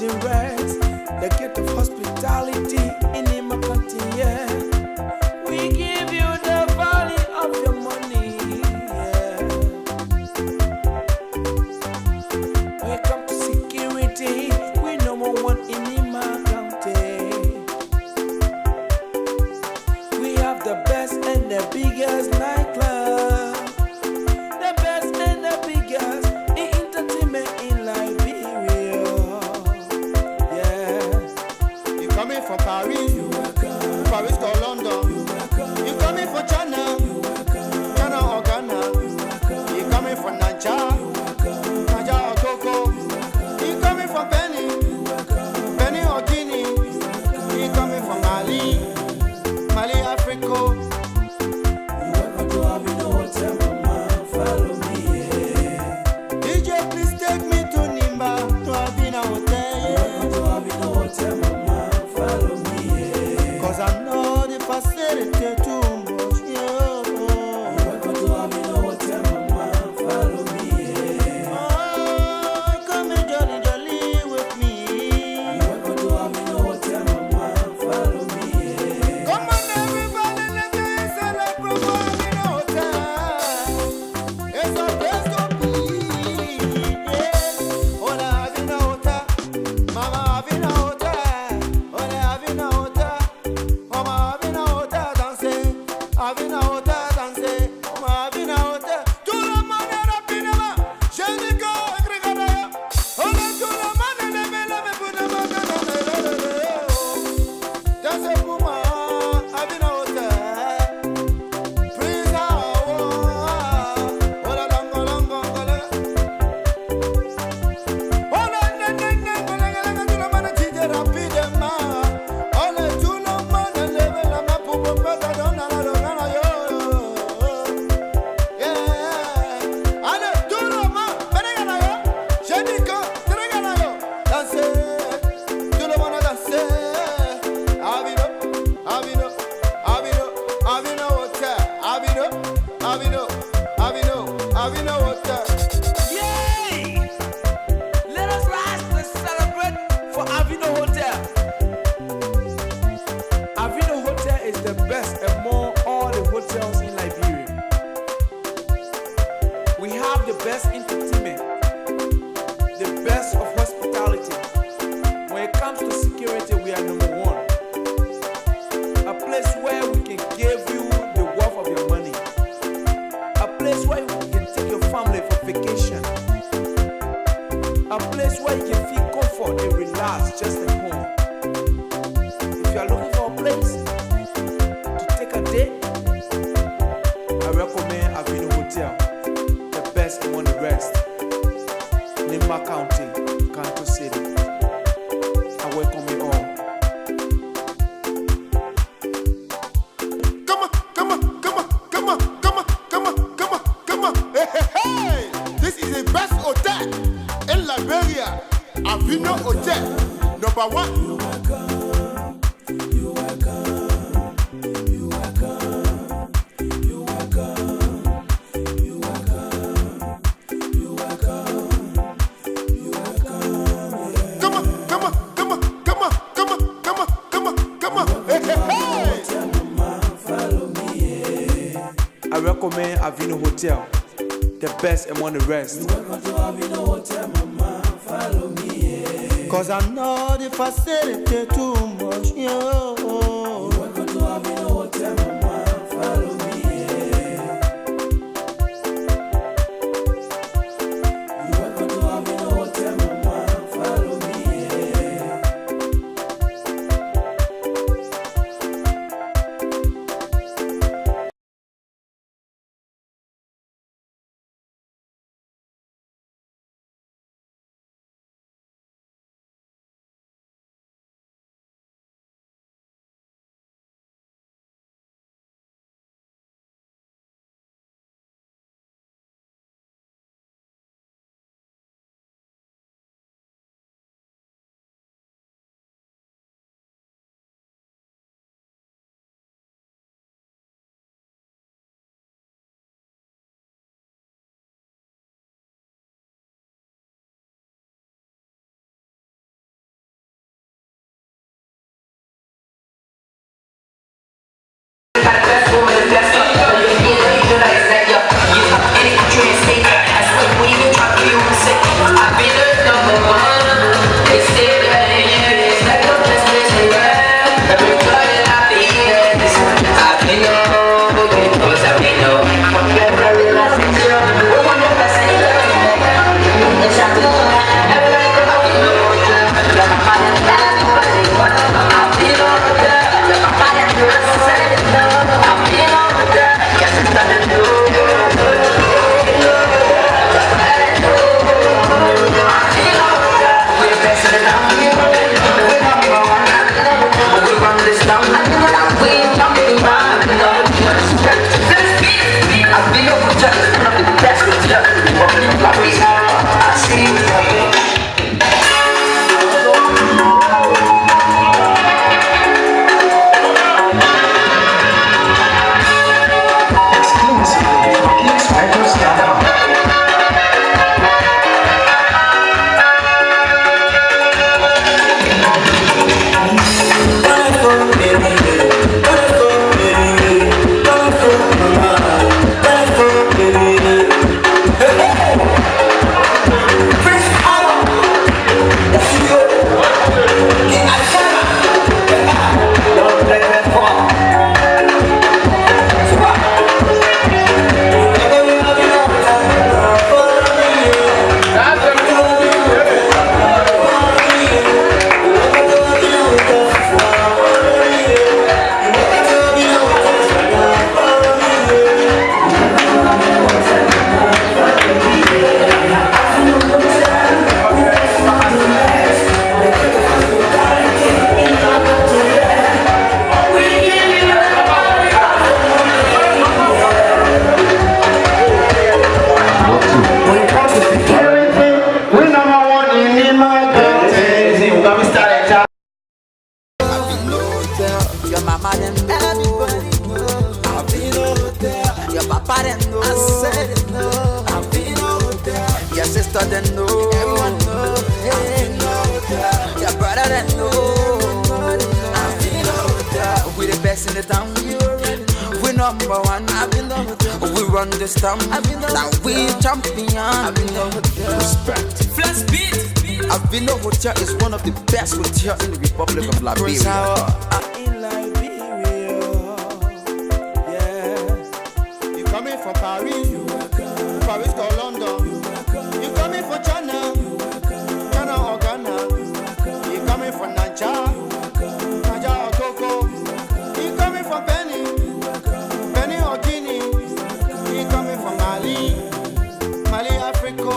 the rest. The gift of hospitality in Nimba County, yeah. We give you the value of your money, yeah. When it comes to security, we number one in Nimba County. We have the best and the biggest nightclub, the best and the biggest in entertainment in Liberia. Yeah. You coming from Paris? You welcome. Paris to London. You welcome. You coming from China? You welcome. Ghana or Ghana? You welcome. You coming from Nigeria? You welcome. Nigeria or Congo? You welcome. You coming from Benin? You welcome. Benin or Guinea? You welcome. You coming from Mali? Mali, Africa? You welcome to Alvino Hotel, mama. Follow me, yeah. DJ, please take me to Nimba, to Alvino You Hotel. welcome to Alvino Hotel, mama. Follow me, yeah. Cause I know the facility too much, yeah. You welcome to Alvino Hotel, mama. Follow me, yeah. Oh, come and jolly jolly with me. You welcome to Alvino Hotel, mama. Follow me, yeah. Come on everybody, let me celebrate for Alvino Hotel. It's a place to be, yeah. Hola Alvino Hotel, Mama Alvino Hotel. Hola Alvino Hotel, Mama Alvino Hotel danser. Alvino Hotel danser, Mama Alvino Hotel. Tout le monde est rapidement. Je dis que regardez. Hola tout le monde levez pour demander. Dansez pour moi, Alvino Hotel. Please, hola longo longo hola. Hola tout le monde dit rapidement. Hola tout le monde levez la main pour me faire donner la logana yo. Yeah. Allez tout le monde, venez là. Je dis que regardez yo. Dansez, tout le monde danser. Alvino, Alvino, Alvino, Alvino Hotel. Alvino, Alvino, Alvino, Alvino Hotel. Yay! Let us rise to celebrate for Alvino Hotel. Alvino Hotel is the best among all the hotels in Liberia. We have the best entertainment, the best of hospitality. When it comes to security, we are number one. A place where we can give you the worth of your money. A place where you can take your family for vacation. A place where you can feel comfort and relax just at home. If you are looking for a place to take a day, I recommend Alvino Hotel, the best among the rest. Nimba County, Ganta City. I welcome you all. Come on, come on, come on, come on, come on, come on, come on, come on. Hey, hey, hey. This is the best hotel in Liberia. Alvino Hotel, number one. You welcome. You welcome. You welcome. You welcome. You welcome. You welcome. You welcome. Yeah. Come on, come on, come on, come on, come on, come on, come on, come on. Hey, hey, hey. Hotel, mama, follow me, yeah. I recommend Alvino Hotel, the best among the rest. You welcome to Alvino Hotel, mama, follow me, yeah. Cause I know the facility too much, yeah. You welcome to Alvino Hotel, mama, follow me, mama them know. Everybody know. Alvino Hotel. Your papa them know. I said it know. Alvino Hotel. Your sister them know. Everyone know. Alvino Hotel. Your brother them know. Alvino Hotel. We the best in the town. We number one. Alvino Hotel. We run this town. Now we champion. Alvino Hotel. Respect. Flash beat. Alvino Hotel is one of the best hotels in the Republic of Liberia. In Liberia, yeah. You coming from Paris? You welcome. Paris to London. You welcome. You coming from China? You welcome. China or Ghana? You welcome. You coming from Nigeria? You welcome. Nigeria or Togo? You welcome. You coming from Benin? You welcome. Benin or Guinea? You welcome. You coming from Mali? Mali, Africa?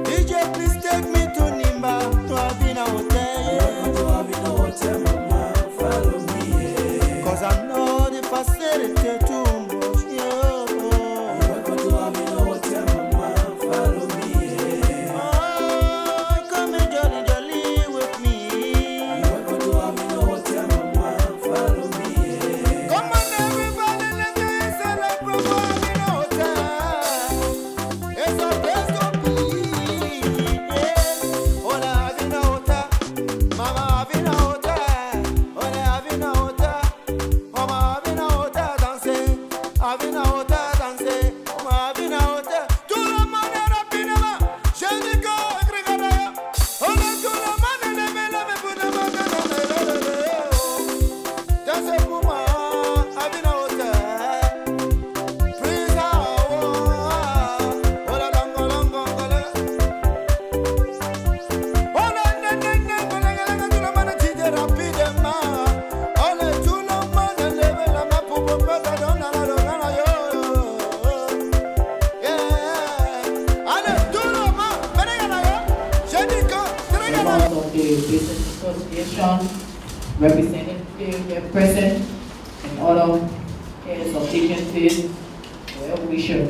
DJ, please take me to Nimba, to Alvino Hotel. Cause I know the facility too much. Oh, come and jolly jolly with me. Come on everybody, let me celebrate Alvino Hotel. It's a place to be. Yeah. Hola Alvino Hotel. Mama Alvino Hotel. Hola Alvino Hotel. Mama Alvino Hotel danser. Alvino Hotel danser. Mama Alvino Hotel. Tout le monde est rapidement. Je dis que regarde. Hola tout le monde lève pour le monde. Dansez pour moi. Alvino Hotel. Please hola longo longo longo. Hola tout le monde dit rapidement. Hola tout le monde lève la main pour me donner la longana yo. Yeah. Allez tout le monde. Venez yo. Je dis que Members of the Business Association, representative present, and other heads of agencies, well wisher.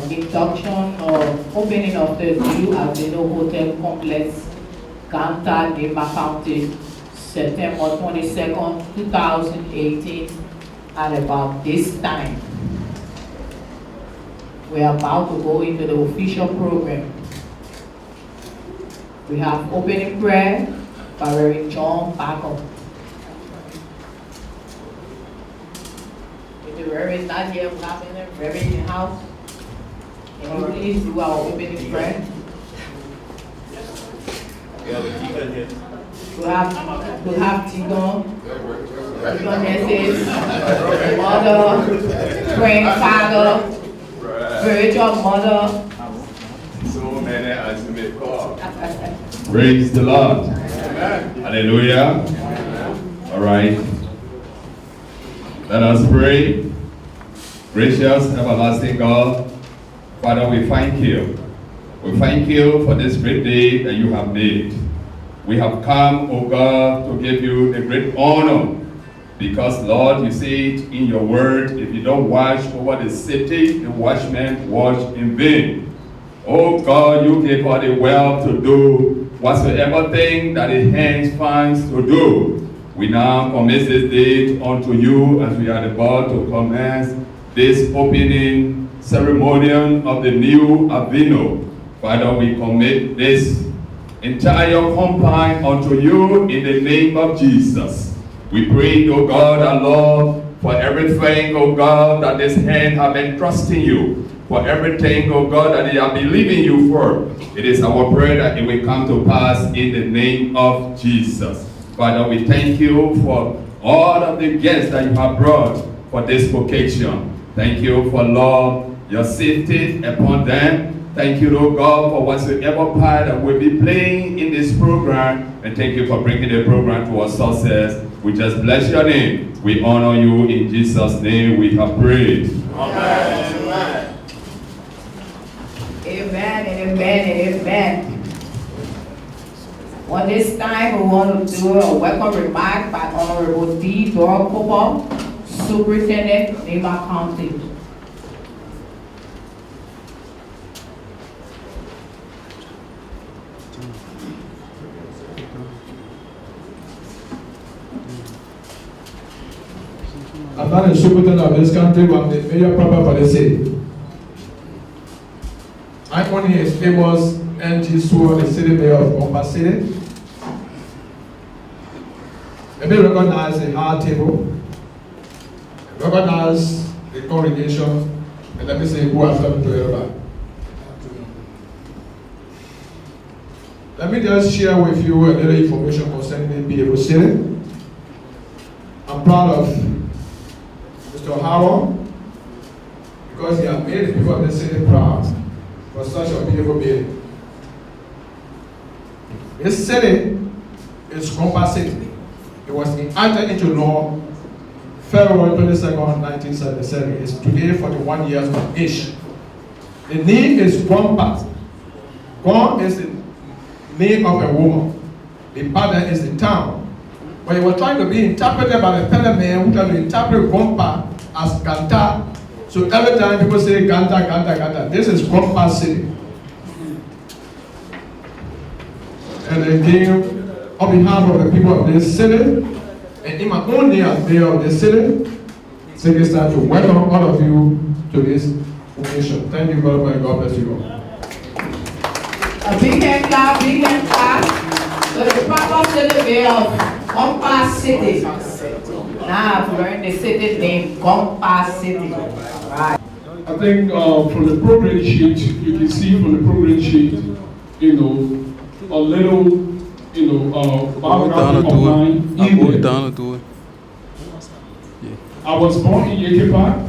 Induction or opening of the new Alvino Hotel Complex, Ganta, Nimba County, September 22nd, 2018, at about this time. We are about to go into the official program. We have opening prayer by Reverend John Paco. If the Reverend is not here, we have the Reverend in the house. Can you please do our opening prayer? We have a deacon here. We have Tigon, Tigonesses, mother, grandfather, spiritual mother. So many as you may call. Praise the Lord. Amen. Hallelujah. All right. Let us pray. Gracious, everlasting God, Father, we thank you. We thank you for this great day that you have made. We have come, O God, to give you the great honor. Because, Lord, you say it in your word, if you don't watch over the city, the watchmen watch in vain. Oh God, you gave us the wealth to do whatsoever thing that the hands finds to do. We now commit this day unto you as we are about to commence this opening ceremonial of the new Alvino. Father, we commit this entire compound unto you in the name of Jesus. We pray, O God, our Lord, for everything, O God, that this hand have been trusting you. For everything, O God, that they are believing you for. It is our prayer that it will come to pass in the name of Jesus. Father, we thank you for all of the guests that you have brought for this occasion. Thank you for, Lord, your safety upon them. Thank you, Lord God, for whatsoever part that we'll be playing in this program. And thank you for bringing the program to a success. We just bless your name. We honor you in Jesus' name. We have prayed. Amen. Amen and amen and amen. On this time, we want to do a welcome remark by Honorable D. Dora Cooper, Superintendent, Nimba County. I'm not a superintendent of this country, but I'm the mayor proper for the city. I'm only a famous NG Suo, the city mayor of Ganta City. Let me recognize the hard table, recognize the congregation, and let me say who has come to everybody. Let me just share with you a little information concerning the BFO City. I'm proud of Mr. Howard because he has made the people of the city proud for such a beautiful building. This city is Ganta City. It was entered into law February 22nd, 1977. It's today 41 years of age. The name is Ganta. Gon is the name of a woman. The Bada is the town. But it was trying to be interpreted by the fellow man who tried to interpret Ganta as Ganta. So every time people say Ganta, Ganta, Ganta, this is Ganta City. And again, on behalf of the people of this city, and in my own name as mayor of this city, take this time to welcome all of you to this occasion. Thank you very much. God bless you all. A big hand clap to the proper city mayor of Ganta City. Now, I've learned the city name, Ganta City. Right. I think from the program sheet, you can see from the program sheet, a little, biography of mine in there. I was born in Yekepa,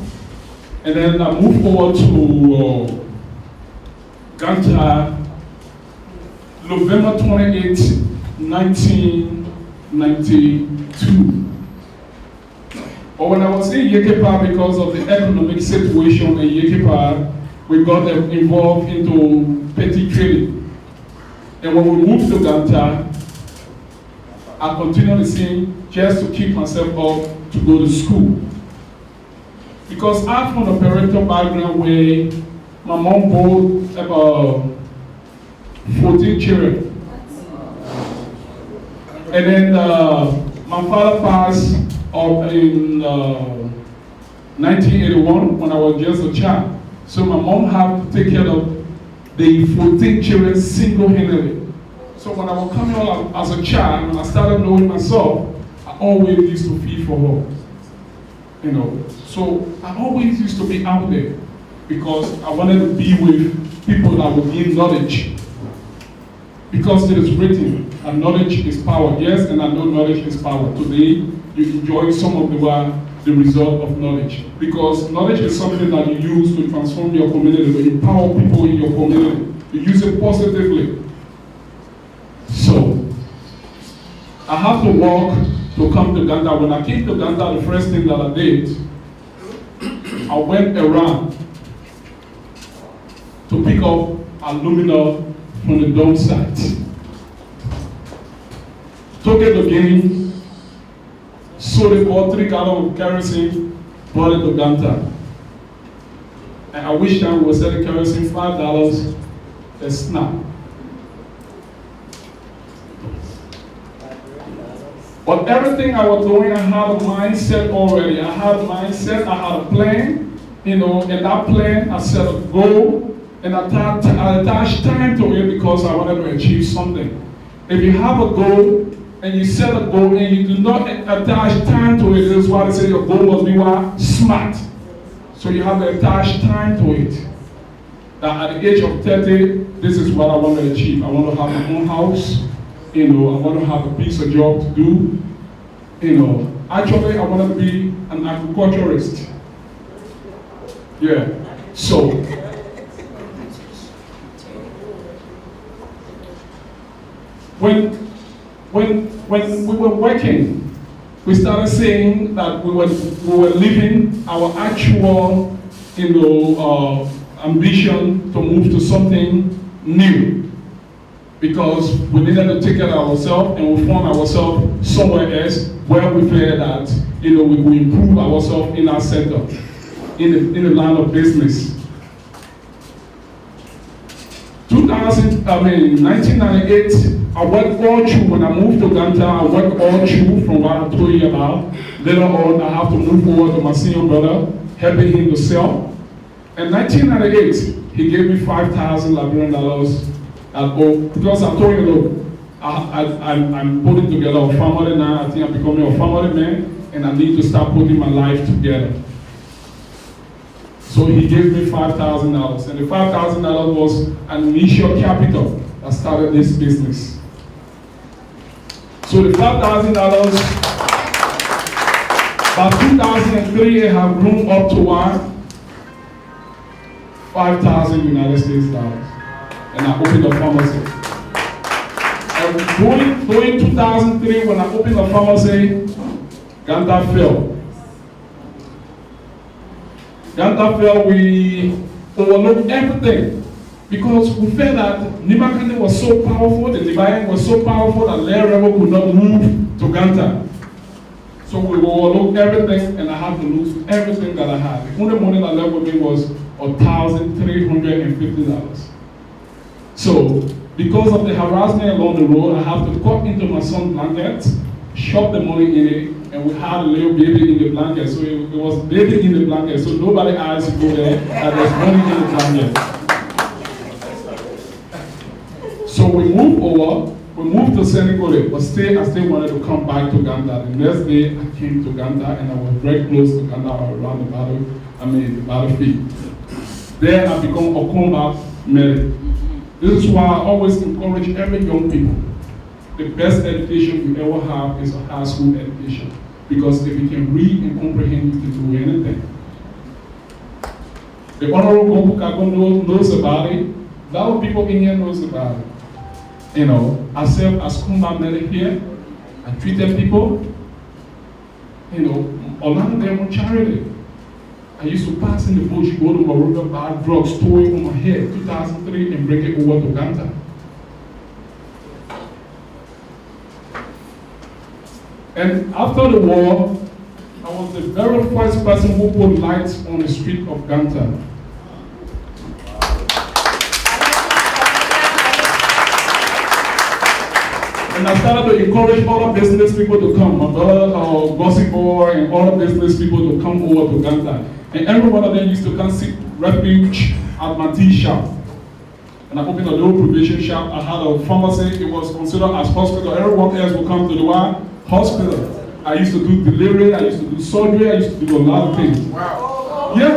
and then I moved over to Ganta, November 28, 1992. But when I was in Yekepa, because of the economic situation in Yekepa, we got involved into petty trading. And when we moved to Ganta, I continued the same just to keep myself up to go to school. Because I'm from a parental background where my mom bought about 14 children. And then my father passed in 1981 when I was just a child. So my mom had to take care of the 14 children single-handedly. So when I was coming up as a child, when I started knowing myself, I always used to feed for her. So I always used to be out there because I wanted to be with people that would give knowledge. Because it is written, and knowledge is power. Yes, and I know knowledge is power. Today, you enjoy some of the result of knowledge. Because knowledge is something that you use to transform your community, to empower people in your community. You use it positively. So, I have to walk to come to Ganta. When I came to Ganta, the first thing that I did, I went around to pick up alumina from the dump site. Took it again, sold it for 3 gallons of kerosene, brought it to Ganta. And I wish that we were selling kerosene $5 a snap. But everything I was doing, I had a mindset already. I had a mindset, I had a plan, and that plan, I set a goal, and I attached time to it because I wanted to achieve something. If you have a goal, and you set a goal, and you do not attach time to it, this is why they say your goal must be smart. So you have to attach time to it. That at the age of 30, this is what I want to achieve. I want to have my own house. I want to have a piece of job to do. Actually, I want to be an agriculturist. Yeah. So, when we were working, we started saying that we were living our actual, ambition to move to something new. Because we needed to take care of ourselves and we found ourselves somewhere else where we felt that we could improve ourselves in our sector, in the line of business. 1998, I worked all through, when I moved to Ganta, I worked all through from what I told you about. Later on, I have to move forward to my senior brother, helping him to sell. In 1998, he gave me 5,000 Liberian dollars because I told you, look, I'm putting together a family now. I think I'm becoming a family man, and I need to start putting my life together. So he gave me $5,000, and the $5,000 was an initial capital that started this business. So the $5,000, by 2003, it have grown up to what? 5,000 United States dollars, and I opened a pharmacy. And during 2003, when I opened the pharmacy, Ganta fell. Ganta fell, we overlooked everything because we felt that Nimba was so powerful, the Liberian was so powerful that Liberia could not move to Ganta. So we overlooked everything, and I had to lose everything that I had. The only money that left with me was $1,350. So, because of the harassment along the road, I have to cut into my son's blanket, shove the money in it, and we had a little baby in the blanket. So it was baby in the blanket, so nobody asked to go there, and there's money in the blanket. So we moved over, we moved to Senegal, but I still wanted to come back to Ganta. The next day, I came to Ganta, and I was very close to Ganta around the battlefield. There I become a combat medic. This is why I always encourage every young people. The best education you ever have is a high school education. Because if you can read and comprehend, you can do anything. The Honorable Kago knows about it. A lot of people in here knows about it. You know, I serve as combat medic here. I treated people. You know, a lot of them on charity. I used to pass in the bush, go to my river, buy drugs, store it on my head, 2003, and bring it over to Ganta. And after the war, I was the very first person who put lights on the street of Ganta. And I started to encourage other business people to come. My brother, Gossip Boy, and other business people to come over to Ganta. And every one of them used to come seek refuge at my tea shop. And I opened a little provision shop. I had a pharmacy. It was considered as hospital. Everyone else would come to the hospital. I used to do delivery. I used to do surgery. I used to do a lot of things. Wow. Yeah.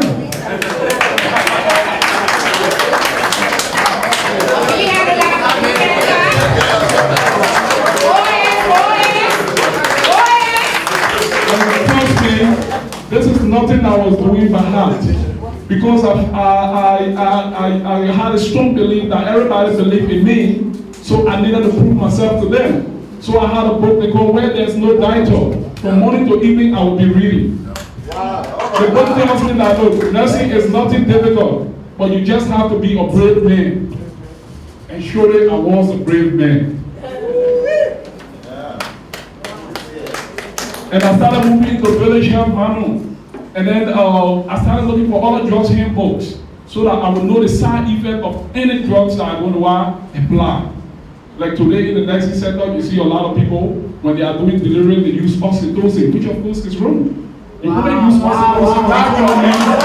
This is nothing I was doing by heart, because I had a strong belief that everybody believed in me, so I needed to prove myself to them. So I had a book they call Where There's No Title. From morning to evening, I will be reading. The book tells me that, look, nursing is nothing difficult, but you just have to be a brave man. And surely I was a brave man. And I started moving to Village Health Manual. And then I started looking for other drugs handbooks so that I would know the side effect of any drugs that I'm going to apply. Like today in the nursing sector, you see a lot of people, when they are doing delivery, they use oxytocin, which of course is wrong. You couldn't use oxytocin.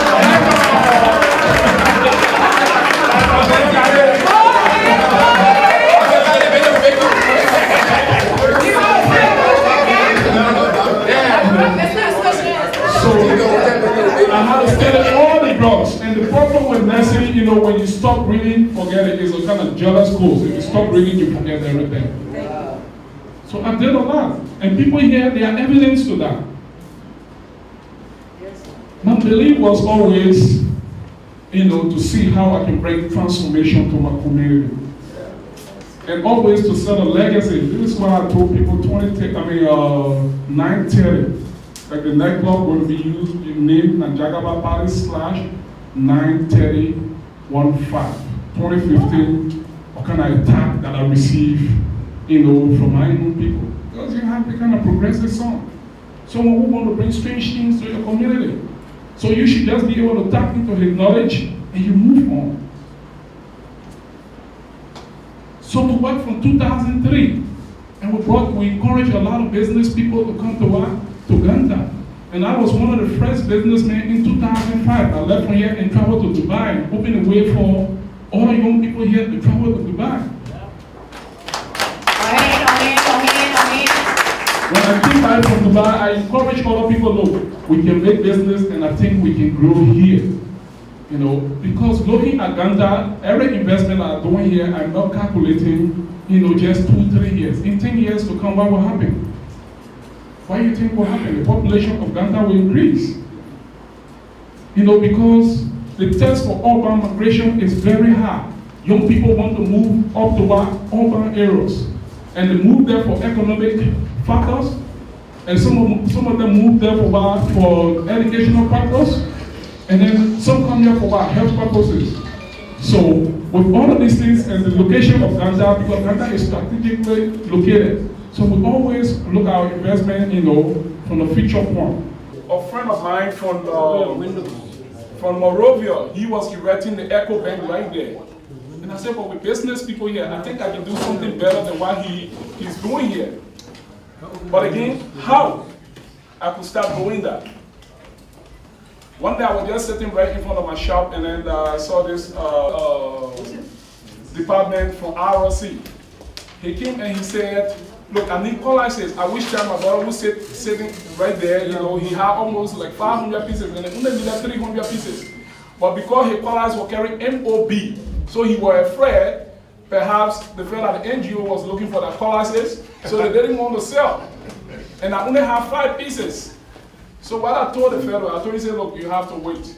I had to study all the drugs. And the problem with nursing, you know, when you stop reading, forget it. It's a kind of jealous course. If you stop reading, you forget everything. So I did a lot. And people here, they are evidence to that. My belief was always, you know, to see how I can bring transformation to my community. And always to set a legacy. This is why I told people 9:30. Like the nightclub going to be used in name Najagaba Paris / 9:30-15. 2015, what kind of attack that I received, you know, from my own people. Because you have the kind of progressive song. Someone who want to bring strange things to your community. So you should just be able to tap into his knowledge and you move on. So to work from 2003. And we encouraged a lot of business people to come to Ganta. And I was one of the first businessmen in 2005. I left from here and traveled to Dubai and opened the way for all young people here to travel to Dubai. When I came back from Dubai, I encouraged other people, look, we can make business and I think we can grow here. You know, because looking at Ganta, every investment I'm doing here, I'm not calculating, just 2-3 years. In 10 years to come, what will happen? What do you think will happen? The population of Ganta will increase. Because the test for urban migration is very high. Young people want to move up to urban areas. And they move there for economic factors. And some of them move there for educational factors. And then some come here for health purposes. So with all of these things and the location of Ganta, because Ganta is strategically located, so we always look at our investment, from the future point. A friend of mine from Monrovia, he was erecting the Echo Bank right there. And I said, but with business people here, I think I can do something better than what he's doing here. But again, how I could start doing that? One day I was just sitting right in front of my shop, and then I saw this department from RLC. He came and he said, look, I need collars. I wish that my brother was sitting right there. He had almost like 500 pieces, and he only needed 300 pieces. But because his collars were carrying MOB, so he was afraid, perhaps the friend at the NGO was looking for the collars, so they didn't want to sell. And I only have 5 pieces. So what I told the fellow, I told him, look, you have to wait.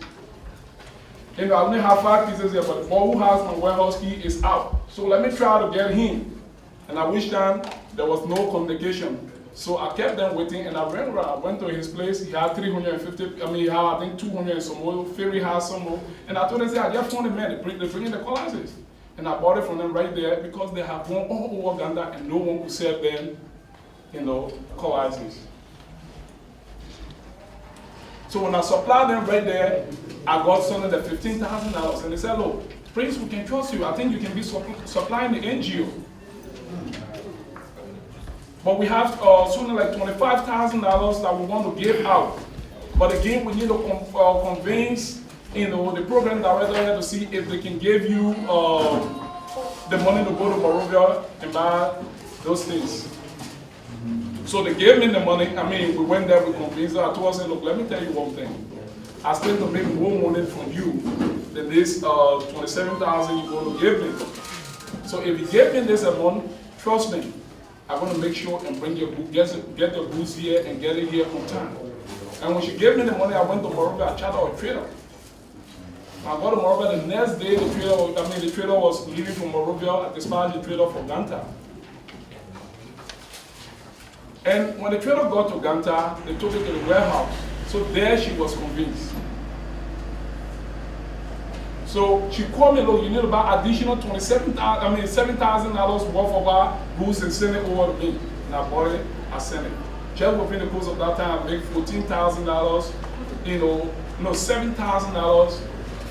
I only have 5 pieces here, but the boy who has my warehouse key is out. So let me try to get him. And I wish them there was no communication. So I kept them waiting, and I ran around. I went to his place. He had 350, he had, I think, 200 and some more. Ferry had some more. And I told them, I just found a man. They bring in the collars. And I bought it from them right there because they have gone all over Uganda and no one could serve them, collars. So when I supplied them right there, I got something at $15,000. And they said, look, Prince, we can trust you. I think you can be supplying the NGO. But we have something like $25,000 that we want to give out. But again, we need to convince the program director here to see if they can give you the money to go to Monrovia and buy those things. So they gave me the money. We went there, we convinced her. I told her, look, let me tell you one thing. I stand to make more money from you than this $27,000 you're going to give me. So if you give me this amount, trust me, I'm going to make sure and bring get the goods here and get it here on time. And when she gave me the money, I went to Monrovia. I chartered a trader. I got to Monrovia the next day. The trader was leaving from Monrovia. I dispatched the trader for Ganta. And when the trader got to Ganta, they took it to the warehouse. So there she was convinced. So she called me, look, you need to buy additional $7,000 worth of our goods and send it over to me. And I bought it, I sent it. Just within the course of that time, I made $14,000, $7,000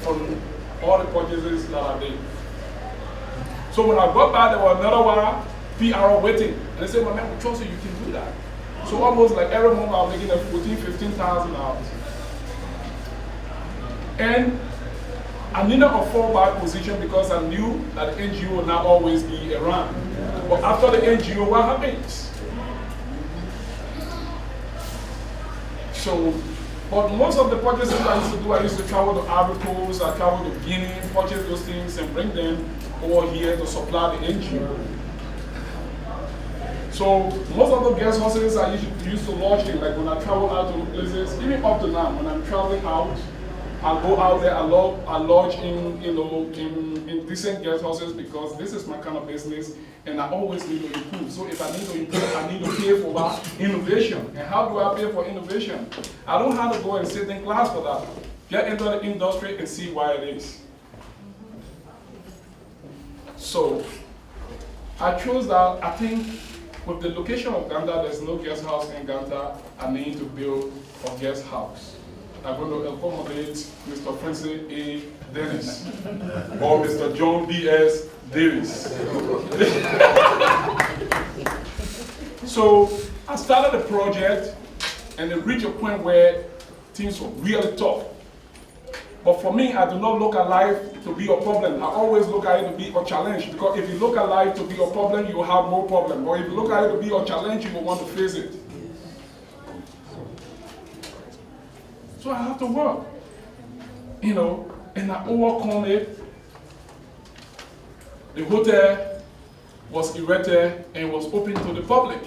from all the purchases that I did. So when I got back, there was another one, PR waiting. And they said, my man, we trust you, you can do that. So almost like every month I was making $15,000. And I needed a fallback position because I knew that the NGO would not always be around. But after the NGO, what happens? So, but most of the purchases I used to travel to Ivory Coast, I travel to Guinea, purchase those things and bring them over here to supply the NGO. So most of the guest houses I used to lodge in, like when I travel out to places, even up to now, when I'm traveling out, I go out there, I lodge in, in decent guest houses because this is my kind of business and I always need to improve. So if I need to improve, I need to pay for innovation. And how do I pay for innovation? I don't have to go and sit in class for that. Get into the industry and see why it is. So I chose that. I think with the location of Ganta, there's no guest house in Ganta. I need to build a guest house. are going to accommodate Mr. Francis A. Dennis or Mr. John B.S. Davis. So I started a project and it reached a point where things were really tough. But for me, I do not look at life to be a problem. I always look at it to be a challenge, because if you look at life to be a problem, you will have more problem. But if you look at it to be a challenge, you will want to face it. So I have to work, you know, and I overcome it. The hotel was erected and was open to the public.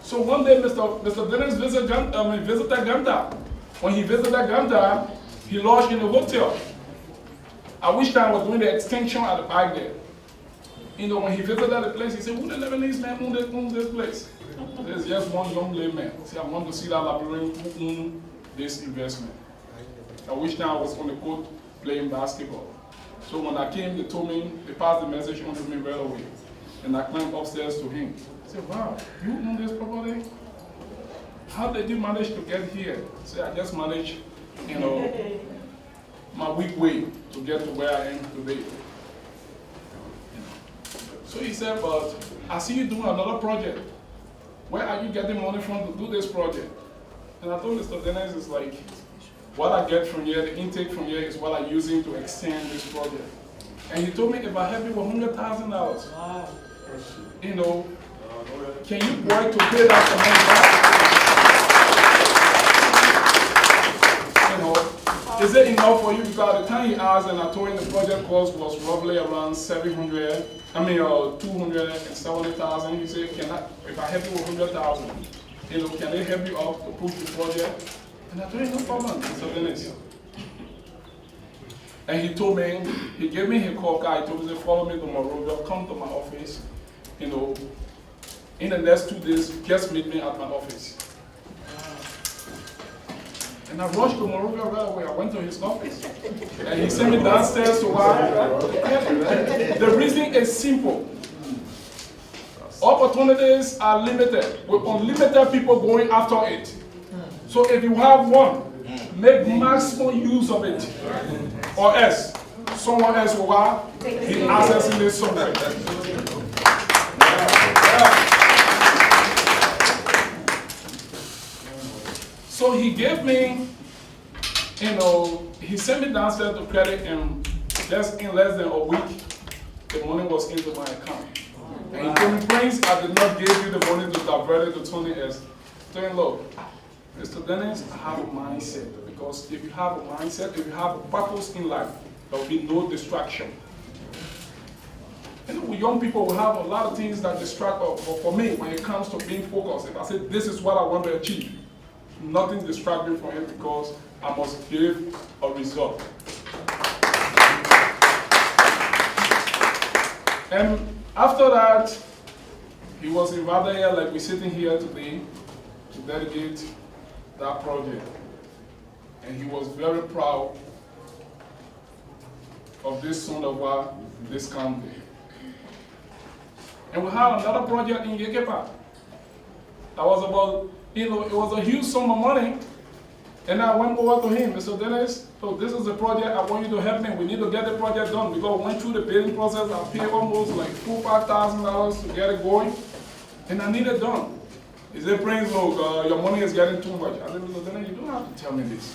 So one day, Mr. Dennis visited Ganta. When he visited Ganta, he lodged in a hotel. At which time I was doing the extension at the back there. You know, when he visited the place, he said, "Who the Lebanese man owns this place?" There's just one young layman. See, I want to see that Liberian who owns this investment. At which time I was on the court playing basketball. So when I came, they told me, they passed the message on to me right away. And I climbed upstairs to him. I said, "Wow, you own this property? How did you manage to get here?" I said, "I just managed, you know, my weak way to get to where I am today." So he said, "But I see you doing another project. Where are you getting money from to do this project?" And I told Mr. Dennis, it's like, what I get from here, the intake from here is what I'm using to extend this project. And he told me, if I help you with $100,000, you know, can you work to pay that amount back? You know, is it enough for you? Because at the time he asked, and I told him the project cost was roughly around 270,000. He said, if I help you with 100,000, you know, can they help you out to push the project? And I told him, "No problem, Mr. Dennis." And he told me, he gave me his call guy, he told me, "Follow me to Monrovia, come to my office, you know, in the next 2 days, just meet me at my office." And I rushed to Monrovia right away. I went to his office. And he sent me downstairs to work. The reason is simple. Opportunities are limited, with unlimited people going after it. So if you have one, make maximum use of it. Or else, someone else will be accessing it somewhere. So he gave me, you know, he sent me downstairs to credit, and just in less than a week, the money was into my account. And he told me, "Prince, I did not give you the money to divert it to 20S. Saying, look, Mr. Dennis, I have a mindset, because if you have a mindset, if you have a purpose in life, there will be no distraction." You know, we young people will have a lot of things that distract us, but for me, when it comes to being focused, if I say this is what I want to achieve, nothing distracts me from it, because I must give a result. And after that, he was invited here, like we're sitting here today, to dedicate that project. And he was very proud of this son of this county. And we had another project in Yekepa. That was about, you know, it was a huge sum of money. And I went over to him, "Mr. Dennis, so this is a project, I want you to help me. We need to get the project done." Because we went through the bidding process, I paid almost like $4,000 to get it going. And I need it done. He said, "Prince, look, your money is getting too much." I said, "Mr. Dennis, you don't have to tell me this.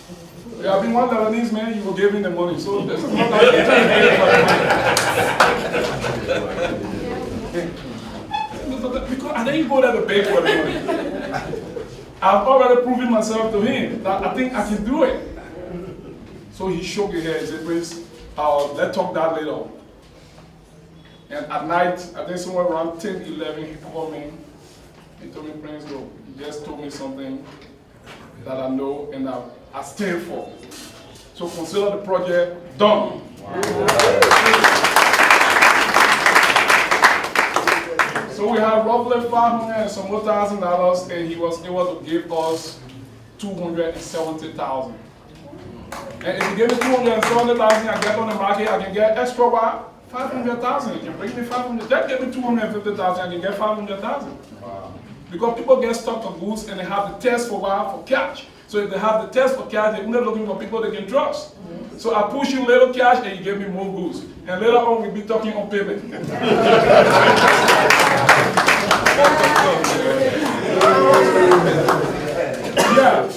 You have been one Lebanese man, you will give me the money. So this is not like because I didn't go there to beg for the money. I've already proven myself to him that I think I can do it. So he shook his head. He said, "Prince, let's talk that later." And at night, I think somewhere around 10, 11, he called me. He told me, "Prince, look, he just told me something that I know and I stand for. So consider the project done." So we have roughly $500 and some more $1,000, and he was able to give us $270,000. And if you give me $270,000, I get on the market, I can get extra $500,000. You can bring me $500,000. Just give me $250,000, I can get $500,000. Because people get stuck on goods and they have the test for cash. So if they have the test for cash, they're only looking for people they can trust. So I push you little cash and you give me more goods. And later on we'll be talking on payment. Yeah.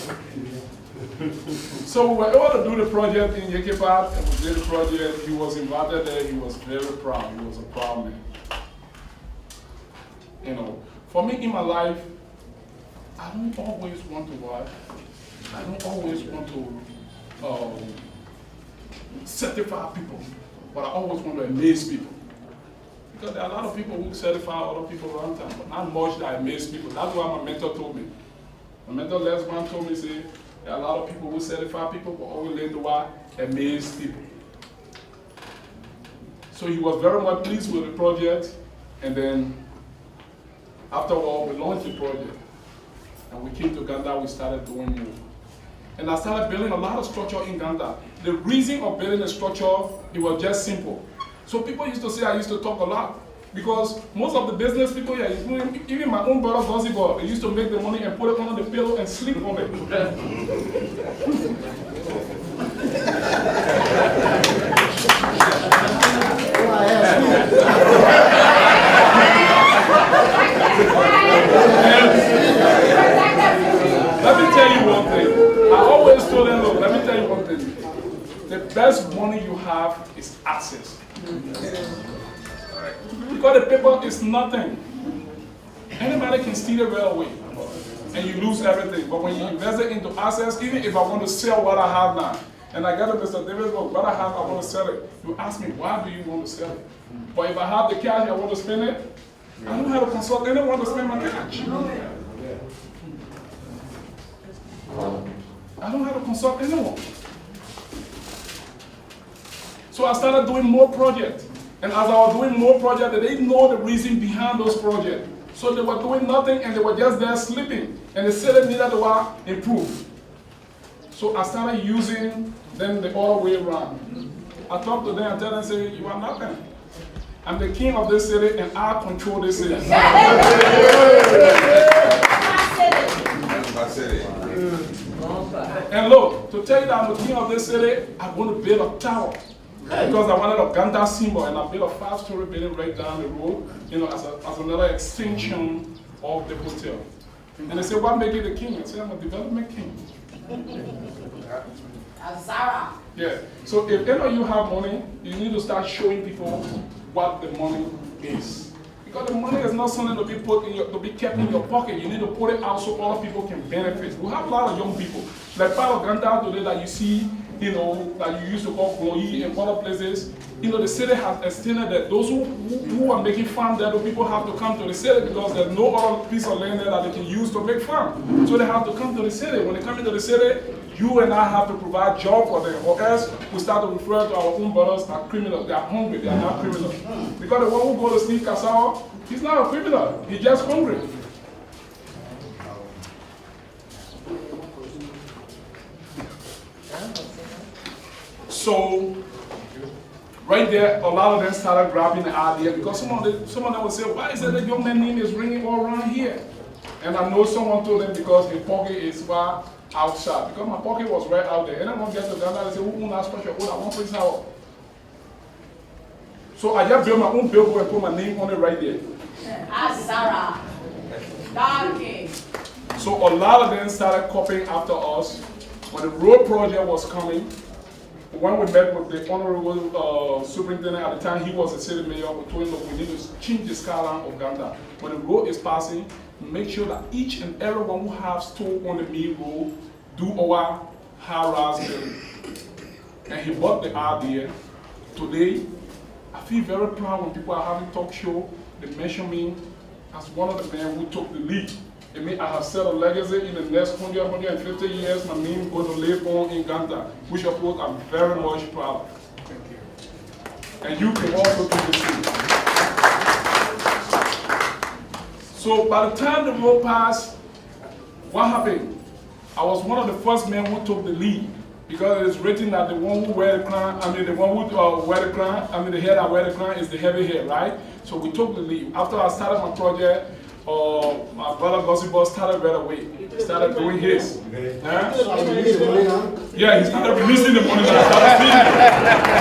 So we were able to do the project in Yekepat, and we did the project. He was invited there. He was very proud. He was a proud man. You know, for me in my life, I don't always want to work. I don't always want to certify people, but I always want to amaze people. Because there are a lot of people who certify other people around town, but not much that amaze people. That's what my mentor told me. My mentor last one told me, say, there are a lot of people who certify people, but always later why amaze people. So he was very much pleased with the project, and then after all, we launched the project. And we came to Ganta, we started doing more. And I started building a lot of structure in Ganta. The reason of building the structure, it was just simple. So people used to say I used to talk a lot. Because most of the business people here, even my own brother, Gozibo, they used to make the money and put it under the pillow and sleep on it. Let me tell you one thing. I always told them, look, let me tell you one thing. The best money you have is access. Because the paper is nothing. Anybody can steal it right away. And you lose everything. But when you invest it into assets, even if I want to sell what I have now, and I got to Mr. Davis, look, what I have, I want to sell it. You ask me, why do you want to sell it? But if I have the cash, I want to spend it, I don't have to consult anyone to spend my cash. I don't have to consult anyone. So I started doing more projects. And as I was doing more projects, they didn't know the reason behind those projects. So they were doing nothing and they were just there sleeping. And the city needed to improve. So I started using them the other way around. I talk to them and tell them, say, you are nothing. I'm the king of this city and I control this city. And look, to tell you that I'm the king of this city, I'm going to build a tower. Because I wanted a Ganta symbol, and I built a 5-story building right down the road, you know, as another extension of the hotel. And they said, what make you the king? I said, I'm a development king. Azara. Yeah. So if any of you have money, you need to start showing people what the money is. Because the money is not something to be kept in your pocket. You need to put it out so other people can benefit. We have a lot of young people. Like part of Ganta today that you see, you know, that you used to call Gloyi and other places. You know, the city has extended that those who are making farm there, the people have to come to the city because there's no other piece of land there that they can use to make farm. So they have to come to the city. When they come into the city, you and I have to provide job for them, or else we start to refer to our own brothers as criminals. They are hungry, they are not criminals. Because the one who goes to sleep Kasao, he's not a criminal, he's just hungry. So, right there, a lot of them started grabbing the idea because some of them would say, why is it that young man's name is ringing all around here? And I know someone told them because his pocket is far outside. Because my pocket was right out there. And then one gets to Ghana and say, who not special? Who I want place out? So I just built my own billboard and put my name on it right there. Azara. Darky. So a lot of them started copying after us. When the road project was coming, when we met with the honorable superintendent at the time, he was the city mayor, we told him that we need to change the skyline of Ganta. When the road is passing, make sure that each and everyone who has store on the main road do our high-rise building. And he bought the idea. Today, I feel very proud when people are having talk show, they mention me as one of the men who took the lead. It means I have set a legacy in the next 100, 150 years. My name is going to live on in Ganta, which of course I'm very much proud of. Thank you. And you can also do the same. So by the time the road passed, what happened? I was one of the first men who took the lead. Because it's written that the one who wear the crown, the one who wear the crown, the head that wear the crown is the heavy head, right? So we took the lead. After I started my project, my brother Gossip started right away. He started doing his. Huh? Yeah, he started releasing the money that I started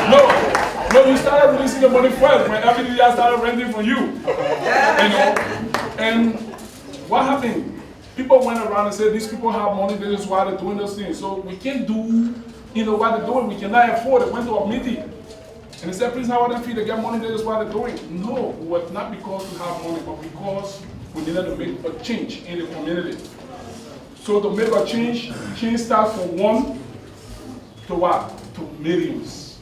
seeing. No, you started releasing the money first when everything else started renting from you. You know? And what happened? People went around and said, these people have money, this is why they're doing those things. So we can't do, what they're doing. We cannot afford it. Went to a meeting. And they said, please have them fee to get money, this is what they're doing. No, it was not because we have money, but because we needed to make a change in the community. So to make a change starts from one to what? To millions.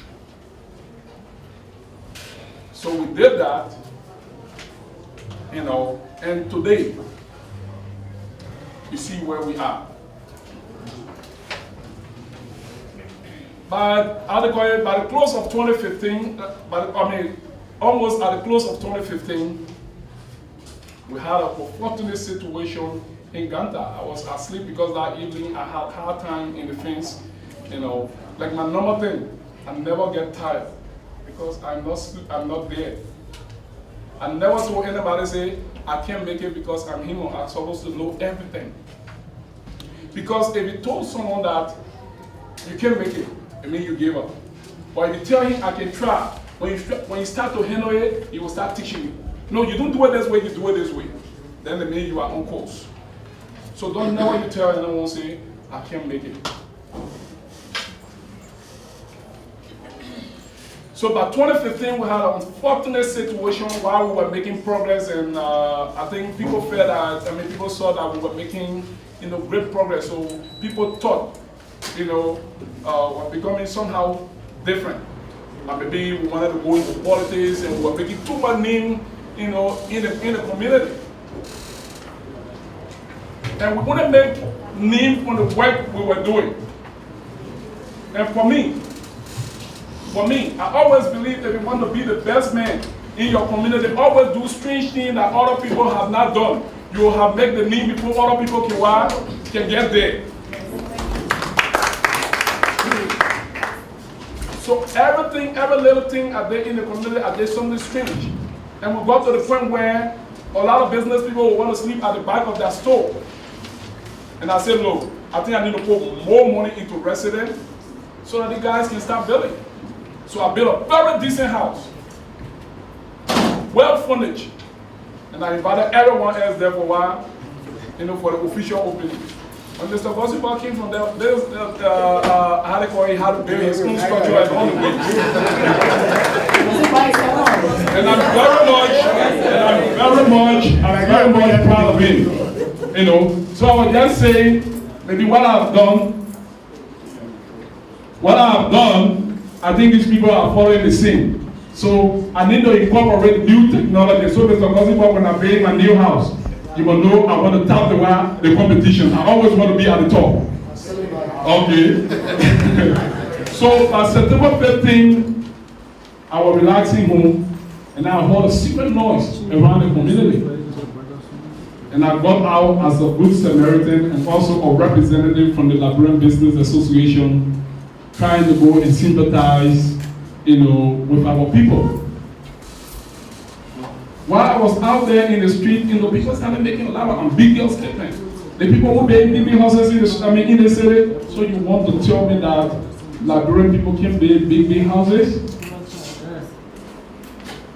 So we did that, and today, you see where we are. But by the close of 2015, almost at the close of 2015, we had a unfortunate situation in Ganta. I was asleep because that evening I had hard time in the fence. Like my normal thing, I never get tired because I'm not there. I never told anybody say I can't make it because I'm human. I'm supposed to know everything. Because if you told someone that you can't make it, it means you gave up. But if you tell him I can try, when you start to handle it, he will start teaching you. No, you don't do it this way, you do it this way. Then it means you are on course. So don't never you tell anyone say, I can't make it. So by 2015, we had an unfortunate situation while we were making progress, and I think people felt that, people saw that we were making, great progress. So people thought, we're becoming somehow different. Maybe we wanted to go into politics, and we were making too much name, in the community. And we want to make name on the work we were doing. And for me, I always believe that if you want to be the best man in your community, always do strange things that other people have not done. You will have made the name before other people can get there. So every little thing I did in the community, I did something strange. And we got to the point where a lot of business people will want to sleep at the back of their store. And I said, look, I think I need to put more money into residents so that the guys can start building. So I built a very decent house, well furnished. And I invited everyone else there for a while, for the official opening. When Mr. Gossip came from there, I had to call him how to build his own structure and all the way. And I'm very much proud of him. So I was just saying, maybe what I've done, I think these people are following the same. So I need to incorporate new technology. So Mr. Gossip, when I build my new house, you will know I want to tap the competition. I always want to be at the top. Okay. So by September 15, I was relaxing home, and I heard a secret noise around the community. And I got out as a good Samaritan and also a representative from the Liberian Business Association, trying to go and sympathize, with our people. While I was out there in the street, people started making a lot of ambiguous statements. The people who build big houses in the city. So you want to tell me that Liberian people can build big houses?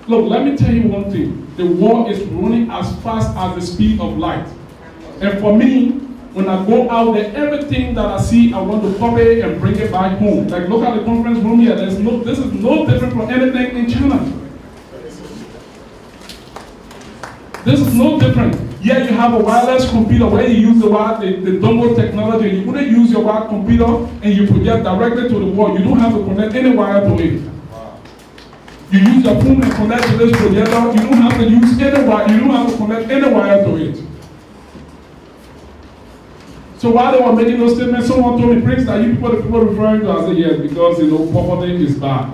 Look, let me tell you one thing. The world is running as fast as the speed of light. And for me, when I go out there, everything that I see, I want to copy and bring it back home. Like, look at the conference room here. This is no different from anything in China. This is no different. Yeah, you have a wireless computer where you use the dongle technology. You wouldn't use your wired computer and you project directly to the wall. You don't have to connect any wire to it. You use your phone and connect to this projector. You don't have to use any wire. You don't have to connect any wire to it. So while they were making those statements, someone told me, Prince, that you people, the people referring to, I said, yes, because, poverty is bad.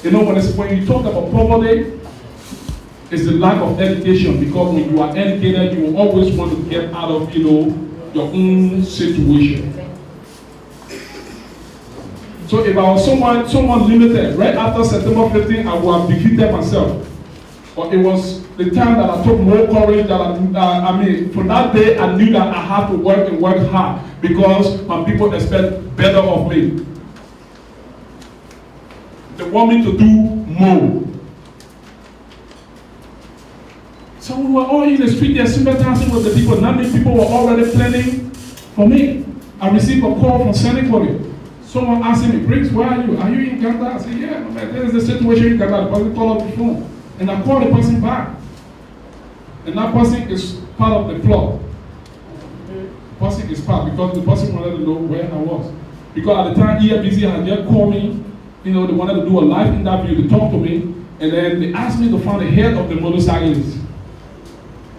When you talk about poverty, it's the lack of education, because when you are educated, you will always want to get out of, your own situation. So if I was someone limited, right after September 15, I would have defeated myself. But it was the time that I took more courage that from that day I knew that I had to work and work hard because my people expect better of me. They want me to do more. So we were all in the street there sympathizing with the people. Not many people were already planning for me. I received a call from Senegal. Someone asked me, Briggs, where are you? Are you in Ganta? I said, yeah, man, this is the situation in Ganta. The person called up the phone. And I called the person back. And that person is part of the plot. The person is part because the person wanted to know where I was. Because at the time, EFBC had just called me. They wanted to do a live interview to talk to me. And then they asked me to find the head of the motorcyclists.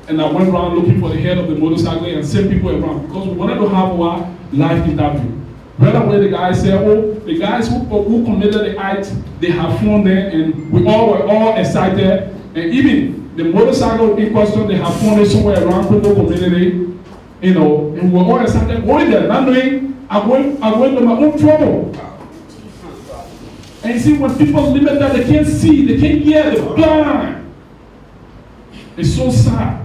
And I went around looking for the head of the motorcycle and sent people around because we wanted to have our live interview. Right away, the guy said, oh, the guys who committed the act, they have flown there, and we all were all excited. And even the motorcycle in question, they have flown it somewhere around Congo community, and we were all excited going there. Not knowing, I went to my own trouble. And you see, when people limit that, they can't see, they can't hear, they're blind. It's so sad.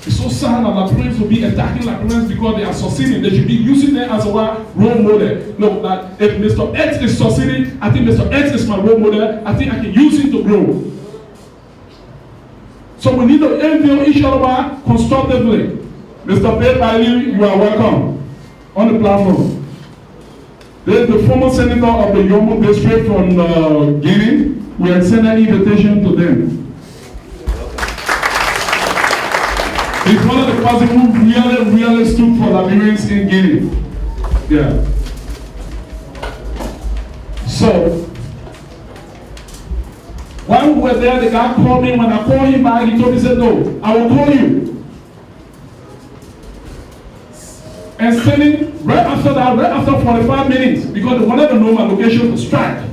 It's so sad that Liberians will be attacking Liberians because they are succeeding. They should be using them as a role model. Look, that if Mr. X is succeeding, I think Mr. X is my role model. I think I can use him to grow. So we need to interview each other constructively. Mr. Bailey, you are welcome on the platform. There's the former senator of the Yomo district from Guinea. We extend an invitation to them. He's one of the person who really stood for Liberians in Guinea. Yeah. So, while we were there, the guy called me. When I called him back, he told me, he said, no, I will call you. And standing right after that, right after 45 minutes, because they wanted to know my location to strike.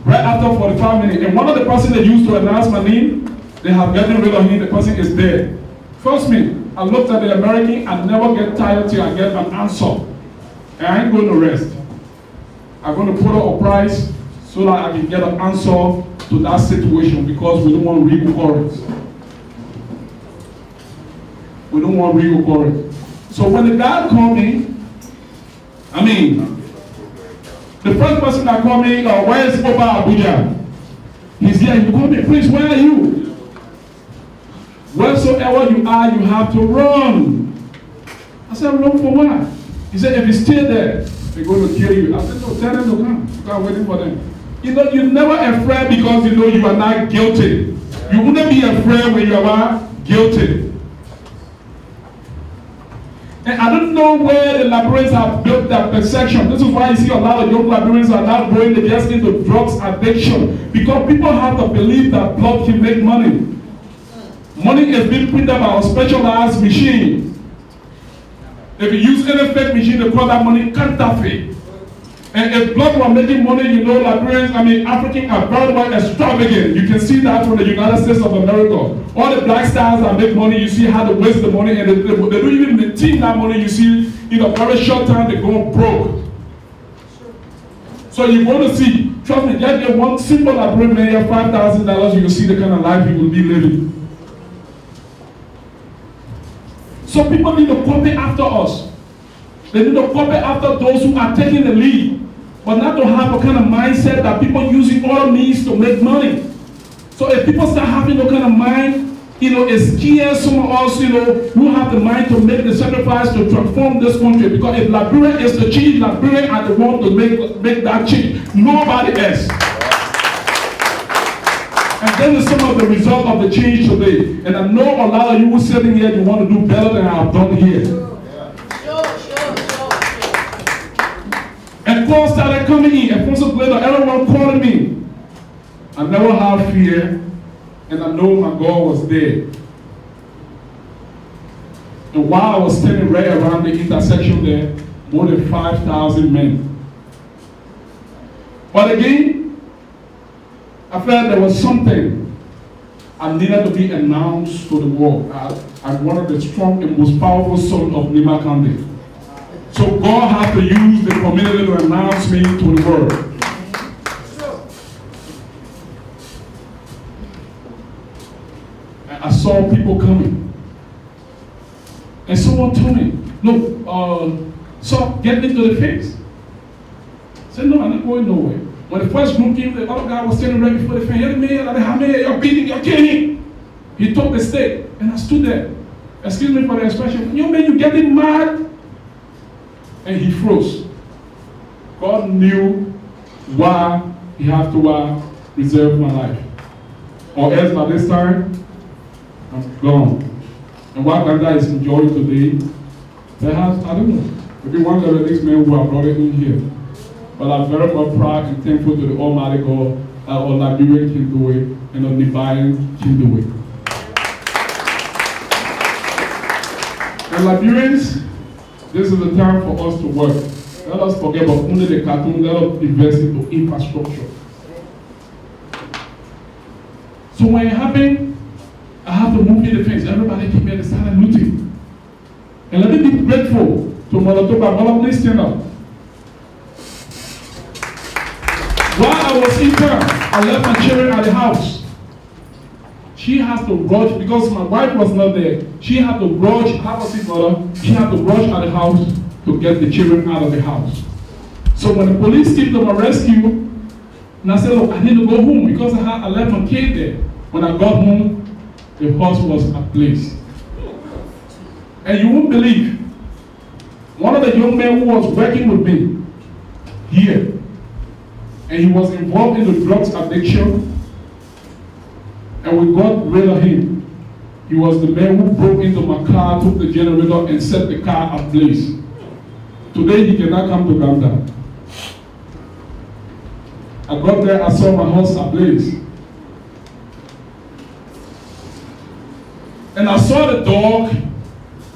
Right after 45 minutes. And one of the person they used to announce my name, they have gotten rid of him, the person is dead. Trust me, I looked at the American, I never get tired till I get an answer. And I ain't going to rest. I'm going to put up a price so that I can get an answer to that situation because we don't want reoccurrence. We don't want reoccurrence. So when the guy called me, the first person that called me, where is Oba Abuja? He's here, he called me, please, where are you? Wheresoever you are, you have to run. I said, run for what? He said, if you stay there, they're going to kill you. I said, no, tell them to come. I'm waiting for them. You're never afraid because you are not guilty. You wouldn't be afraid when you are guilty. And I don't know where the Liberians have built that perception. This is why you see a lot of young Liberians are now going just into drugs addiction. Because people have the belief that blood can make money. Money is being printed by a specialized machine. If you use any fake machine, they call that money counterfeit. And if blood were making money, Liberians, Africans are very well extravagant. You can see that from the United States of America. All the black stars that make money, you see how they waste the money, and they don't even maintain that money. You see, in a very short time, they go broke. So you want to see, trust me, just get one simple Liberian man, $5,000, you will see the kind of life he will be living. So people need to copy after us. They need to copy after those who are taking the lead, but not to have a kind of mindset that people using all means to make money. So if people start having that kind of mind, it scares some of us, who have the mind to make the sacrifice to transform this country. Because if Liberia is the change, Liberia are the one to make that change. Nobody else. And then is some of the result of the change today. And I know a lot of you who sitting here, you want to do better than I have done here. And calls started coming in. And months later, everyone calling me. I never had fear. And I know my God was there. And while I was standing right around the intersection there, more than 5,000 men. But again, I felt there was something I needed to be announced to the world. I'm one of the strong and most powerful sons of Nimba County. So God had to use the community to announce me to the world. saw people coming. And someone told me, look, so get into the fence. I said, no, I'm not going nowhere. When the first group came, the other guy was standing right before the fence. You're beating, you're killing. He took the stake, and I stood there. Excuse me for the expression. Young man, you getting mad? And he froze. God knew why he had to reserve my life. Or else by this time, I'm gone. And what Ganta is enjoying today, perhaps, I don't know, maybe one of the next men who have brought it in here. But I'm very much proud and thankful to the Almighty God that our Liberian can do it and our Nimba can do it. And Liberians, this is the time for us to work. Let us forget about only the cartoon, let us invest into infrastructure. So when it happened, I have to move in the fence. Everybody came here and started looting. And let me be grateful to Mother Toba. Mother, please stand up. While I was in town, I left my children at the house. She has to rush, because my wife was not there. She had to rush, how was it, Mother? She had to rush at the house to get the children out of the house. So when the police came to my rescue, and I said, look, I need to go home because I left my kid there. When I got home, the horse was ablaze. And you won't believe, one of the young men who was working with me here, and he was involved in the drugs addiction, and we got rid of him. He was the man who broke into my car, took the generator, and set the car ablaze. Today he cannot come to Ganta. I got there, I saw my house ablaze. And I saw the dog,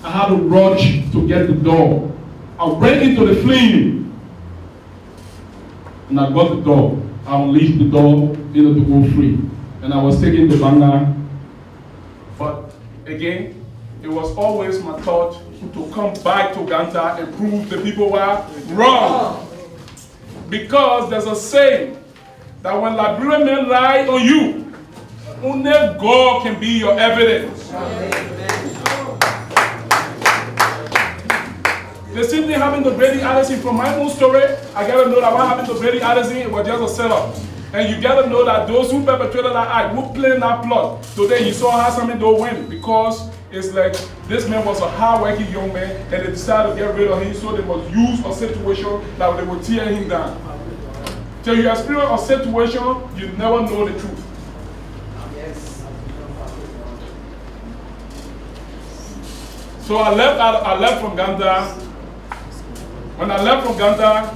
I had to rush to get the dog. I ran into the flame, and I got the dog. I unleashed the dog in order to go free. And I was taking the banger. But again, it was always my thought to come back to Ganta and prove the people were wrong. Because there's a saying that when Liberian men lie on you, only God can be your evidence. The same thing happened to Brady Addison. From my own story, I gotta know that what happened to Brady Addison, it was just a setup. And you gotta know that those who perpetrated that act, who planned that plot, today you saw how something don't win. Because it's like this man was a hard-working young man, and they decided to get rid of him, so they must use a situation that they would tear him down. Till you experience a situation, you never know the truth. So I left from Ganta. When I left from Ganta,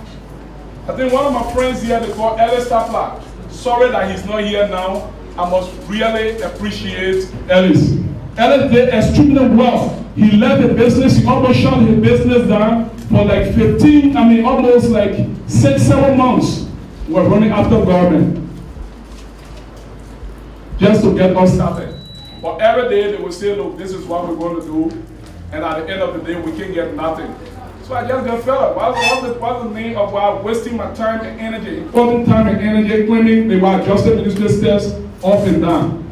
I think one of my friends here, they call Ellis Stapler. Sorry that he's not here now. I must really appreciate Ellis. Ellis did extremely well. He left the business, he almost shut his business down for like almost like 6-7 months. We were running after government just to get us started. But every day they would say, look, this is what we're going to do. And at the end of the day, we can't get nothing. So I just got fed up. What's the name of wasting my time and energy, important time and energy, claiming they were adjusted ministry steps up and down.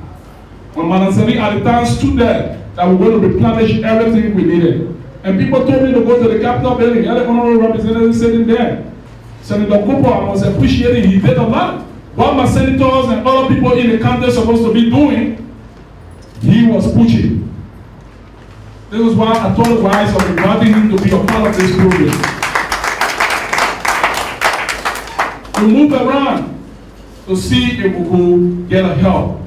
When Manasseh at the time stood there, that we were going to replenish everything we needed. And people told me to go to the Capitol building. The honorable representative sitting there. Senator Cooper, I was appreciating, he did a lot. What my senators and other people in the country are supposed to be doing, he was pushing. This is why I told the wives of inviting him to be a part of this program. We move around to see if we could get a help.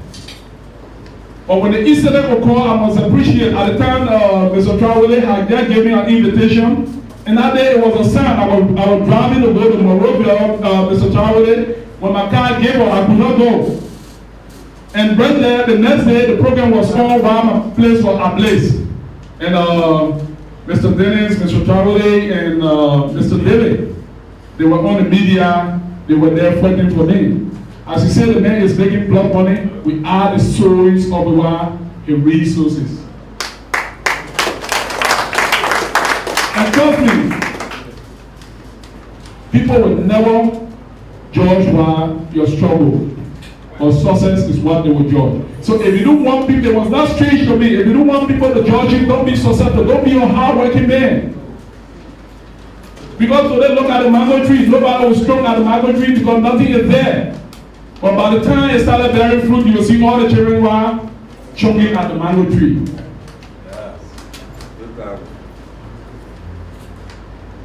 But when the incident occurred, I must appreciate at the time Mr. Traoré had just gave me an invitation. And that day it was a sign. I was driving to go to Monrovia, Mr. Traoré. When my car gave up, I could not go. And right there, the next day, the program was on while my place was ablaze. And Mr. Dennis, Mr. Traoré, and Mr. David, they were on the media. They were there fighting for me. As he said, the man is making blood money. We are the source of our resources. And trust me, people will never judge your struggle. but success is what they will judge. So if you don't want people, it was not strange to me. If you don't want people to judge you, don't be successful. Don't be a hardworking man. Because today, look at the mango tree. Nobody was strong at the mango tree because nothing is there. But by the time it started bearing fruit, you will see all the children were choking at the mango tree. Yes. Good job.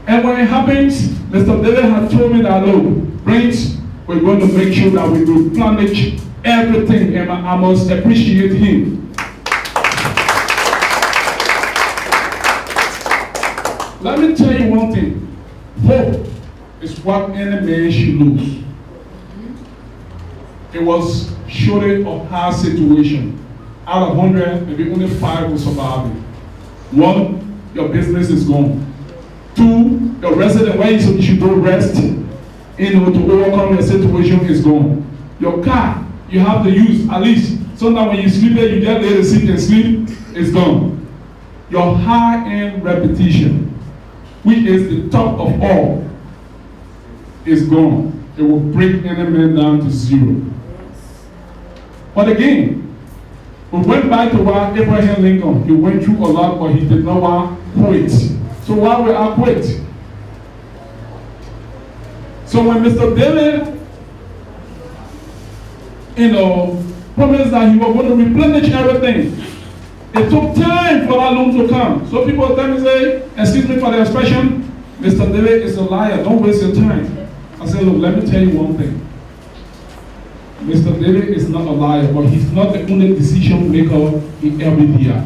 And when it happens, Mr. David had told me that, look, Prince, we're going to make sure that we replenish everything, and I must appreciate him. Let me tell you one thing. Hope is what any man should lose. It was surely a hard situation. Out of 100, maybe only 5 will survive it. 1, your business is gone. 2, your resident where you should go rest, to overcome your situation is gone. Your car, you have to use at least. Sometimes when you sleep there, you just lay the seat and sleep, it's gone. Your high-end reputation, which is the top of all, is gone. It will break any man down to 0. But again, we went back to why Abraham Lincoln, he went through a lot, but he did not quit. So why will I quit? So when Mr. David, promised that he was going to replenish everything, it took time for that loan to come. So people tell me, say, excuse me for the expression, Mr. David is a liar, don't waste your time. I said, look, let me tell you one thing. Mr. David is not a liar, but he's not the only decision maker in Liberia.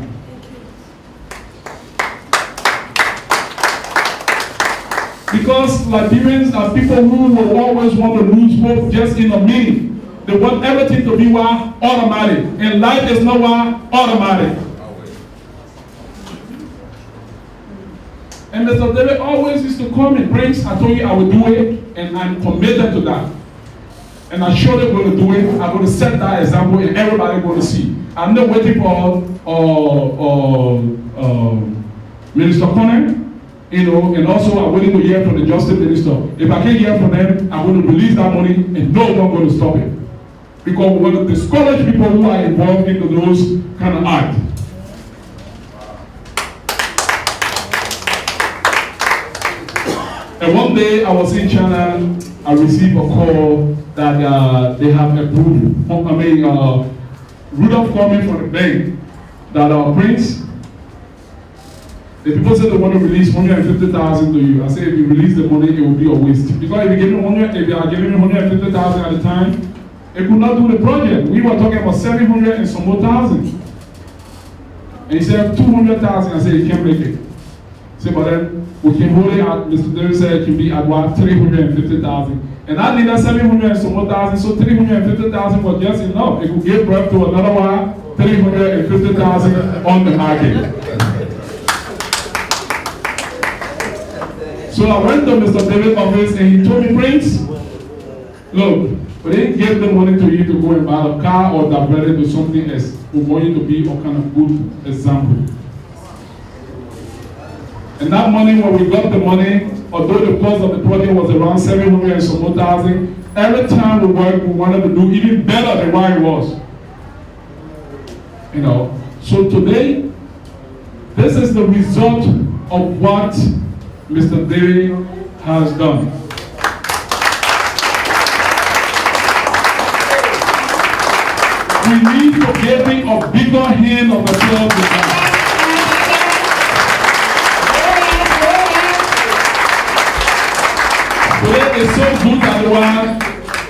Because Liberians are people who will always want to lose hope just in a minute. They want everything to be automatic. And life is not automatic. And Mr. David always used to call me, Prince, I told you I would do it, and I'm committed to that. And I'm surely going to do it. I'm going to set that example, and everybody going to see. I'm not waiting for Minister Connor. And also I'm waiting to hear from the Justice Minister. If I can't hear from them, I'm going to release that money and no one going to stop it. Because we want to discourage people who are involved into those kind of acts. And one day I was in China, I received a call that they have approved. Rudolph called me from the bank that Prince, the people said they want to release 150,000 to you. I said, if you release the money, it will be a waste. Because if you are giving me 150,000 at the time, it could not do the project. We were talking about 700 and some more thousand. And he said 200,000. I said, you can't make it. I said, but then we can hold it at, Mr. David said it can be at what, 350,000. And I needed 700 and some more thousand, so 350,000 was just enough. It could give birth to another one, 350,000 on the market. So I went to Mr. David's office and he told me, Prince, look, we didn't give the money to you to go and buy a car or divert it to something else. We want you to be a kind of good example. And that money, when we got the money, although the cost of the project was around 700 and some more thousand, every time we worked, we wanted to do even better than what it was. So today, this is the result of what Mr. David has done. We need to give him a bigger hand of applause to God. Today is so good that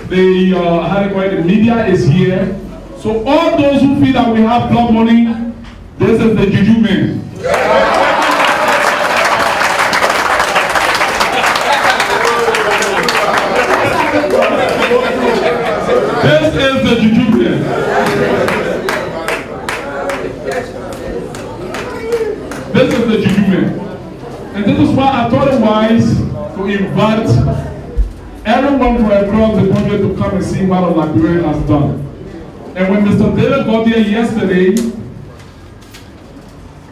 the media is here. So all those who feel that we have blood money, this is the juju man. This is the juju man. This is the juju man. And this is why I thought it wise to invite everyone from across the country to come and see what a Liberian has done. And when Mr. David got here yesterday,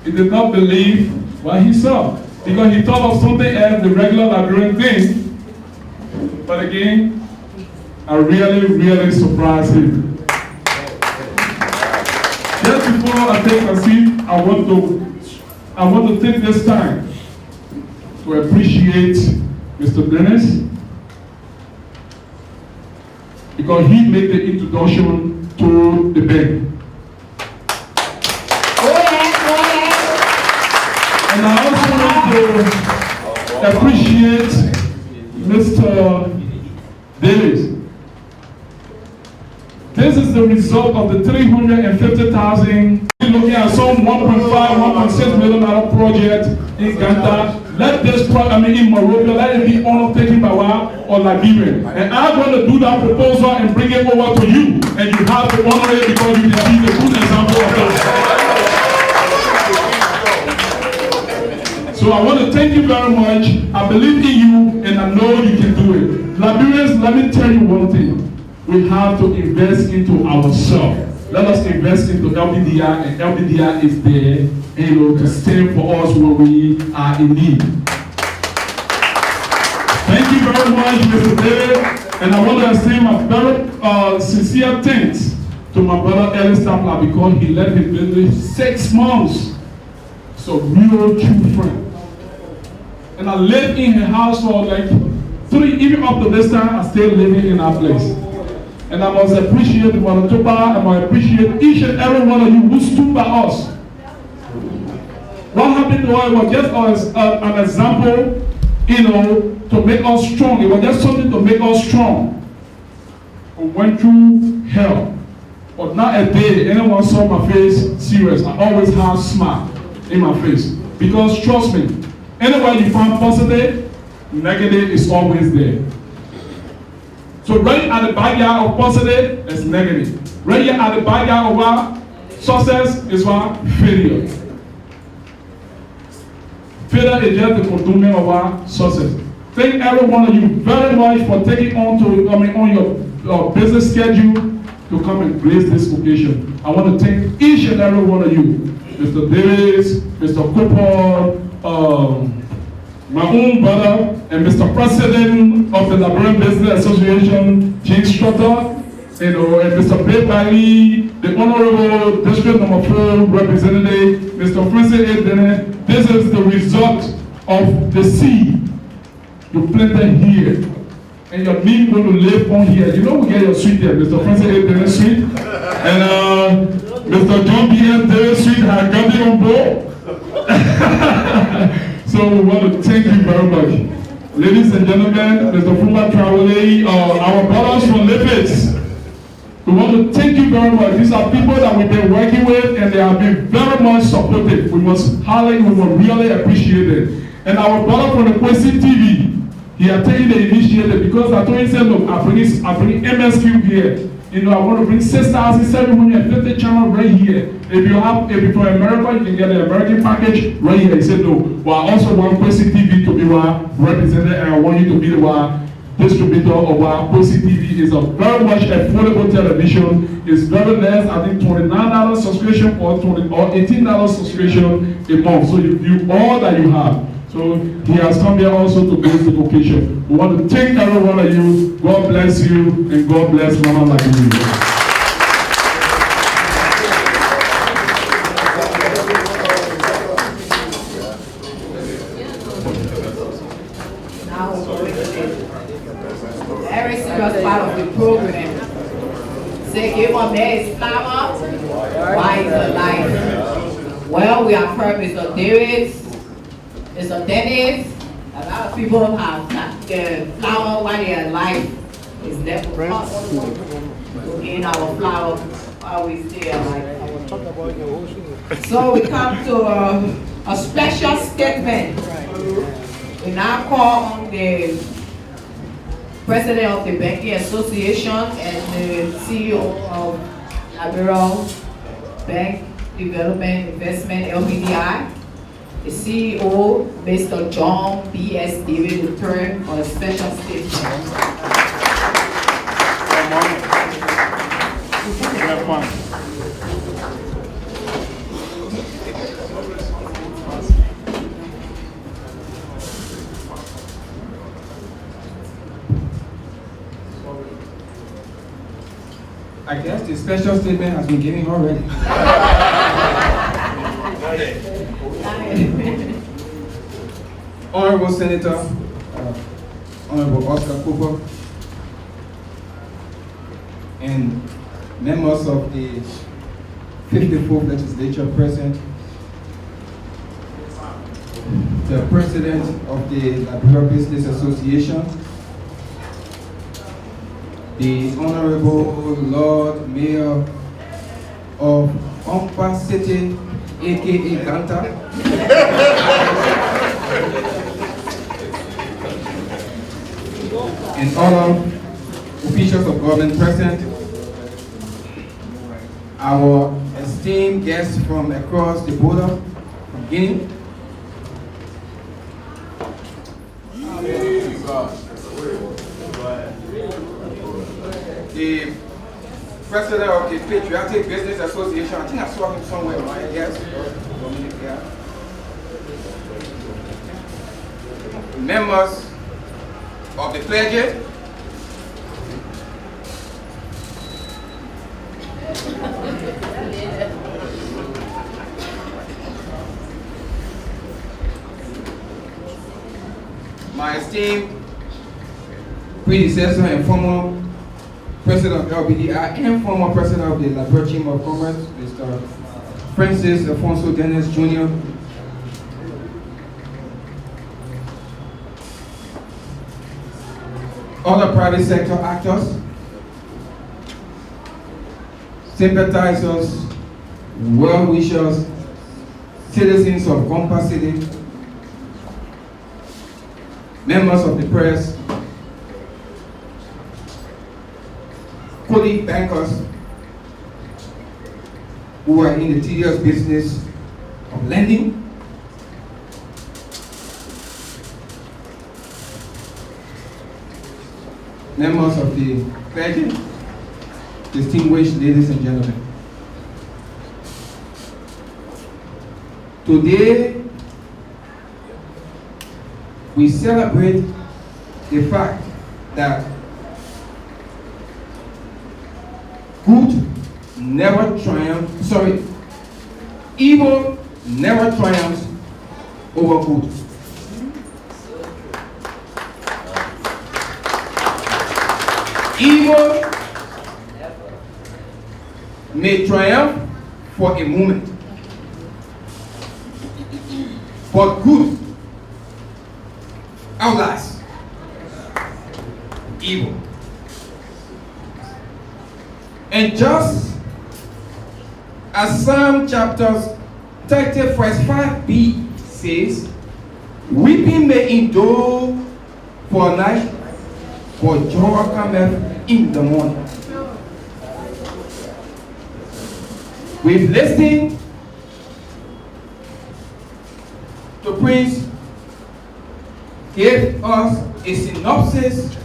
he did not believe what he saw. Because he thought of something else, the regular Liberian thing. But again, I really, really surprised him. before I take a seat, I want to take this time to appreciate Mr. Dennis because he made the introduction to the bank. And I also want to appreciate Mr. Davis. This is the result of the 350,000. We're looking at some 1.5, 1.6 million dollar project in Ganta. Let this project, in Morocco, let it be undertaken by or Liberia. And I'm going to do that proposal and bring it over to you. And you have to honor it because you can be the good example of that. So I want to thank you very much. I believe in you and I know you can do it. Liberians, let me tell you one thing. We have to invest into ourselves. Let us invest into LBDI, and LBDI is there, to stand for us when we are in need. Thank you very much, Mr. David, and I want to extend my very sincere thanks to my brother Ellis Stapler because he left his business 6 months. So real true friend. And I lived in her house for like 3, even up to this time, I still living in our place. And I must appreciate Manitoba, I must appreciate each and every one of you who stood by us. What happened to us was just an example, to make us strong. It was just something to make us strong. We went through hell. But not a day anyone saw my face serious. I always have a smile in my face. Because trust me, anywhere you find positive, negative is always there. So right at the backyard of positive is negative. Right here at the backyard of our success is our failure. Failure is just the fulfillment of our success. Thank every one of you very much for taking on your business schedule to come and grace this occasion. I want to thank each and every one of you, Mr. Davis, Mr. Cooper, my own brother, and Mr. President of the Liberian Business Association, James Strutter, and Mr. Bill Bailey, the Honorable District Number 4 Representative, Mr. Francis A. Dene. This is the result of the seed you planted here. And your meat going to live on here. We get your sweet there, Mr. Francis A. Dene sweet. And Mr. John B. S. Dene sweet has got it on board. So we want to thank you very much. Ladies and gentlemen, Mr. Fuma Traoré, our brothers from Lipids, we want to thank you very much. These are people that we've been working with and they have been very much supportive. We must really appreciate it. And our brother from the Kwesi TV, he has taken the initiative because I told him, look, I bring MSQ here. I want to bring 6,750 channels right here. If you're from America, you can get the American package right here. He said, no. Well, I also want Kwesi TV to be represented, and I want you to be the distributor of our Kwesi TV. It's a very much affordable television. It's very less, I think $29 subscription or $18 subscription a month. So you view all that you have. So he has come here also to grace the vocation. We want to thank every one of you. God bless you and God bless Mama Liberia. Now we're going to the very serious part of the program. Say, give a man his flower, why is the life? Well, we have heard Mr. Davis. Mr. Dennis, a lot of people have flower while they are alive. It's never possible to gain our flower while we stay alive. So we come to a special statement. We now call on the President of the Banking Association and the CEO of Liberia Bank Development Investment LBDI. The CEO, Mr. John B. S. David, will turn on a special statement. I guess the special statement has been given already. Honorable Senator, Honorable Oscar Cooper, and members of the 54th Legislature present, the President of the Liberia Business Association, the Honorable Lord Mayor of Ompa City, aka Ganta, and other officials of government present, our esteemed guests from across the border, from Guinea, the president of the Patriotic Business Association, I think I saw him somewhere, right? Yes. Members of the clergy, my esteemed predecessor and former president of LBDI and former president of the Liberia Chamber of Commerce, Mr. Francis Alfonso Dennis Jr., other private sector actors, sympathizers, well-wishers, citizens of Ganta City, members of the press, colleague bankers who are in the tedious business of lending, members of the clergy, distinguished ladies and gentlemen. Today, we celebrate the fact that evil never triumphs over good. Evil may triumph for a moment, but good outlasts evil. And just as Psalm chapters 30 verse 5b says, weeping may endure for a night, but joy cometh in the morning. We've listened to Prince give us a synopsis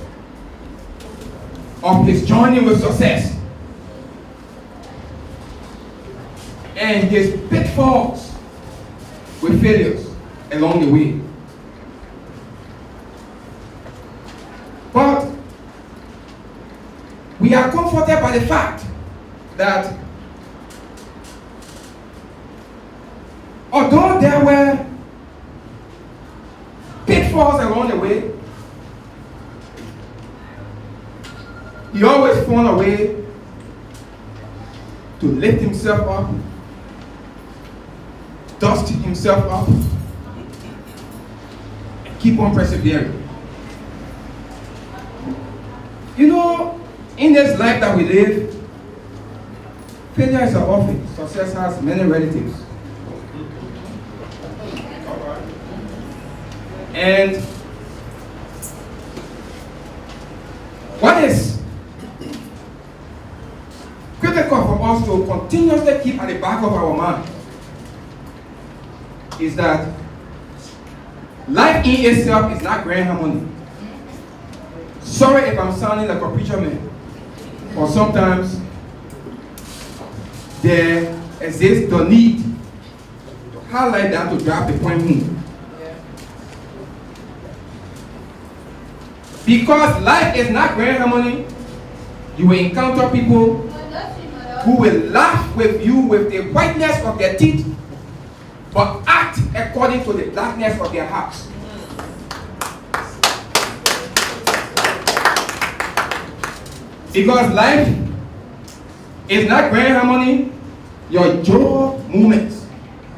of his journey with success and his pitfalls with failures along the way. But we are comforted by the fact that although there were pitfalls along the way, he always found a way to lift himself up, dust himself up, and keep on persevering. You know, in this life that we live, failure is an orphan. Success has many relatives. And what is critical for us to continuously keep at the back of our mind is that life in itself is not grand harmony. Sorry if I'm sounding like a preacher man, or sometimes there exists the need to highlight that to drive the point home. Because life is not grand harmony, you will encounter people who will laugh with you with the whiteness of their teeth but act according to the darkness of their hearts. Because life is not grand harmony, your joy moments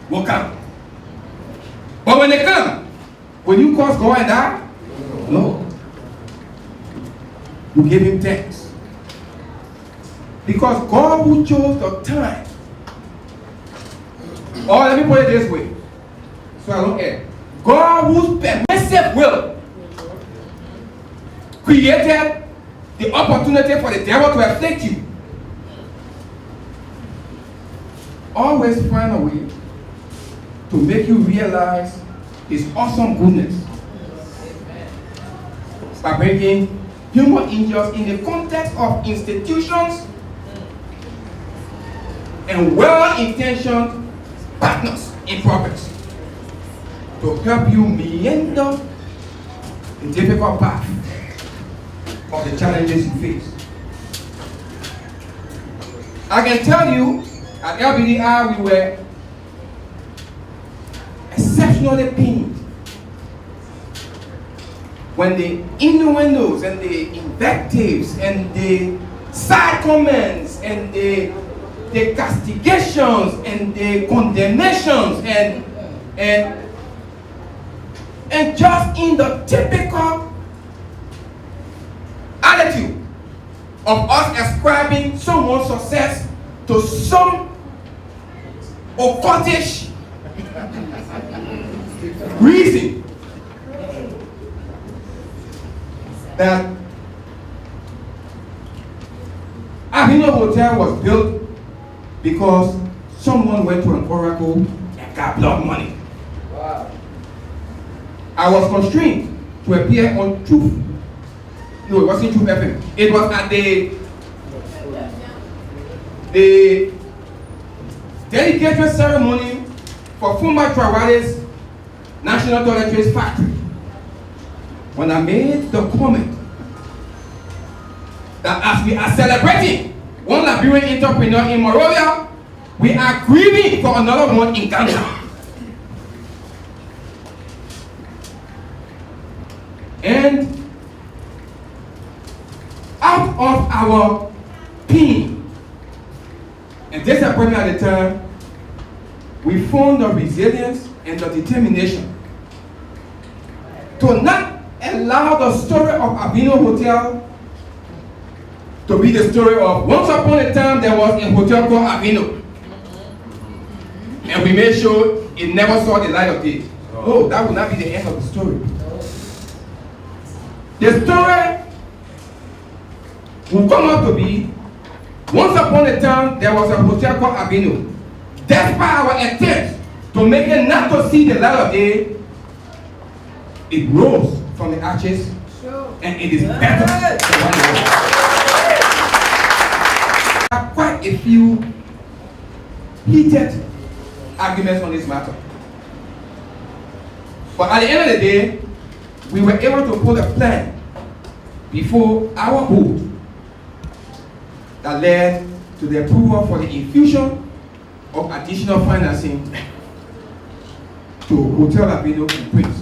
will come. But when they come, will you cause God and die? No. You give him thanks. Because God who chose the time. Or let me put it this way, so I don't end. God whose permissive will created the opportunity for the devil to afflict you. Always find a way to make you realize his awesome goodness by bringing human angels in the context of institutions and well-intentioned partners in progress to help you meander the difficult path of the challenges you face. I can tell you, at LBDR we were exceptionally pained when the innuendos and the invectives and the side comments and the castigations and the condemnations and just in the typical attitude of us ascribing someone's success to some occultish reason that Alvino Hotel was built because someone went to an oracle and got blood money. Wow. I was constrained to appear on Truth. No, it wasn't Truth FM. It was at the dedication ceremony for Fumba Traware's National Toiletries Factory. When I made the comment that as we are celebrating one Liberian entrepreneur in Monrovia, we are grieving for another one in Ganta. And out of our pain and disappointment at the time, we found the resilience and the determination to not allow the story of Alvino Hotel to be the story of once upon a time there was a hotel called Alvino. And we made sure it never saw the light of day. Oh, that would not be the end of the story. The story will come out to be once upon a time there was a hotel called Alvino. Despite our attempts to make it not to see the light of day, it rose from the ashes and it is better than what it was. There are quite a few heated arguments on this matter. But at the end of the day, we were able to put a plan before our board that led to the approval for the infusion of additional financing to Hotel Alvino in Prince.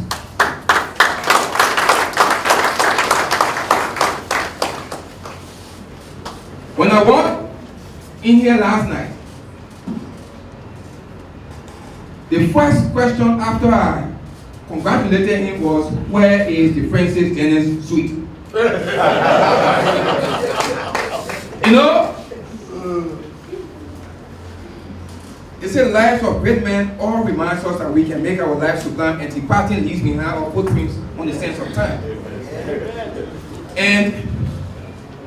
When I walked in here last night, the first question after I congratulated him was, where is the Francis Dennis suite? You know, they say lives of great men all reminds us that we can make our lives sublime and departing leaves behind our footprints on the sense of time. And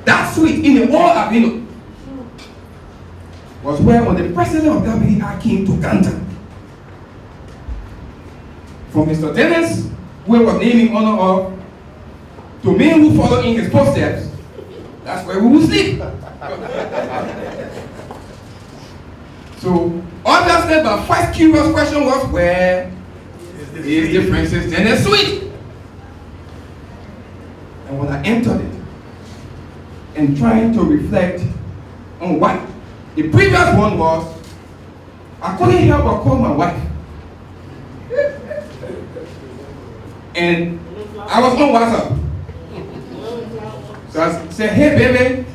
that suite in the old Alvino was where when the president of WDI came to Ganta from Mr. Dennis, who was named in honor of, to me who followed in his footsteps, that's where we will sleep. So, obviously, the first curious question was, where is the Francis Dennis suite? And when I entered it, and trying to reflect on what the previous one was, I couldn't help but call my wife And I was on WhatsApp. So I said, hey baby,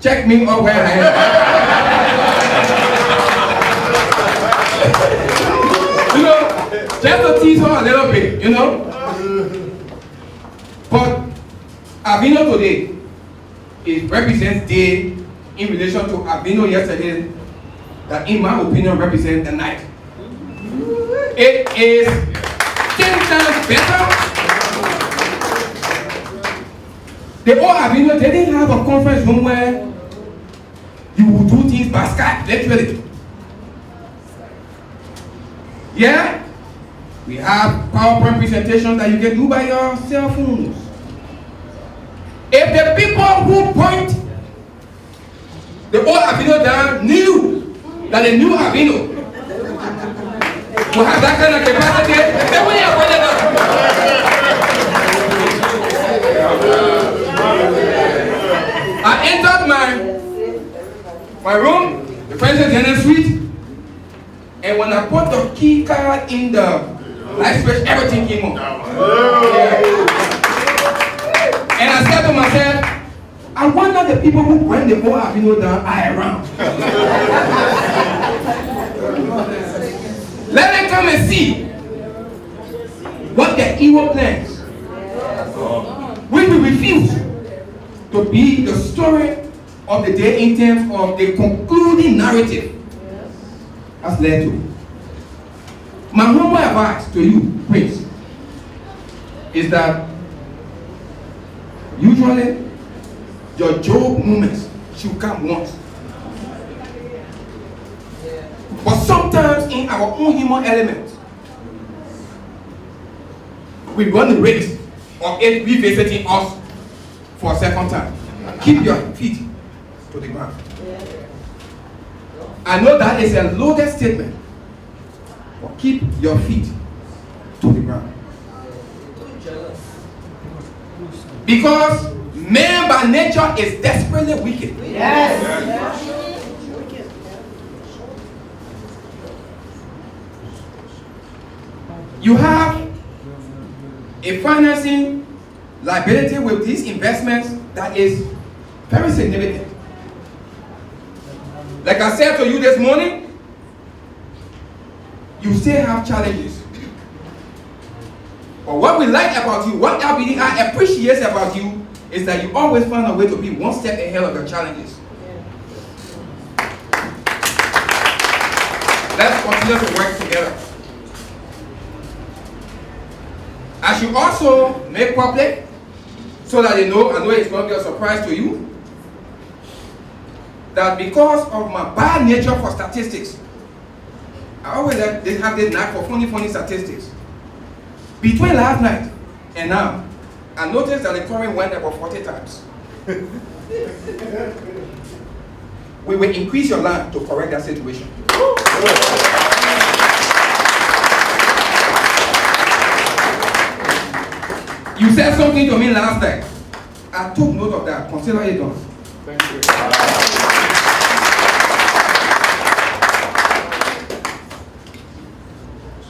check me up where I am. You know, just to tease her a little bit, you know. But Alvino today, it represents day in relation to Alvino yesterday, that in my opinion represents the night. It is 10 times better. The old Alvino, they didn't have a conference room where you would do things by Skype, literally. Yeah? We have PowerPoint presentations that you can do by your cell phones. If the people who point the old Alvino down knew that the new Alvino will have that kind of capacity, then we are going I entered my room, the president's dinner suite, and when I put the key card in the light switch, everything came on. Yeah. And I said to myself, I wonder the people who bring the old Alvino down are around. Let them come and see what their evil plans, which we refuse to be the story of the day in terms of the concluding narrative, has led to. My humble advice to you, Prince, is that usually your Job moments should come once. But sometimes in our own human element, we run the risk of it revisiting us for a second time. Keep your feet to the ground. I know that is a loaded statement, but keep your feet to the ground. Because man by nature is desperately wicked. Yes. You have a financing liability with these investments that is very significant. Like I said to you this morning, you still have challenges. But what we like about you, what I appreciate about you, is that you always find a way to be one step ahead of the challenges. Let's continue to work together. I should also make public, so that I know it's going to be a surprise to you, that because of my bad nature for statistics, I always have this knack for funny statistics. Between last night and now, I noticed that the current went about 40 times. We will increase your land to correct that situation. You said something to me last night. I took note of that. Consider it done. Thank you.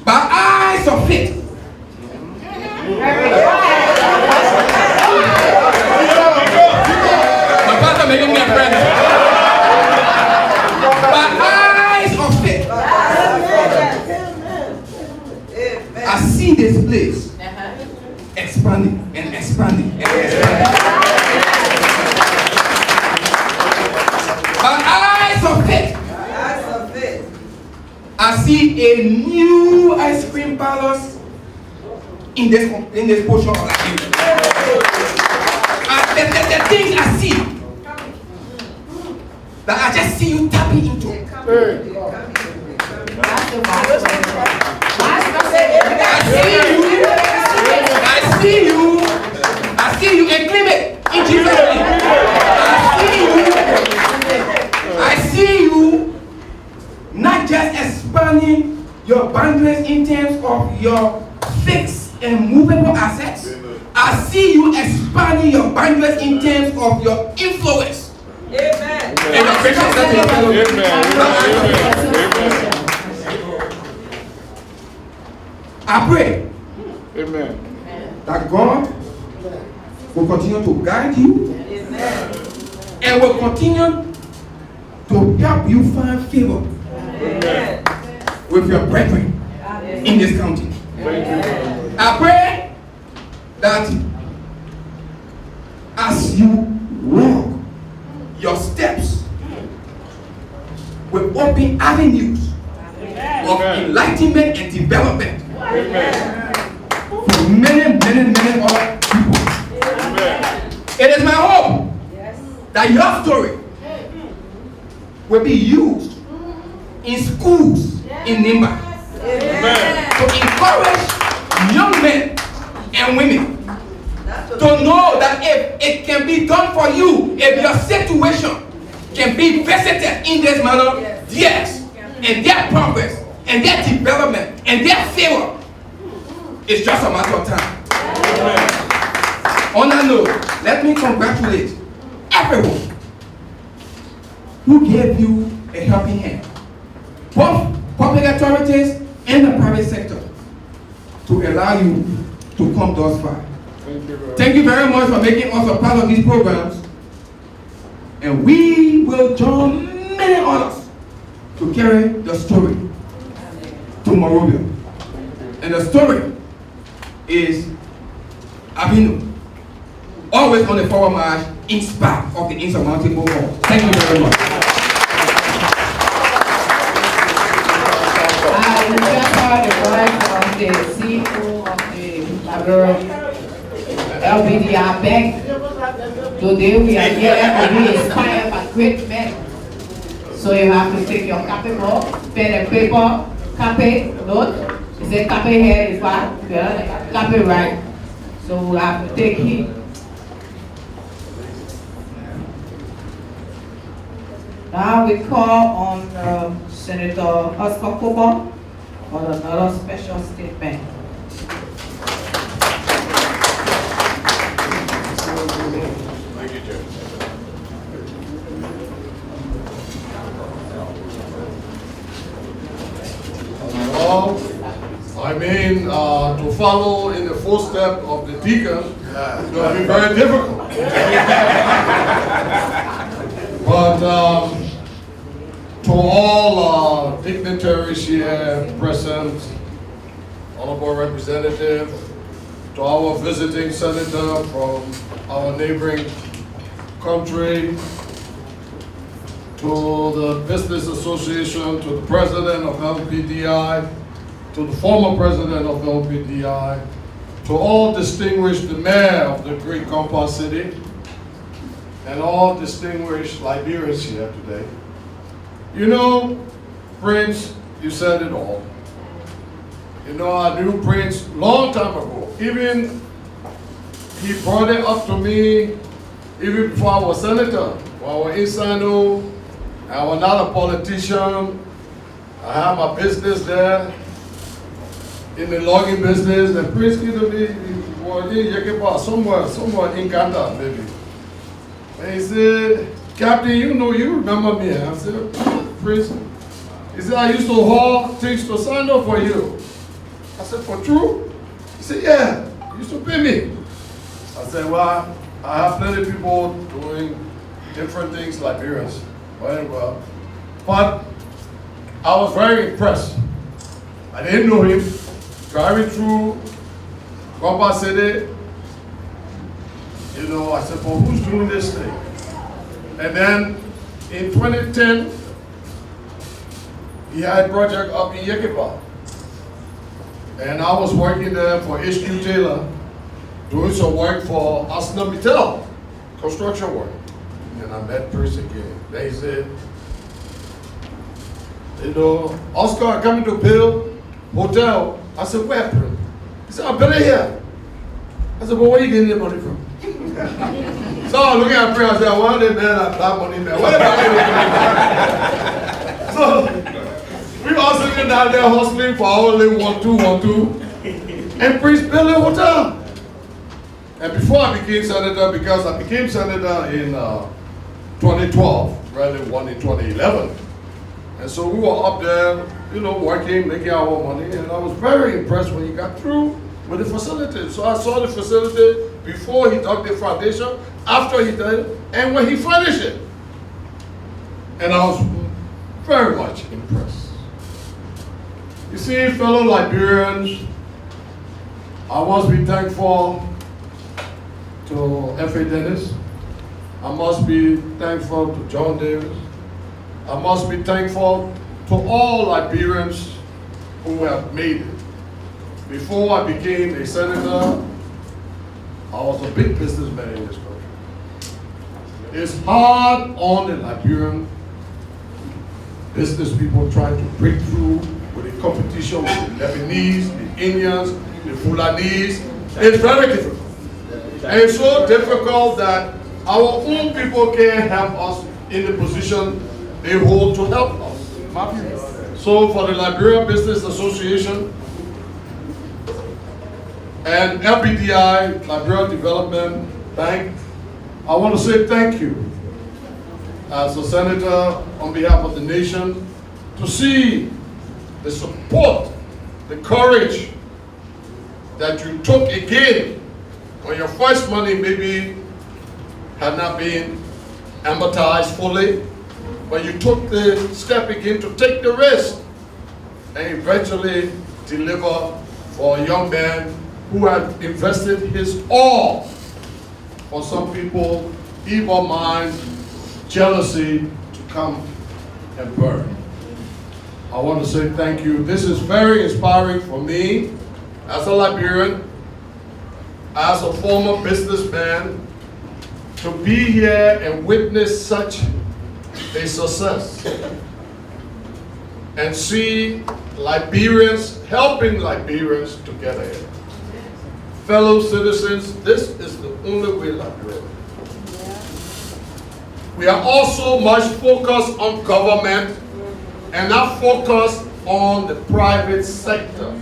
By eyes of faith. My pastor making me a friend. By eyes of faith. I see this place expanding and expanding and expanding. By eyes of faith. I see a new ice cream palace in this portion of Liberia. The things I see, that I just see you tapping into. I see you increment in Jesus' name. I see you not just expanding your boundaries in terms of your fixed and movable assets. I see you expanding your boundaries in terms of your influence. Amen. I pray. Amen. that God will continue to guide you and will continue to help you find favor with your brethren in this county. I pray that as you walk, your steps will open avenues of enlightenment and development for many other people. It is my hope that your story will be used in schools in Nimba to encourage young men and women to know that if it can be done for you, if your situation can be visited in this manner, yes, and their progress and their development and their favor is just a matter of time. On that note, let me congratulate everyone who gave you a helping hand, both public authorities and the private sector, to allow you to come thus far. Thank you very much for making us a part of these programs, and we will join many others to carry the story to Monrovia. And the story is Alvino, always on the forward march in spite of the insurmountable odds. Thank you very much. I remember the voice of the CEO of the Liberia LBDI Bank. Today we are here to be inspired by great men. So you have to take your copy book, pen and paper, copy, note. Is it copy here is what? Yeah, copy right. So we have to take it. Now we call on Senator Oscar Kobo for another special statement. Thank you, Chair. To follow in the footsteps of the deacon is going to be very difficult. But to all dignitaries here present, honorable representative, to our visiting senator from our neighboring country, to the Business Association, to the president of LPDI, to the former president of LPDI, to all distinguished, the mayor of the great Ganta city, and all distinguished Liberians here today. You know, Prince, you said it all. You know, I knew Prince long time ago. Even he brought it up to me even before I was senator. When I was in Sano, I was not a politician. I had my business there, in the logging business, and Prince came to me, was in Yekepa, somewhere in Ganta, maybe. And he said, Captain, you know, you remember me. I said, Prince, he said, I used to haul things to sign up for you. I said, for true? He said, yeah, you used to pay me. I said, well, I have plenty of people doing different things, Liberians, very well. But I was very impressed. I didn't know him. Driving through Ganta City, you know, I said, well, who's doing this thing? And then in 2010, he had a project up in Yekepa. And I was working there for HQ Taylor, doing some work for Asna Mittal, construction work. And I met Prince again. They said, you know, Oscar coming to build hotel. I said, where, Prince? He said, I built it here. I said, well, where are you getting the money from? So I was looking at Prince, I said, well, they better not that money there. Where am I? So we all sitting down there hustling for our little 1-2. And Prince built a hotel. And before I became senator, because I became senator in 2012, rather one in 2011. And so we were up there, you know, working, making our money, and I was very impressed when he got through. with the facility. So I saw the facility before he dug the foundation, after he did it, and when he finished it. And I was very much impressed. You see, fellow Liberians, I must be thankful to F.A. Dennis. I must be thankful to John Davis. I must be thankful to all Liberians who have made it. Before I became a senator, I was a big businessman in this country. It's hard on the Liberian business people trying to break through with the competition with the Lebanese, the Indians, the Fulanese. It's very difficult. And it's so difficult that our own people can't help us in the position they hold to help us. So for the Liberia Business Association and LPDI, Liberia Development Bank, I want to say thank you as a senator on behalf of the nation to see the support, the courage that you took again when your first money maybe had not been amortized fully, but you took the step again to take the risk and eventually deliver for a young man who had invested his all. For some people, evil minds, jealousy to come and burn. I want to say thank you. This is very inspiring for me as a Liberian, as a former businessman, to be here and witness such a success and see Liberians helping Liberians together. Fellow citizens, this is the only way Liberia. We are also much focused on government and not focused on the private sector.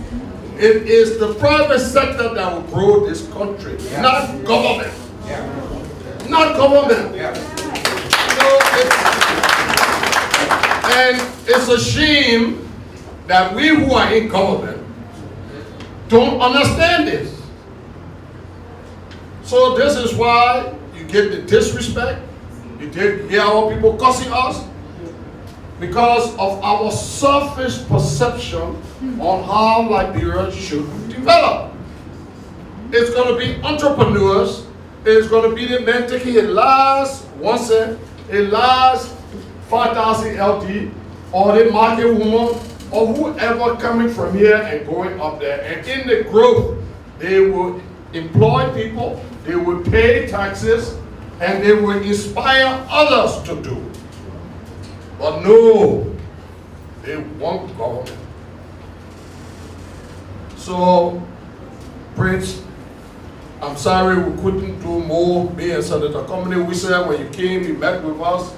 It is the private sector that will grow this country, not government. Not government. And it's a shame that we who are in government don't understand this. So this is why you get the disrespect, you get our people cussing us, because of our selfish perception on how Liberia should develop. It's going to be entrepreneurs, it's going to be the man taking a last 1 cent, a last 5,000 LD, or the market woman, or whoever coming from here and going up there. And in the growth, they will employ people, they will pay taxes, and they will inspire others to do. But no, they want government. So, Prince, I'm sorry we couldn't do more. Me and Senator Company, we said when you came, you met with us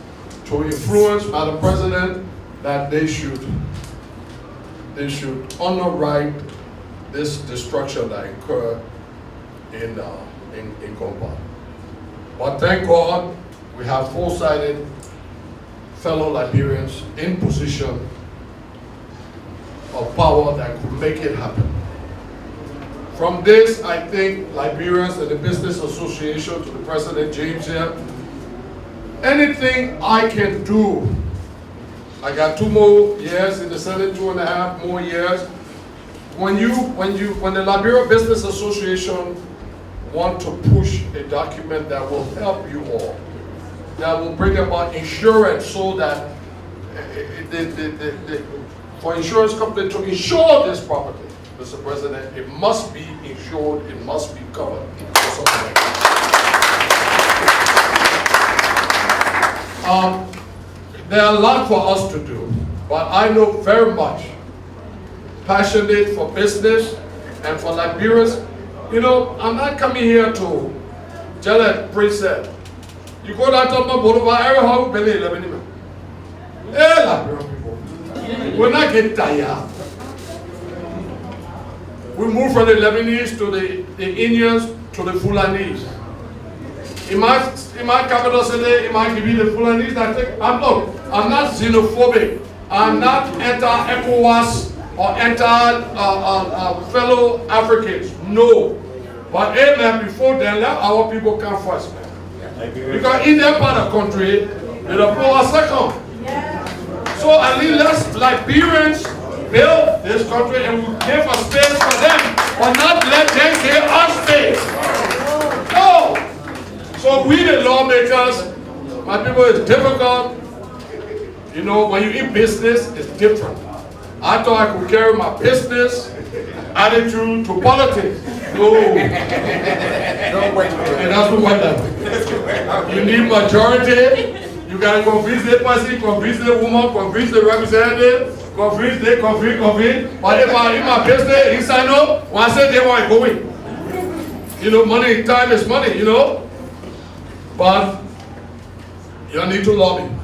to influence Madam President that they should honor right this destruction that occurred in Congo. But thank God we have foresighted fellow Liberians in position of power that could make it happen. From this, I think Liberians and the Business Association, to the President James here, anything I can do, I got 2 more years in the Senate, 2.5 more years. When the Liberia Business Association want to push a document that will help you all, that will bring about insurance so that for insurance company to insure this property, Mr. President, it must be insured, it must be covered. There are a lot for us to do, but I know very much passionate for business and for Liberians. You know, I'm not coming here to tell a princess. You go down to my boulevard, every house, Billy, Lebanon. Hey, Liberian people, we're not getting tired. We move from the Lebanese to the Indians to the Fulanese. In my capital city, in my Gibi, the Fulanese, I'm not xenophobic. I'm not anti-ECOWAS or fellow Africans. No. But amen, before then, let our people come first, man. Because in that part of the country, they don't put us second. So at least let's Liberians build this country and we give a space for them, but not let them give us space. No. So we the lawmakers, my people, it's difficult. You know, when you in business, it's different. I thought I could carry my business attitude to politics. No. Don't wait. And that's what you need majority. You gotta convince the person, convince the woman, convince the representative, convince. But if I in my business, inside no, when I say they want to go in. You know, money, time is money, you know. But you need to lobby.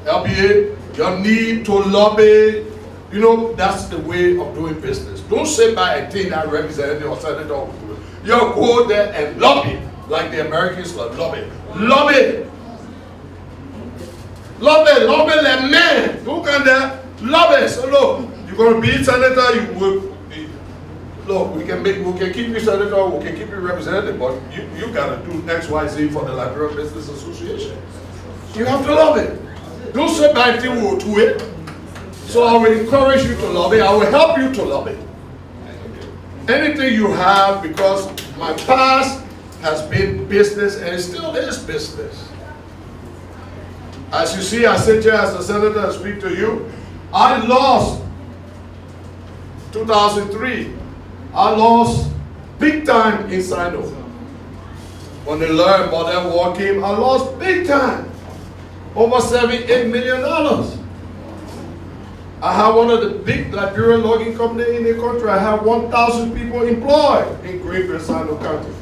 LBA, you need to lobby. You know, that's the way of doing business. Don't sit by and think that representative or senator will do it. You go there and lobby, like the Americans lobby. Lobby. Lobby like men. Who can there? Lobby. So look, you're going to be senator, you will be, look, we can keep you senator, we can keep you representative, but you got to do X, Y, Z for the Liberia Business Association. You have to lobby. Don't sit by and think we will do it. So I will encourage you to lobby. I will help you to lobby. Anything you have, because my past has been business and it still is business. As you see, I sit here as a senator and speak to you. I lost 2003. I lost big time in Sino. When they learned about that war came, I lost big time. Over $78 million. I have one of the big Liberian logging companies in the country. I have 1,000 people employed in Great Sino County.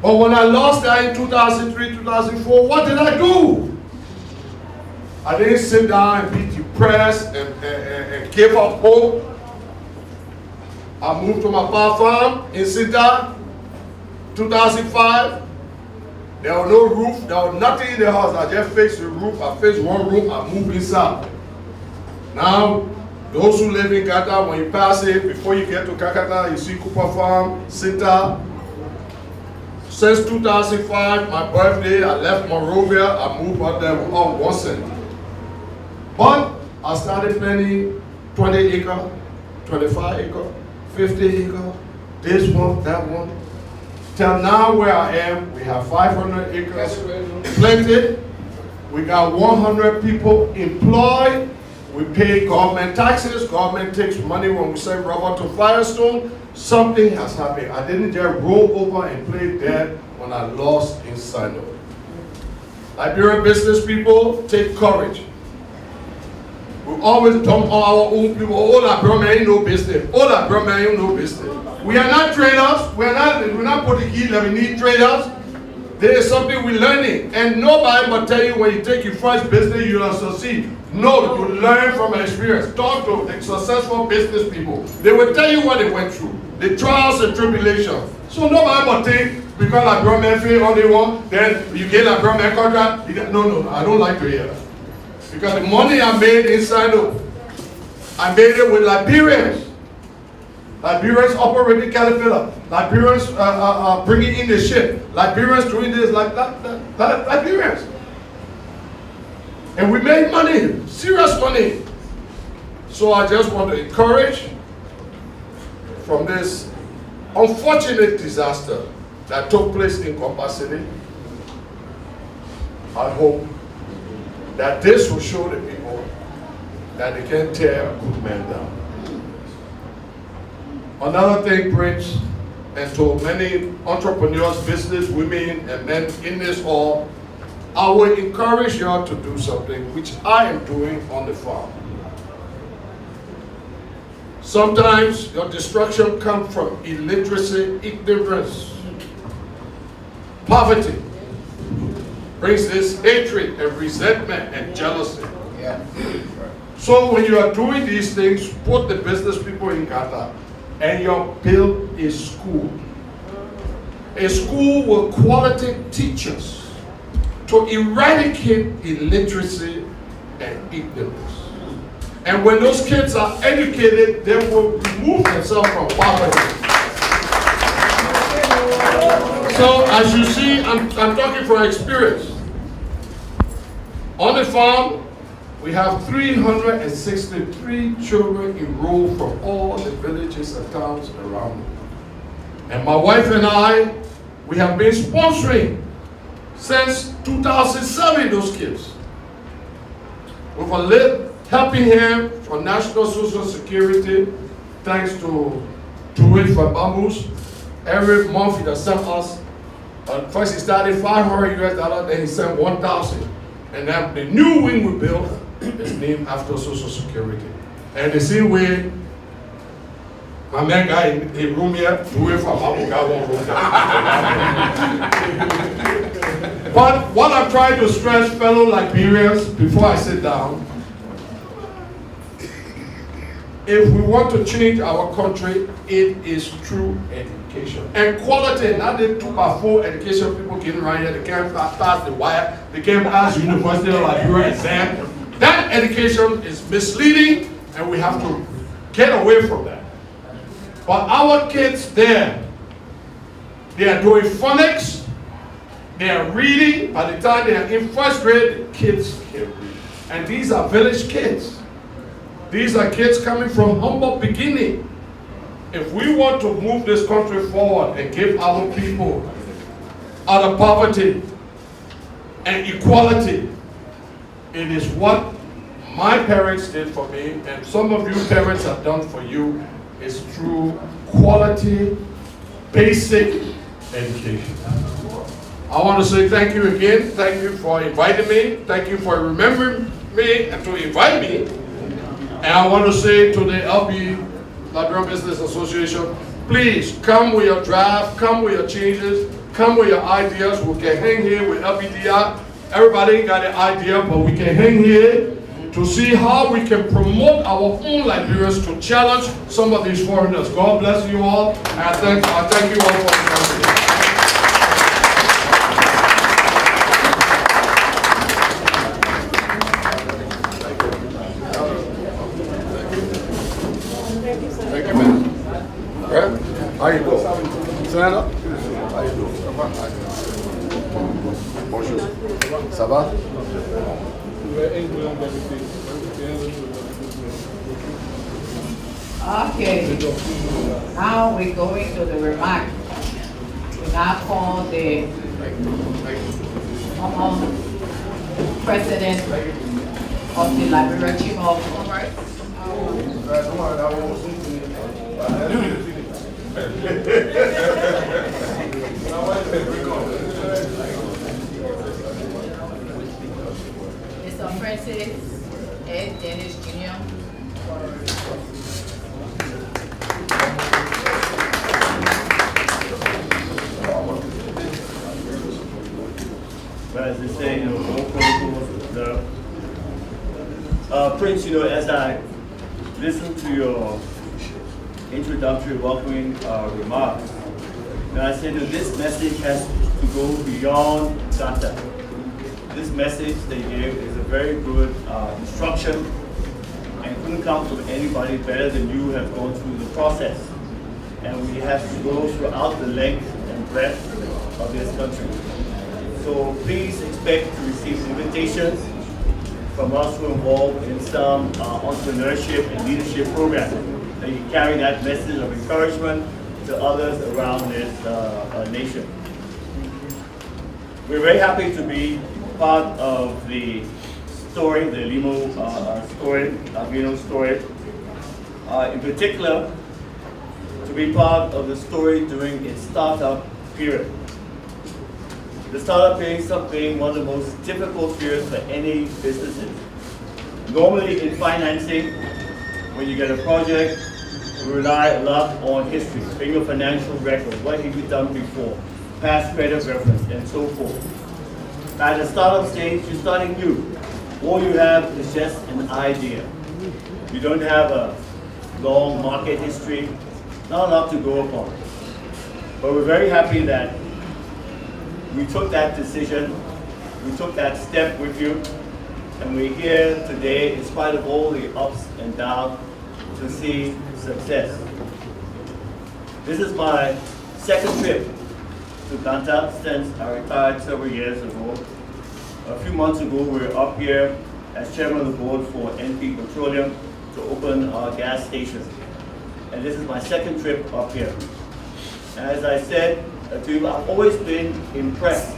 But when I lost that in 2003, 2004, what did I do? I didn't sit down and be depressed and give up hope. I moved to my farm in Sinta, 2005. There was no roof, there was nothing in the house. I just fixed the roof, I fixed one room, I moved inside. Now, those who live in Ganta, when you pass it, before you get to Kakata, you see Cooper Farm, Sinta. Since 2005, my birthday, I left Monrovia, I moved out there on 1 cent. But I started planting 20 acre, 25 acre, 50 acre, this one, that one. Till now where I am, we have 500 acres planted. We got 100 people employed. We pay government taxes. Government takes money when we send rubber to Firestone. Something has happened. I didn't just roll over and play dead when I lost in Sino. Liberian business people, take courage. We always dump on our own people. Oh, Liberian ain't no business. Oh, Liberian ain't no business. We are not traders. We're not Portuguese that we need traders. There is something we're learning. And nobody will tell you when you take your first business, you will succeed. No, you learn from experience. Talk to successful business people. They will tell you what they went through. The trials and tribulations. So nobody will think because Liberian fail only one, then you get a Liberian contract. No, I don't like to hear that. Because the money I made inside of, I made it with Liberians. Liberians operating Caterpillar. Liberians bringing in the ship. Liberians doing this like that. Liberians. And we made money, serious money. So I just want to encourage from this unfortunate disaster that took place in Congo City. I hope that this will show the people that they can tear a good man down. Another thing, Prince, and to many entrepreneurs, business women, and men in this hall, I will encourage you all to do something which I am doing on the farm. Sometimes your destruction comes from illiteracy, ignorance, poverty. Brings this hatred and resentment and jealousy. Yeah. So when you are doing these things, put the business people in Ganta, and you build a school. A school with quality teachers to eradicate illiteracy and ignorance. And when those kids are educated, they will remove themselves from poverty. So as you see, I'm talking from experience. On the farm, we have 363 children enrolled from all the villages and towns around it. And my wife and I, we have been sponsoring since 2007 those kids. We've been helping him for National Social Security, thanks to it for Bamboos. Every month he does send us. First he started $500 US, then he sent 1,000. And then the new wing we built is named after Social Security. And the same way, my man guy in the room here, do it for Babu got one room. But what I'm trying to stress, fellow Liberians, before I sit down, if we want to change our country, it is through education. And quality, not the 2x4 education people getting right here, they can't pass the wire, they can't pass University of Liberia exam. That education is misleading, and we have to get away from that. But our kids there, they are doing phonics, they are reading. By the time they are in first grade, the kids can read. And these are village kids. These are kids coming from humble beginning. If we want to move this country forward and give our people out of poverty and equality, it is what my parents did for me, and some of you parents have done for you, is through quality, basic education. I want to say thank you again. Thank you for inviting me. Thank you for remembering me and to invite me. And I want to say to the LB, Liberian Business Association, please come with your draft, come with your changes, come with your ideas. We can hang here with LBDI. Everybody ain't got an idea, but we can hang here to see how we can promote our own Liberians to challenge some of these foreigners. God bless you all, and I thank you all for coming. Thank you, man. Right? How you doing? Stand up. How you doing? Bonjour. Ça va? Okay, now we're going to the remark. We now call the former president of the Liberia Chamber of Commerce. Mr. Francis Ed Dennis Jr. But as they say, no protocols observed. Prince, as I listened to your introductory welcoming remarks, and I said that this message has to go beyond Ganta. This message that you gave is a very good instruction, and it couldn't come from anybody better than you have gone through the process. And we have to go throughout the length and breadth of this country. So please expect to receive invitations from us who are involved in some entrepreneurship and leadership programs. That you carry that message of encouragement to others around this nation. We're very happy to be part of the story, the Limo story, Alvino story. In particular, to be part of the story during its startup period. The startup period is being one of the most difficult periods for any businesses. Normally in financing, when you get a project, we rely a lot on history, bring your financial record, what have you done before, past credit reference, and so forth. At the startup stage, you're starting new. All you have is just an idea. You don't have a long market history, not a lot to go upon. But we're very happy that we took that decision, we took that step with you And we're here today, in spite of all the ups and downs, to see success. This is my second trip to Ganta since I retired several years ago. A few months ago, we were up here as chairman of the board for NP Petroleum to open our gas station. And this is my second trip up here. And as I said to you, I've always been impressed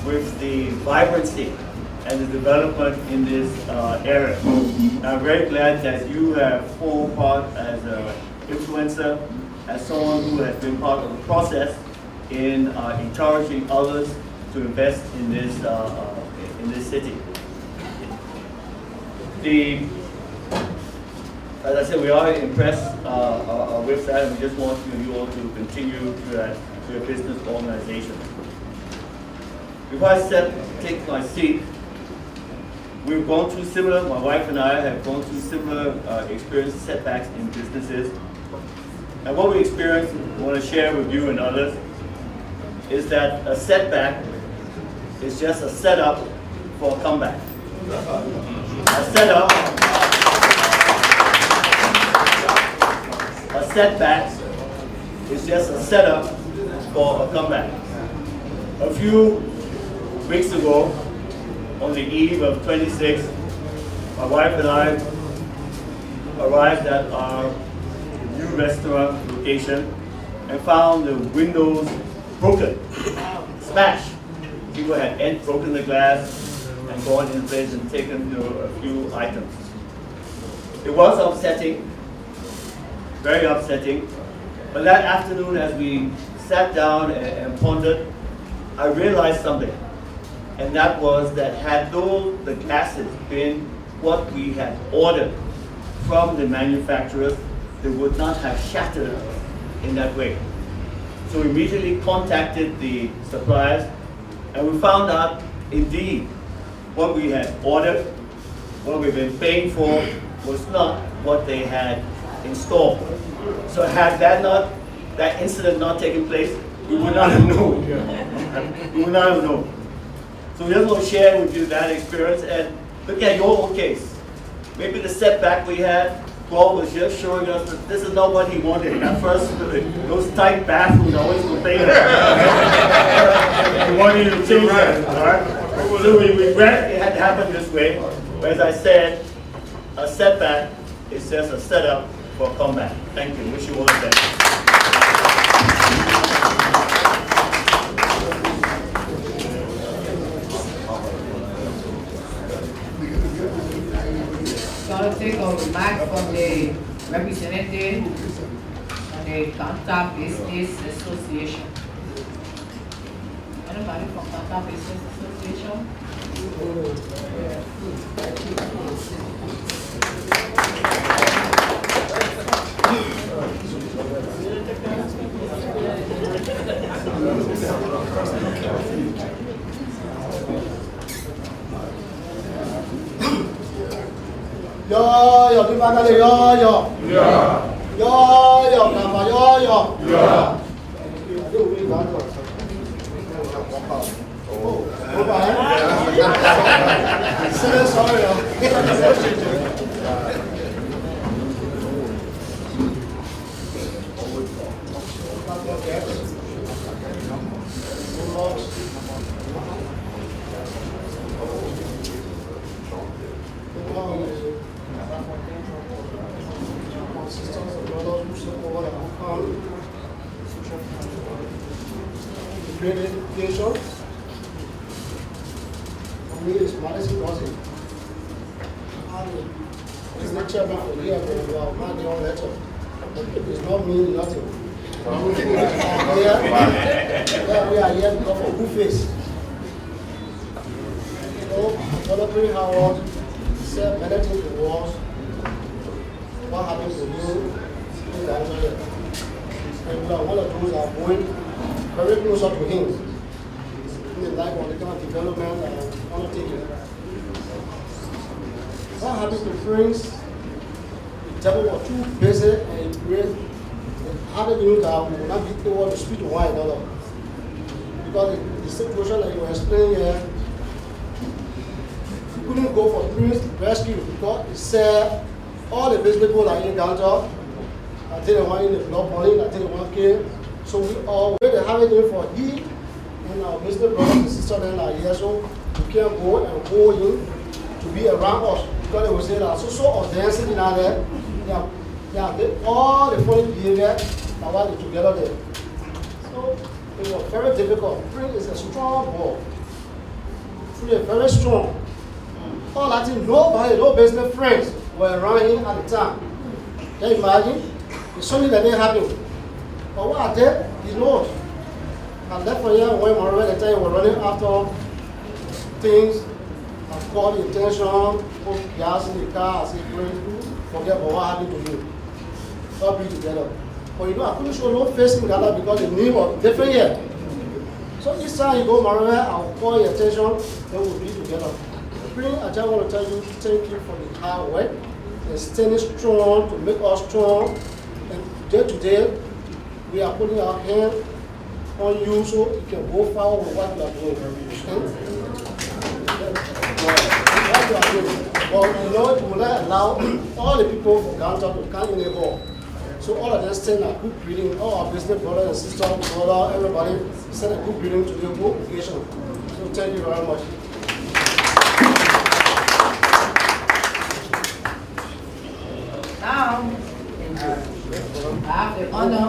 with the vibrancy and the development in this area. I'm very glad that you have formed part as an influencer, as someone who has been part of the process in encouraging others to invest in this city. As I said, we are impressed with that, and we just want you all to continue to your business organization. Before I take my seat, we've gone through similar, my wife and I have gone through similar experiences, setbacks in businesses. And what we experienced, we want to share with you and others, is that a setback is just a setup for a comeback. A setback is just a setup for a comeback. A few weeks ago, on the eve of 26, my wife and I arrived at our new restaurant location and found the windows broken, smashed. People had broken the glass and gone in place and taken a few items. It was upsetting, very upsetting. But that afternoon, as we sat down and pondered, I realized something. And that was that had those the glasses been what we had ordered from the manufacturers, they would not have shattered in that way. So we immediately contacted the suppliers, and we found out indeed what we had ordered, what we've been paying for, was not what they had installed. So had that incident not taken place, we would not have known. We would not have known. So we just want to share with you that experience and look at your own case. Maybe the setback we had, God was just showing us that this is not what he wanted. At first, those tight bathrooms always complained. We wanted to change that. All right? So we regret it had to happen this way. But as I said, a setback is just a setup for a comeback. Thank you. Wish you all the best. Going to take a remark from the representative of the Ganta Business Association. Anybody from Ganta Business Association? Yo, di mana le yo. Yo, nama yo. Aduh, ini bantu. Oh, baik. Sorry. Education for me is managing nothing. It's the chairman for here, but we are not the only lecture. It's not mean nothing. We are here because of good face. Developing our self managing the walls. What happens to you? And we are one of those that are going very closer to him in the life of the kind of development and undertaking. What happens to friends? The devil was too busy and great. How do you know that we will not be able to speak to one another? Because the situation that you were explaining here, we couldn't go for Prince rescue because he said all the business people are in Ganta. I didn't want in the blood money, I didn't want kill. So we all waited having him for he and our business brothers and sisters that are here, so we can go and hold him to be around us. Because they will say that so dancing in there, all the funny behavior that was together there. So it was very difficult. Prince is a strong boy. Prince is very strong. All that thing, nobody, no business friends were around him at the time. Can you imagine? It's something that didn't happen. But what I did, he knows. I left for here when my the time was running after things. I called the attention, put gas in the car, I said, forget about what happened to you. All be together. But you know, I couldn't show no face in Ghana because the name was different here. So each time you go Maria, I'll call your attention, then we'll be together. I just want to tell you, thank you for the hard work and standing strong to make us strong. And day to day, we are putting our hand on you so you can go forward with what you are doing. What you are doing. But you know, you will not allow all the people from Ganta to come in the hall. So all of them send a good greeting, all our business brothers and sisters, brother, everybody send a good greeting to the whole occasion. So thank you very much. Now, I have the honor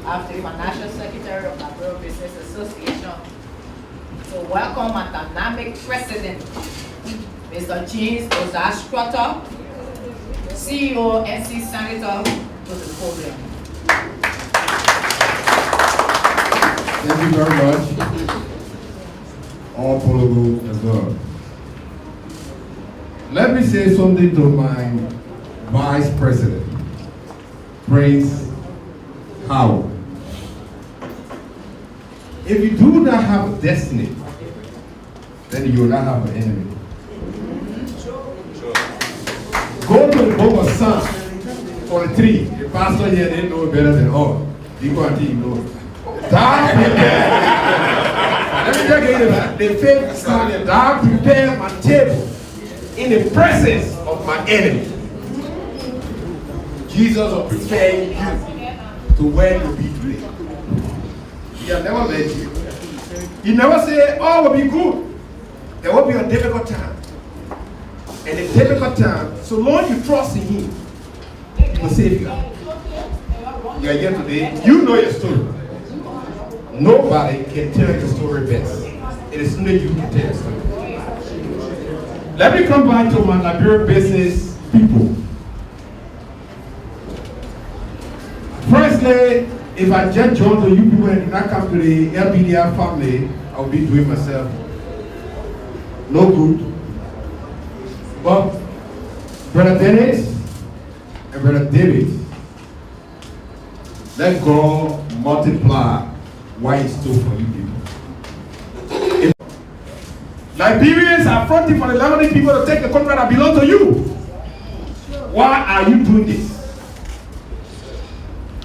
of the Financial Secretary of Liberia Business Association to welcome our dynamic president, Mr. James Ozastrutter, CEO, NC Senator, to the podium. Thank you very much. All political as well. Let me say something to my Vice President, Prince Howard. If you do not have a destiny, then you will not have an enemy. Go to the book of Psalms 43. The pastor here didn't know it better than all. You go until you know it. Thou prepare. Let me tell you that the faith started. Thou prepare my table in the presence of my enemy. Jesus will prepare you to where you be today. He has never met you. He never said, all will be good. There will be a difficult time. And a difficult time, so long you trust in Him, He will save you. You are here today. You know your story. Nobody can tell your story best. It is only you can tell your story. Let me come back to my Liberia business people. Firstly, if I just joined to you people and did not come to the LPDI family, I will be doing myself no good. But Brother Dennis and Brother David, let God multiply what He stole for you people. Liberians are fronting for the 11 people to take the contract that belongs to you. Why are you doing this?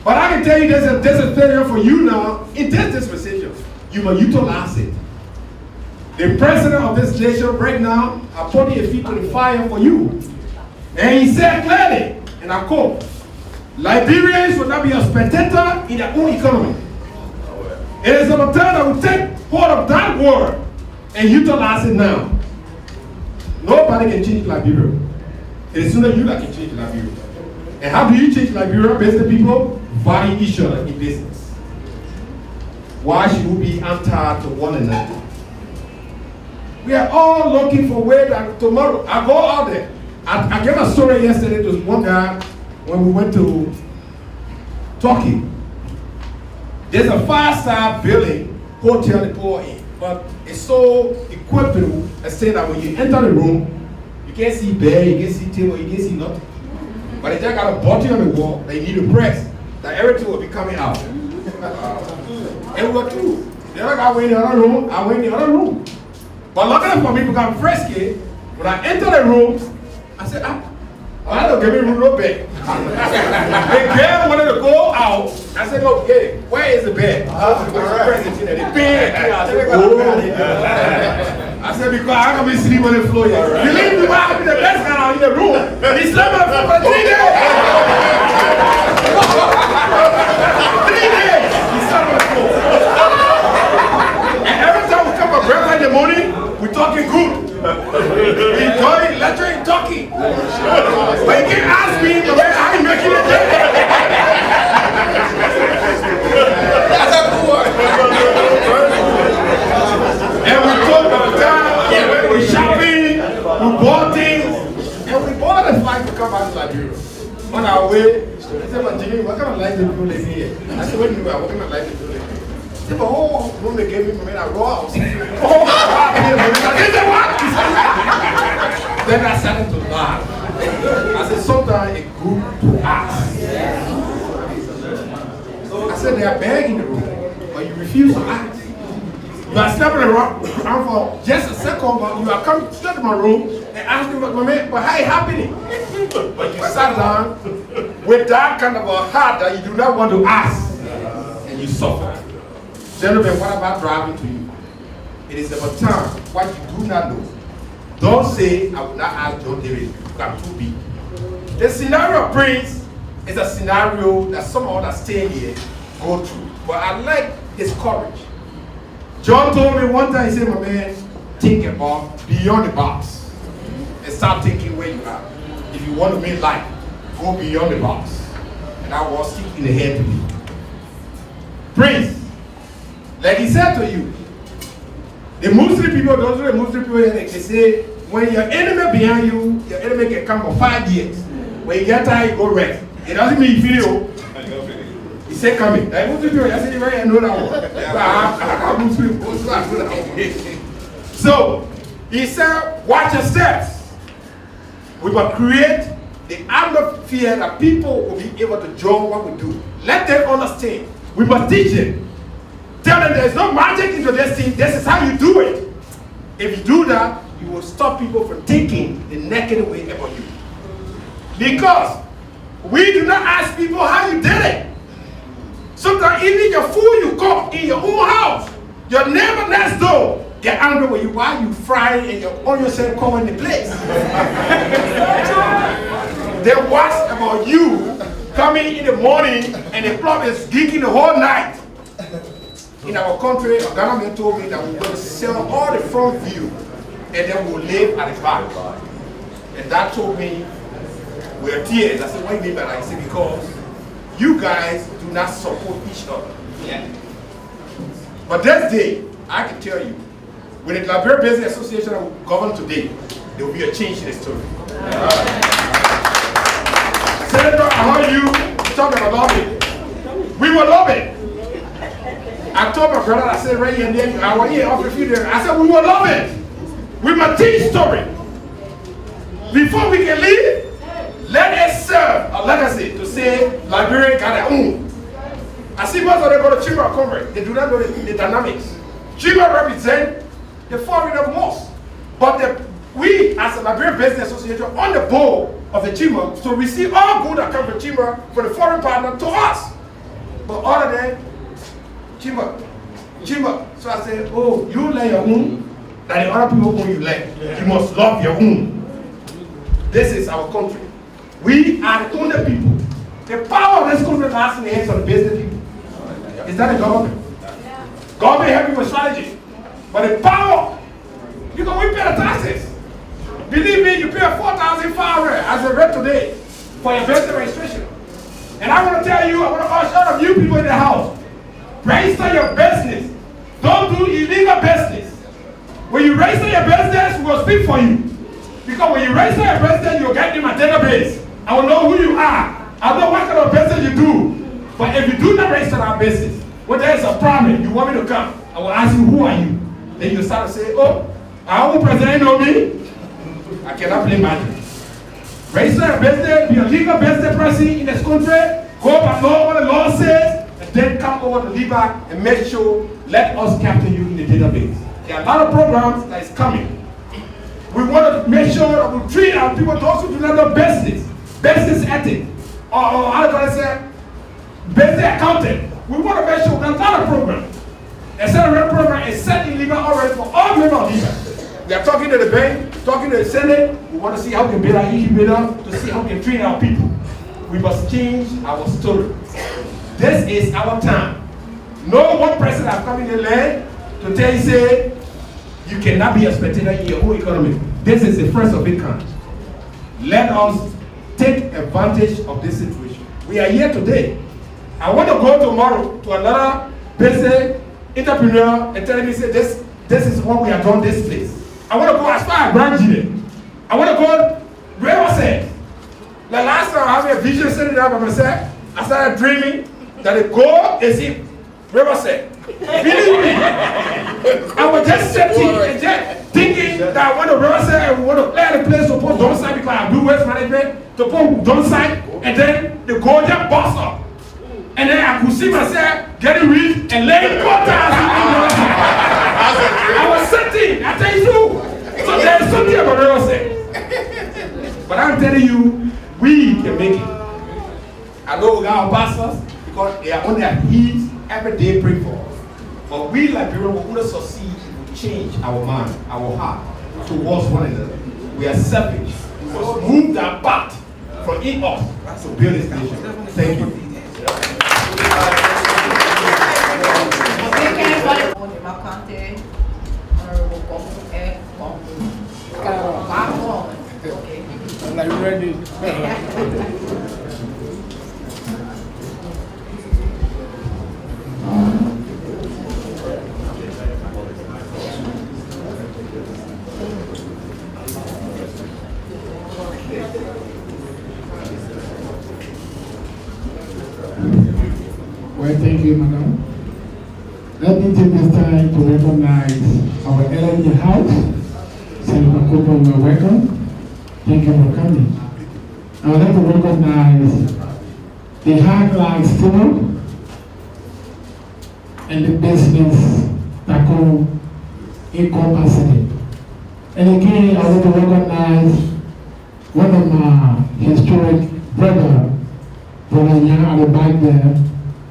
But I can tell you there's a failure for you now in this dispensation. You must utilize it. The president of this nation right now are putting a feet to the fire for you. And he said clearly, and I quote, Liberians will not be a spectator in their own economy. It is about time that we take hold of that word and utilize it now. Nobody can change Liberia. It is only you that can change Liberia. And how do you change Liberia? Business people value each other in business. Why should we be anti to one another? We are all looking for where that tomorrow. I go out there. I gave a story yesterday to one guy when we went to Turkey. There's a 5-star building, hotel they pour in, but it's so equipped to say that when you enter the room, you can't see bed, you can't see table, you can't see nothing. But they just got a button on the wall that you need to press, that everything will be coming out. And we were through. The other guy went in the other room, I went in the other room. But luckily for me, because I'm frisky, when I enter the room, I said, I don't give me room no bed. The girl wanted to go out. I said, okay, where is the bed? The bed. I said, because I'm going to be sleeping on the floor here. Believe me, I'll be the best guy out in the room. He slept on the floor for 3 days. 3 days. He slept on the floor. And every time we come for breakfast in the morning, we're talking good. We enjoy lecturing, talking. But you can't ask me, how you making it? That's a cool one. And we talk all the time, we shopping, we bought things, and we bought a flight to come back to Liberia. On our way, he said, but Jimmy, what kind of life do you live here? I said, what do you mean, what kind of life do you live here? He said, but whole room they gave me for me, I raw house. I said, what? Then I started to laugh. I said, sometimes it's good to ask. I said, they are begging the room, but you refuse to ask. You are stepping around for just a second, but you are coming straight to my room and asking me, but how it happening? But you sat down with that kind of a heart that you do not want to ask, and you suffer. Gentlemen, what about driving to you? It is about time. What you do not know. Don't say, I will not ask John David, because I'm too big. The scenario of Prince is a scenario that some of us staying here go through. But I like his courage. John told me one time, he said, my man, think about beyond the box. And start thinking where you are. If you want to make life, go beyond the box. And that was stick in the head to me. Prince, like he said to you, the Muslim people, those are the Muslim people, they say, when your enemy behind you, your enemy can come for 5 years. When you get tired, you go rest. It doesn't mean you feel. He said coming. Like Muslim people, I said, I know that one. So, he said, watch your steps. We must create the atmosphere that people will be able to join what we do. Let them understand. We must teach them. Tell them there's no magic into this thing. This is how you do it. If you do that, you will stop people from thinking the negative way about you. Because we do not ask people how you did it. Sometimes even your food you cook in your own house, your neighbor next door get angry with you while you frying and your onions and come in the place. They watch about you coming in the morning and the club is geeking the whole night. In our country, a Ghana man told me that we're going to sell all the front view and then we'll live at the back. And that told me, we're tears. I said, what do you mean by that? He said, because you guys do not support each other. Yeah. But this day, I can tell you, with the Liberia Business Association that will govern today, there will be a change in the story. Senator, I heard you talk about lobbying. We will lobby. I told my brother, I said, right here and then, I was here after a few days. I said, we will love it. We must teach story. Before we can leave, let us serve a legacy to say, Liberia got their own. I see most of them go to Chamber of Commerce. They do not know the dynamics. Chamber represent the foreign of most. But we, as a Liberia Business Association, on the board of the Chamber, so we see all good that come from Chamber, from the foreign partner to us. But all of them, Chamber. So I said, oh, you let your own, that the other people own you let. You must love your own. This is our country. We are the only people. The power of this country lies in the hands of the business people. Is that the government? Government help you with strategy. But the power, because we pay the taxes. Believe me, you pay $4,500 as a rent today for your business registration. And I want to tell you, I want to urge all of you people in the house, register your business. Don't do illegal business. When you register your business, we will speak for you. Because when you register your business, you'll get in my database. I will know who you are. I know what kind of business you do. But if you do not register our business, when there is a problem, you want me to come, I will ask you, who are you? Then you start to say, oh, our own president know me. I cannot play magic. Register your business, be a legal business person in this country, go by law, what the law says, and then come over to Liberia and make sure, let us capture you in the database. There are a lot of programs that is coming. We want to make sure that we treat our people, those who do not know business ethics, or how do I say, business accounting. We want to make sure that a lot of programs, a separate program is set in Liberia already for all members of Liberia. We are talking to the bank, talking to the Senate. We want to see how we can build our incubator, to see how we can train our people. We must change our story. This is our time. No one person has come in the land to tell you, say, you cannot be a spectator in your own economy. This is the first of its kind. Let us take advantage of this situation. We are here today. I want to go tomorrow to another business entrepreneur and tell me, say, this is what we have done this place. I want to go as far as Branchie. I want to go Riverside. The last time I had a vision sitting down by myself, I started dreaming that the goal is in Riverside. Believe me, I was just sitting and just thinking that I want to Riverside and we want to clear the place to put downside because I do waste management to put downside, and then the goal just bust up. And then I could see myself getting rich and laying quarters. I was sitting, I tell you. So there's something about Riverside. But I'm telling you, we can make it. I know we got our pastors because they are on their heels every day praying for us. But we Liberians will only succeed if we change our mind, our heart towards one another. We are selfish. We must move that part from in us to build this nation. Thank you. Are you ready? Well, thank you, madam. Let me take this time to recognize our elder in the house. Senator Cooper, you are welcome. Thank you for coming. I would like to recognize the hard line steward and the business taco incapacity. And again, I would like to recognize one of my historic brother Young at the back there.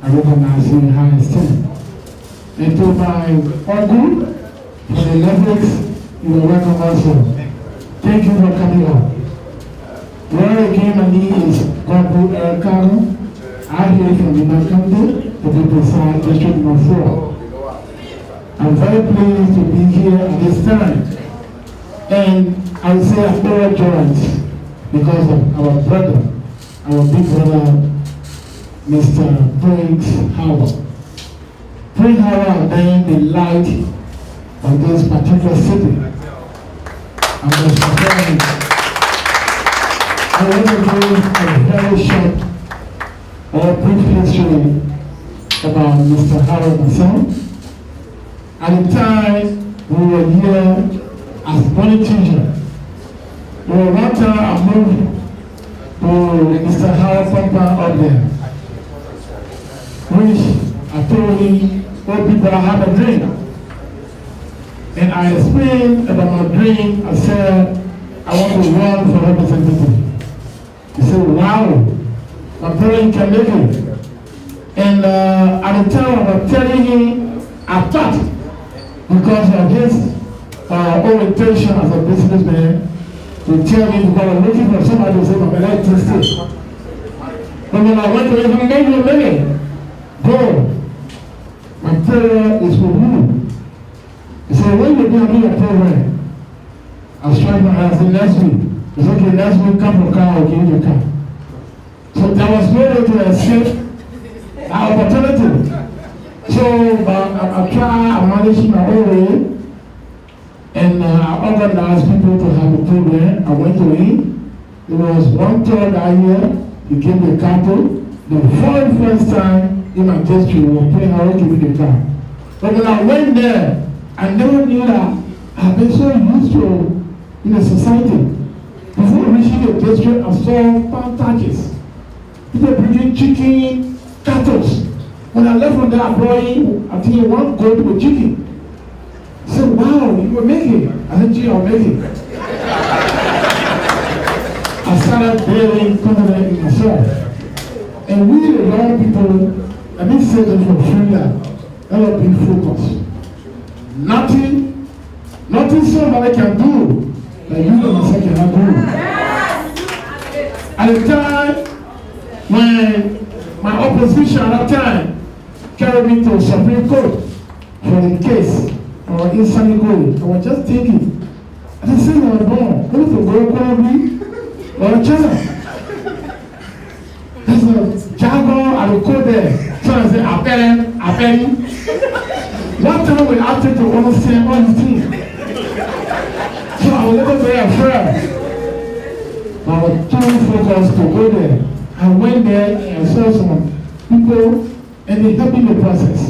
I recognize him in high esteem. And to my uncle for the levels, you are welcome also. Thank you for coming up. Where again my name is Ganta. I'm here from Nimba County, to be precise, District Number 4. I'm very pleased to be here at this time. And I would say I'm very joyous because of our brother, our big brother, Mr. Prince Howard. Prince Howard being the light of this particular city. I want to give a very short or brief history about Mr. Howard myself. At the time, we were here as one teacher. Well, one time I moved to Mr. Howard Pampa up there, which I told him, all people I have a dream. And I explained about my dream. I said, I want to run for representative. He said, wow, my parents can make it. And at the time I was telling him, I thought, because of his orientation as a businessman, to tell me because I'm looking for somebody to say, my electricity. But when I went to him, maybe, go. My prayer is for you. He said, when you do a program, I'll strike my hands in next week. He said, okay, next week, come for car, I'll give you a car. So there was no way to escape our opportunity. So I managed my own way, and I organized people to have a program. I went to him. It was 1/3 that year. He gave me a couple. The very first time in my district, we were playing how to give me the car. But when I went there, I never knew that I've been so used to in the society. Before reaching the district, I saw farm touches. People bringing chicken, cattle. When I left from there, I brought in, I think, one goat with chicken. I said, wow, you were making. I said, gee, I'll make it. I started building confidence in myself. And we, the young people, I didn't say this for free, that will be focused. Nothing Nothing somebody can do that you yourself cannot do. At the time when my opposition at that time carried me to Supreme Court for the case or inside going, I was just thinking, I didn't say I was born, going to go probably or China. There's a jargon I will go there. So I say, apparent. One time we acted to understand all the things. So I was a little very afraid. I was too focused to go there. I went there and I saw some people and they helped me in the process.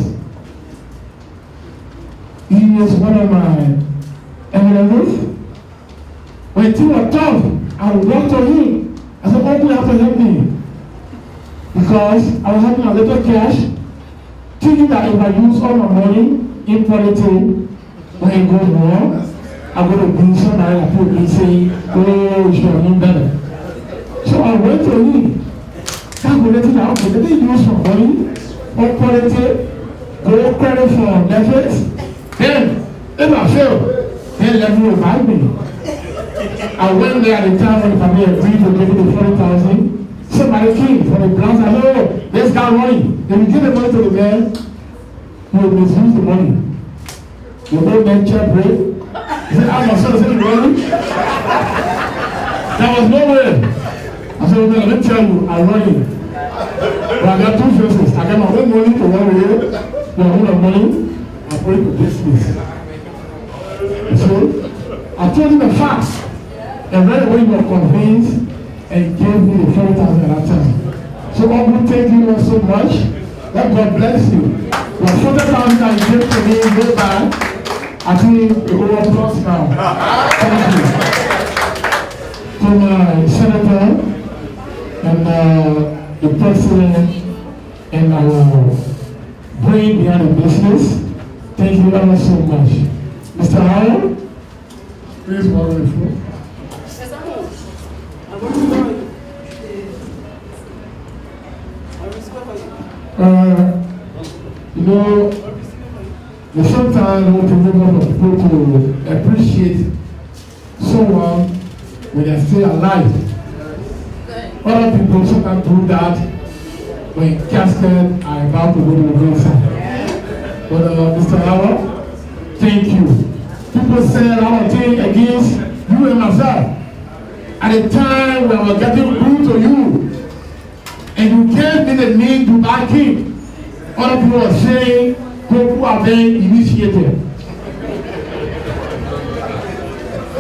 He was one of my enemies. When things were tough, I would walk to him. I said, oh, you have to help me. Because I was having a little cash, thinking that if I use all my money in politics, when it goes wrong, I'm going to be somebody that put me saying, oh, you should have known better. So I went to him. Calculating out, but they didn't use some money on politics, go credit for benefits. Then, if I fail, then let me revive me. I went there at the time when the family agreed to give me the 40,000. Somebody came from the grounds and said, oh, this guy money. Then we give the money to the man who will misuse the money. The old man check break. He said, I'm not sure to money. There was no way. I said, well, let me tell you, I'm running. But I got two faces. I got my own money to one way, my own money, I put it to business. So I told him the facts. And right away, you were convinced and gave me the 40,000 at that time. So Uncle, thank you so much. Let God bless you. The 40,000 that you gave to me, go back. I think the overplus now. Thank you. To my senator and the president and our brain behind the business, thank you ever so much. Mr. Howard, please welcome the floor. You know, sometimes I want to remember people to appreciate someone when they're still alive. Other people sometimes do that when casket are about to go to the graveside. But Mr. Howard, thank you. People said a lot of things against you and myself. At the time when I was getting rude to you, and you came in the name to back him, other people are saying, who are being initiated.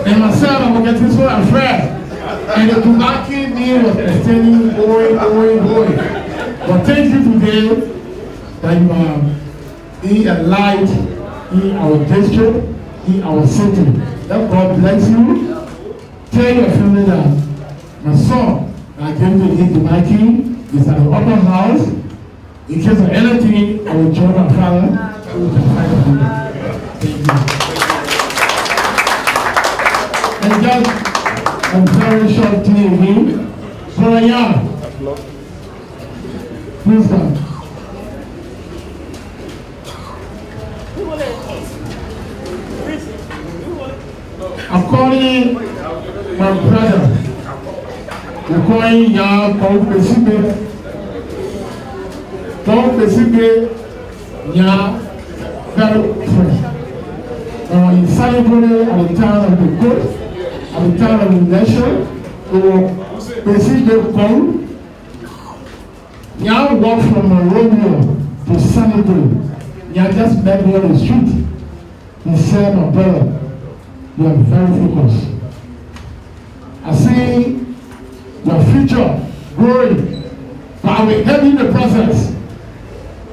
And myself, I was getting so afraid. And the Tubaki me was extending, going. But thank you today that you are being a light in our district, in our city. That God bless you. Tell your family that my son, I came to lead Tubaki, is at the upper house. In case of anything, I will join my father. Thank you. And just a very short thing again. Brother Young, please come. I'm calling my brother. We're calling Young Paul Pesibe. Paul Pesibe, Young, very friend. In Salibone, at the time of the court, at the time of the election, Pesibe Paul, Young walked from Romeo to Salibone. Young just met me on the street. He said, my brother, you are very focused. I see your future growing, but I will help you in the process.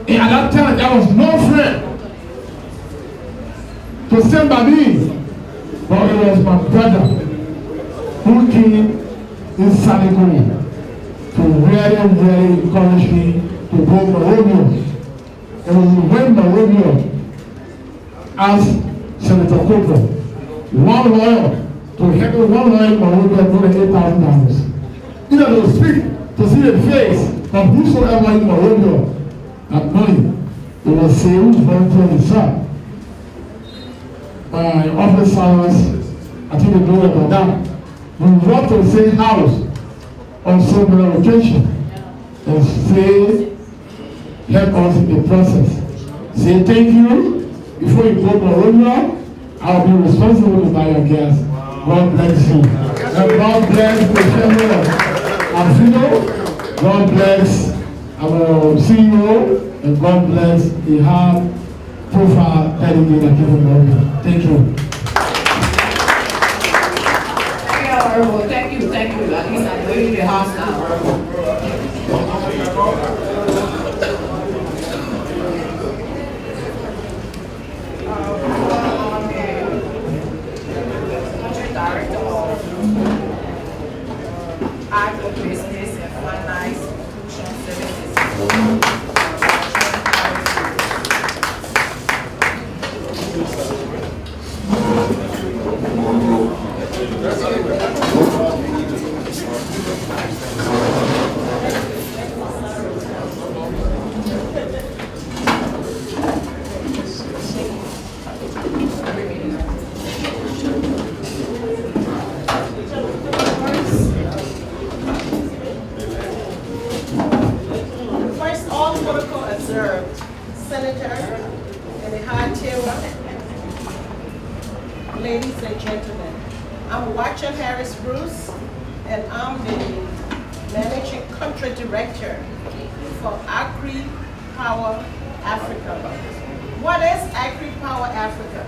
And at that time, there was no friend to stand by me, but it was my brother who came in Saligoni to really encourage me to go to Romeo. And when the Romeo asked Senator Coker, one lawyer, to help one lawyer in Morocco for $8,000. Either to speak, to see the face of whosoever in Morocco had money, it was saved volunteer himself. my officers, I think they know about that. We want to say house on several occasions and say, help us in the process. Say thank you. Before you go to Romeo, I'll be responsible to buy your gas. God bless you. And God bless the family of Alvino. God bless our CEO. And God bless the hard profile dedicated to Thank you. Thank you. At least I know you in the house now. Director of Agro-Business and Finance Institution Services. First, all protocol observed. Senator and the high chair, ladies and gentlemen, I'm Watcher Harris Bruce, and I'm the Managing Country Director for Agri Power Africa. What is Agri Power Africa?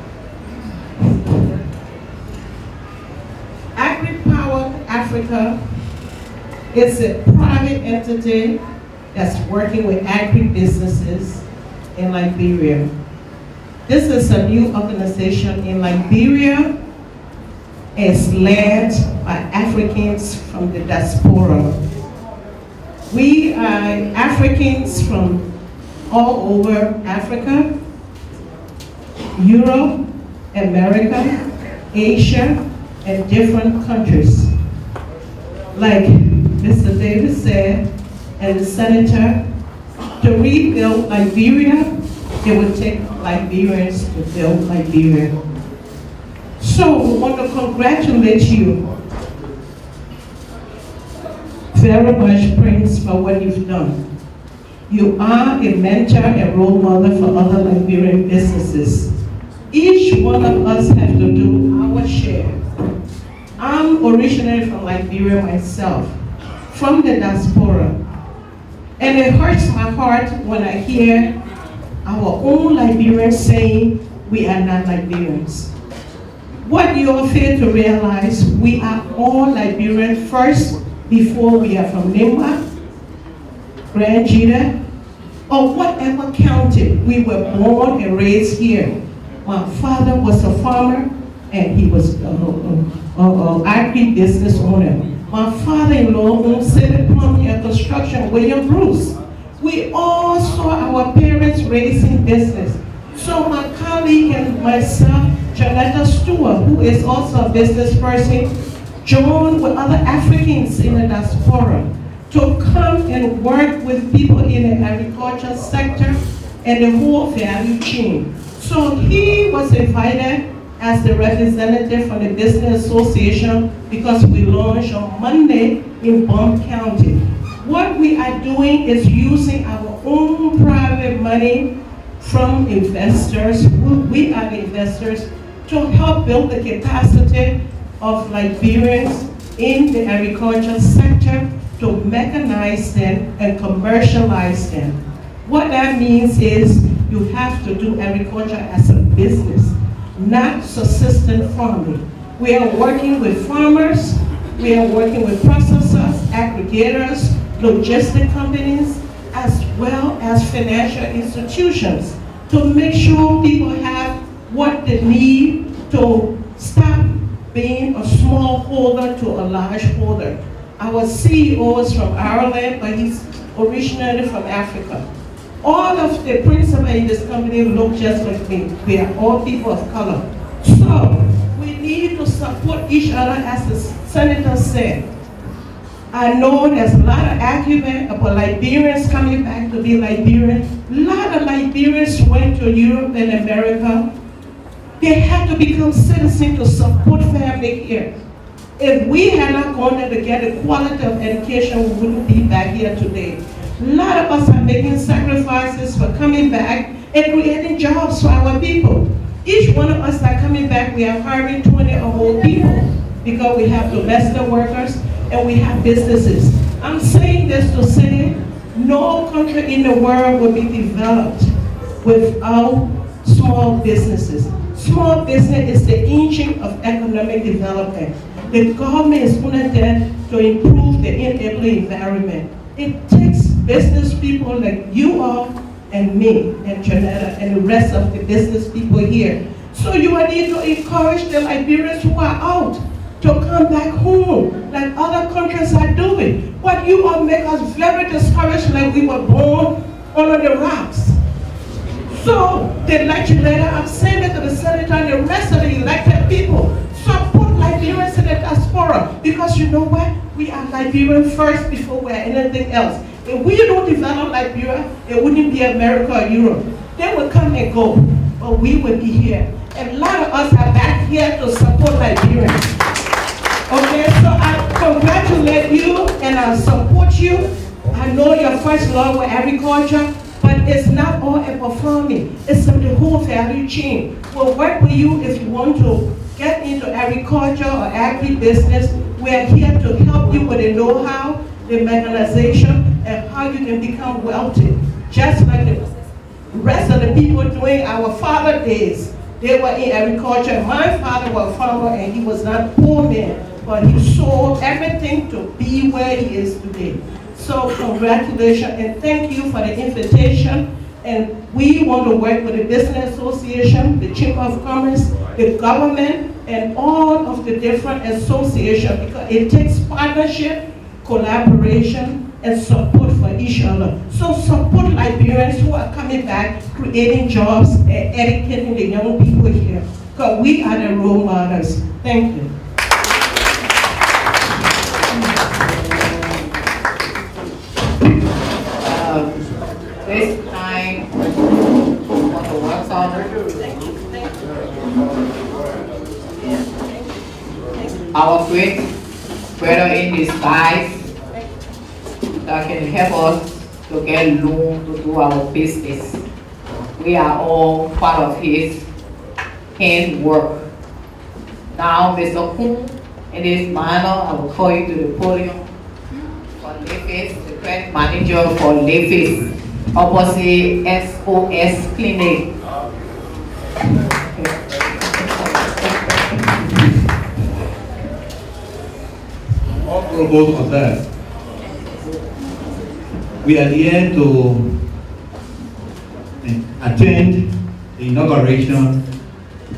Agri Power Africa is a private entity that's working with agri-businesses in Liberia. This is a new organization in Liberia. It's led by Africans from the diaspora. We are Africans from all over Africa, Europe, America, Asia, and different countries. Like Mr. Davis said, and the senator, to rebuild Liberia, it would take Liberians to build Liberia. So we want to congratulate you very much, Prince, for what you've done. You are a mentor and role model for other Liberian businesses. Each one of us have to do our share. I'm originally from Liberia myself, from the diaspora. And it hurts my heart when I hear our own Liberians saying we are not Liberians. What you all fail to realize, we are all Liberian first before we are from Nimba, Grand Jita, or whatever county we were born and raised here. My father was a farmer and he was an agri-business owner. My father-in-law owned civil plumbing and construction, William Bruce. We all saw our parents raising business. So my colleague and myself, Janetta Stewart, who is also a business person, joined with other Africans in the diaspora to come and work with people in the agriculture sector and the whole value chain. So he was invited as the representative from the Business Association because we launched on Monday in Bump County. What we are doing is using our own private money from investors, we are the investors, to help build the capacity of Liberians in the agriculture sector to mechanize them and commercialize them. What that means is you have to do agriculture as a business, not subsistence farming. We are working with farmers, we are working with processors, aggregators, logistic companies, as well as financial institutions to make sure people have what they need to stop being a small holder to a large holder. Our CEO is from Ireland, but he's originally from Africa. All of the principals in this company look just like me. We are all people of color. So we need to support each other, as the senator said. I know there's a lot of argument about Liberians coming back to be Liberian. A lot of Liberians went to Europe and America They have to become citizens to support family here. If we had not gone there to get a quality of education, we wouldn't be back here today. A lot of us are making sacrifices for coming back and creating jobs for our people. Each one of us that are coming back, we are hiring 20 or more people because we have domestic workers and we have businesses. I'm saying this to say no country in the world will be developed without small businesses. Small business is the engine of economic development. The government is put there to improve the enabling environment. It takes business people like you are and me and Janetta and the rest of the business people here. So you need to encourage the Liberians who are out to come back home like other countries are doing. But you all make us very discouraged like we were born under the rocks. So the legislator, I'm saying it to the senator and the rest of the elected people, support Liberians in the diaspora, because you know what? We are Liberian first before we're anything else. If we don't develop Liberia, it wouldn't be America or Europe. They will come and go, but we will be here. And a lot of us are back here to support Liberians. Okay, so I congratulate you and I support you. I know your first love was agriculture, but it's not all about farming. It's the whole value chain. We'll work with you if you want to get into agriculture or agribusiness. We're here to help you with the know-how, the mechanization, and how you can become wealthy. Just like the rest of the people during our father days. They were in agriculture. My father was a farmer and he was not a poor man, but he sold everything to be where he is today. So congratulations and thank you for the invitation. And we want to work with the Business Association, the Chamber of Commerce, the government, and all of the different associations, because it takes partnership, collaboration, and support for each other. So support Liberians who are coming back, creating jobs, and educating the young people here, because we are the role models. Thank you. This time, on the work on our great brother in disguise that can help us to get loan to do our business. We are all part of his handwork. Now, Mr. Kuhn, in this manner, I will call you to the podium for Lefis, the credit manager for Lefis, opposite SOS Clinic. Honorable of that, we are here to attend the inauguration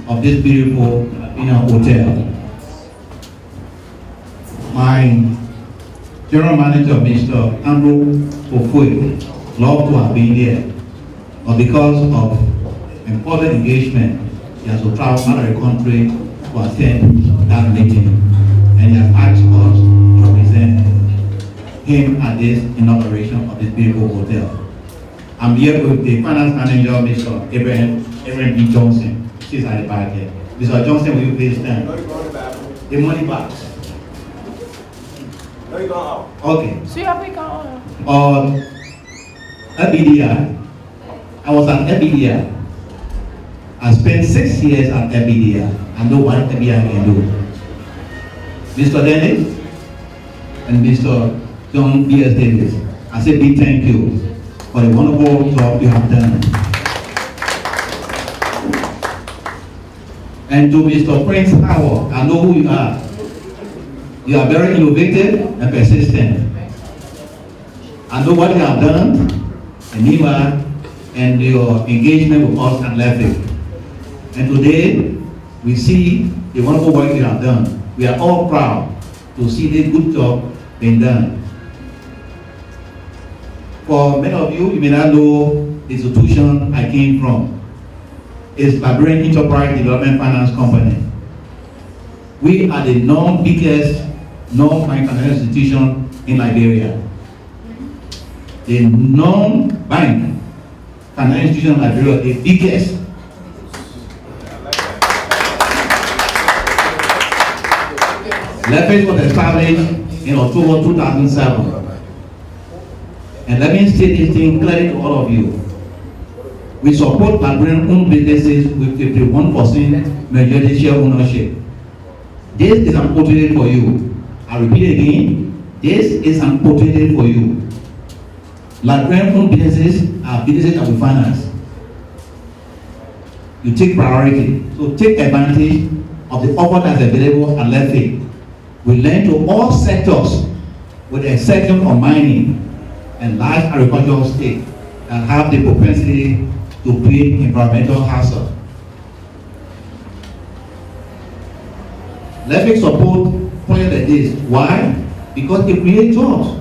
of this beautiful hotel. My general manager, Mr. Andrew Ofue, loved to have been here, but because of important engagement, he has to travel out of the country to attend that meeting, and he has asked us to represent him at this inauguration of this beautiful hotel. I'm here with the finance manager, Mr. Abraham B. Johnson. She's at the back here. Mr. Johnson, will you please stand? The money box. Okay. FBDI. I was at FBDI. I spent 6 years at FBDI. I know what FBDI can do. Mr. Dennis and Mr. John B.S. Davis, I say big thank you for the wonderful job you have done. And to Mr. Prince Howard, I know who you are. You are very innovative and persistent. I know what you have done in Nimba and your engagement with us and Lefik. And today, we see the wonderful work you have done. We are all proud to see this good job being done. For many of you, you may not know the institution I came from. It's Liberian Enterprise Development Finance Company. We are the biggest non-bank financial institution in Liberia. The non-bank financial institution in Liberia, the biggest. Leverage was established in October 2007. And let me state this thing clearly to all of you. We support Liberian-owned businesses with 51% majority share ownership. This is an opportunity for you. I repeat again, this is an opportunity for you. Liberian-owned businesses are businesses that we finance. You take priority. So take advantage of the offer that's available at Lefty. We lend to all sectors with the exception of mining and large agricultural states that have the propensity to create environmental hazard. Lefty support projects like this. Why? Because it creates jobs.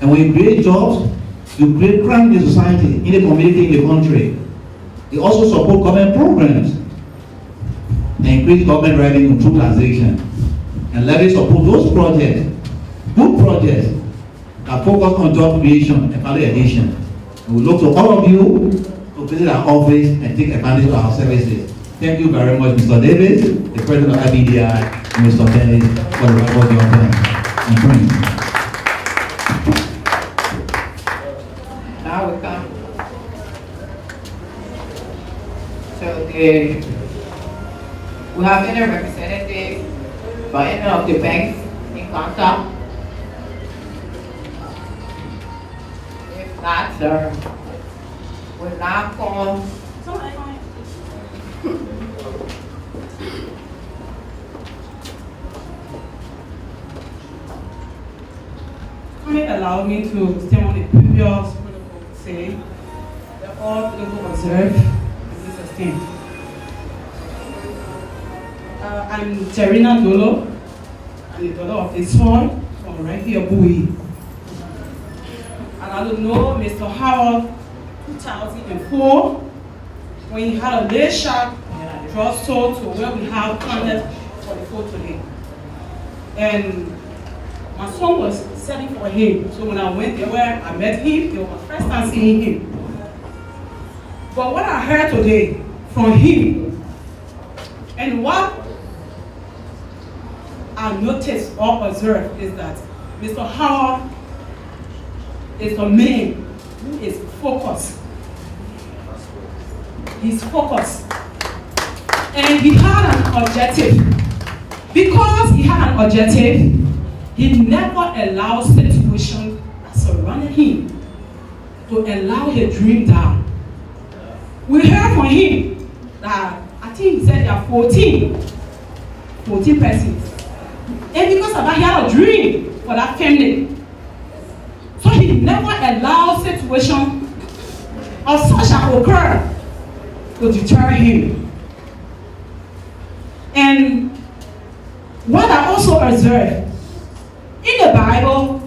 And when you create jobs, you create crime in the society, in the community, in the country. They also support government programs and increase government revenue through taxation. And Levy support those projects, good projects that focus on job creation and value addition. And we look to all of you to visit our office and take advantage of our services. Thank you very much, Mr. Davis, the President of IBDI, and Mr. Dennis for the report of your time. And friends. Now we come to we have any representative for any of the banks in Ganta. If not, we'll now call. Kindly allow me to stay on the previous protocol to say that all protocol observed and be sustained. I'm Terina Dolo. I'm the daughter of a son from right here, Bui. And I don't know Mr. Howard, 2004, when he had a day shop and a drugstore to where we have planted for the food today. And my son was selling for him. So when I went there where I met him, it was my first time seeing him. But what I heard today from him and what I noticed or observed is that Mr. Howard is a man who is focused. He's focused. And he had an objective. Because he had an objective, he never allowed situations that surrounded him to allow his dream down. We heard from him that I think he said there are 14 persons. And because of that, he had a dream for that family. So he never allowed situations of such that occur to deter him. And what I also observed, in the Bible,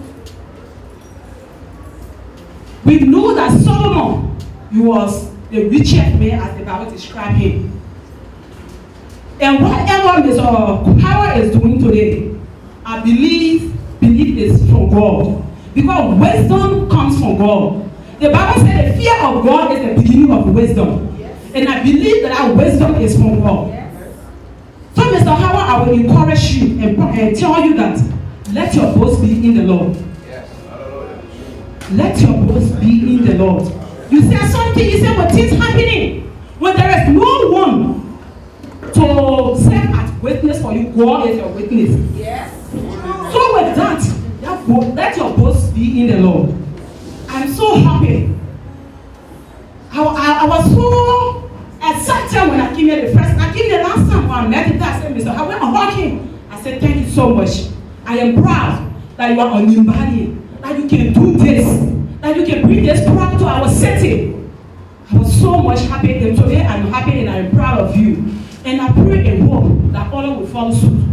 we know that Solomon, he was the richest man as the Bible described him. And whatever Mr. Howard is doing today, I believe is from God. Because wisdom comes from God. The Bible says the fear of God is the beginning of wisdom. Yes. And I believe that our wisdom is from God. Yes. So Mr. Howard, I will encourage you and tell you that let your boast be in the Lord. Yes. Let your boast be in the Lord. You said something, you said what is happening. When there is no one to serve as witness for you, God is your witness. Yes. So with that, let your boast be in the Lord. I'm so happy. I was so excited when I came here the first. I came here last time when I met him. I said, Mr. Howard, I'm working. I said, thank you so much. I am proud that you are a Nimba, that you can do this, that you can bring this product to our city. I was so much happy, and today I'm happy and I'm proud of you. And I pray and hope that all will follow suit.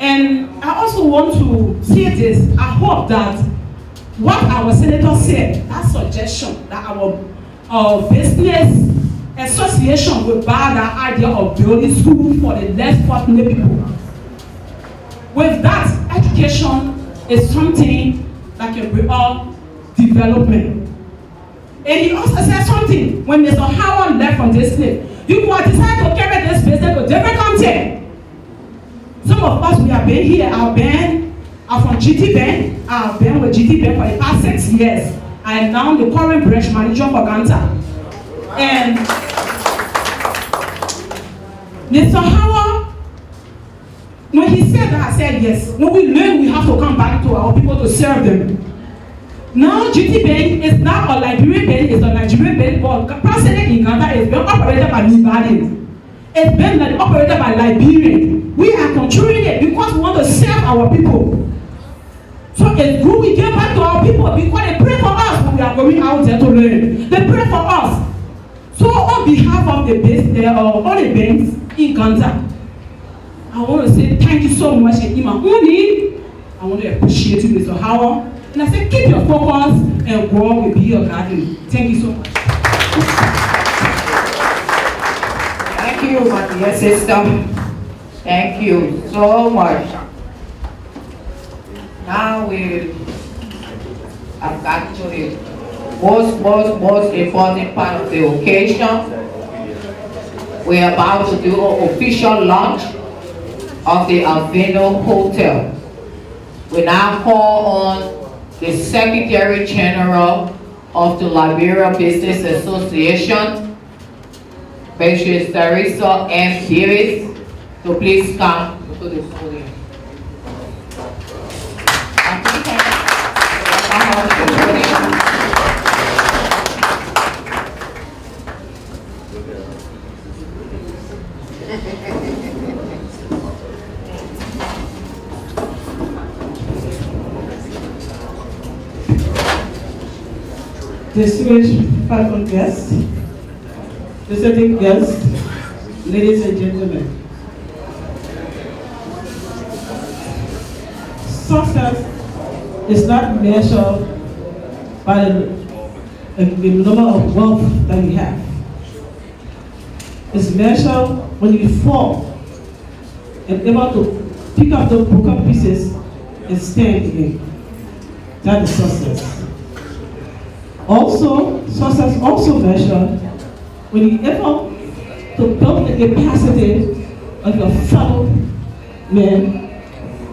And I also want to say this. I hope that what our senator said, that suggestion that our business association will buy that idea of building school for the less fortunate people. With that, education is something that can bring out development. And he also said something when Mr. Howard left from this place. You will decide to carry this business to different country. Some of us, we have been here, our band are from GT Band. I've been with GT Band for the past 6 years. I am now the current branch manager for Ganta. And Mr. Howard, when he said that, I said yes. When we learn, we have to come back to our people to serve them. Now GT Band is not a Liberian band, it's a Nigerian band, but president in Ganta is being operated by Nimba. It's been operated by Liberia. We are controlling it because we want to serve our people. So it's good we get back to our people because they pray for us when we are going out there to learn. They pray for us. So on behalf of the base there, all the bands in Ganta, I want to say thank you so much. And in my own name, I want to appreciate you, Mr. Howard. And I say keep your focus and grow will be your garden. Thank you so much. Thank you, my dear sister. Thank you so much. Now we have got to the most important part of the occasion. We are about to do an official launch of the Alvino Hotel. We now call on the Secretary General of the Liberia Business Association, Mrs. Teresa M. Davis, to please come to the podium. Distinguished fellow guests, visiting guests, ladies and gentlemen. Success is not measured by the number of wealth that you have. It's measured when you fall and able to pick up the broken pieces and stand again. That is success. Also, success also measured when you're able to build the capacity of your fellow men,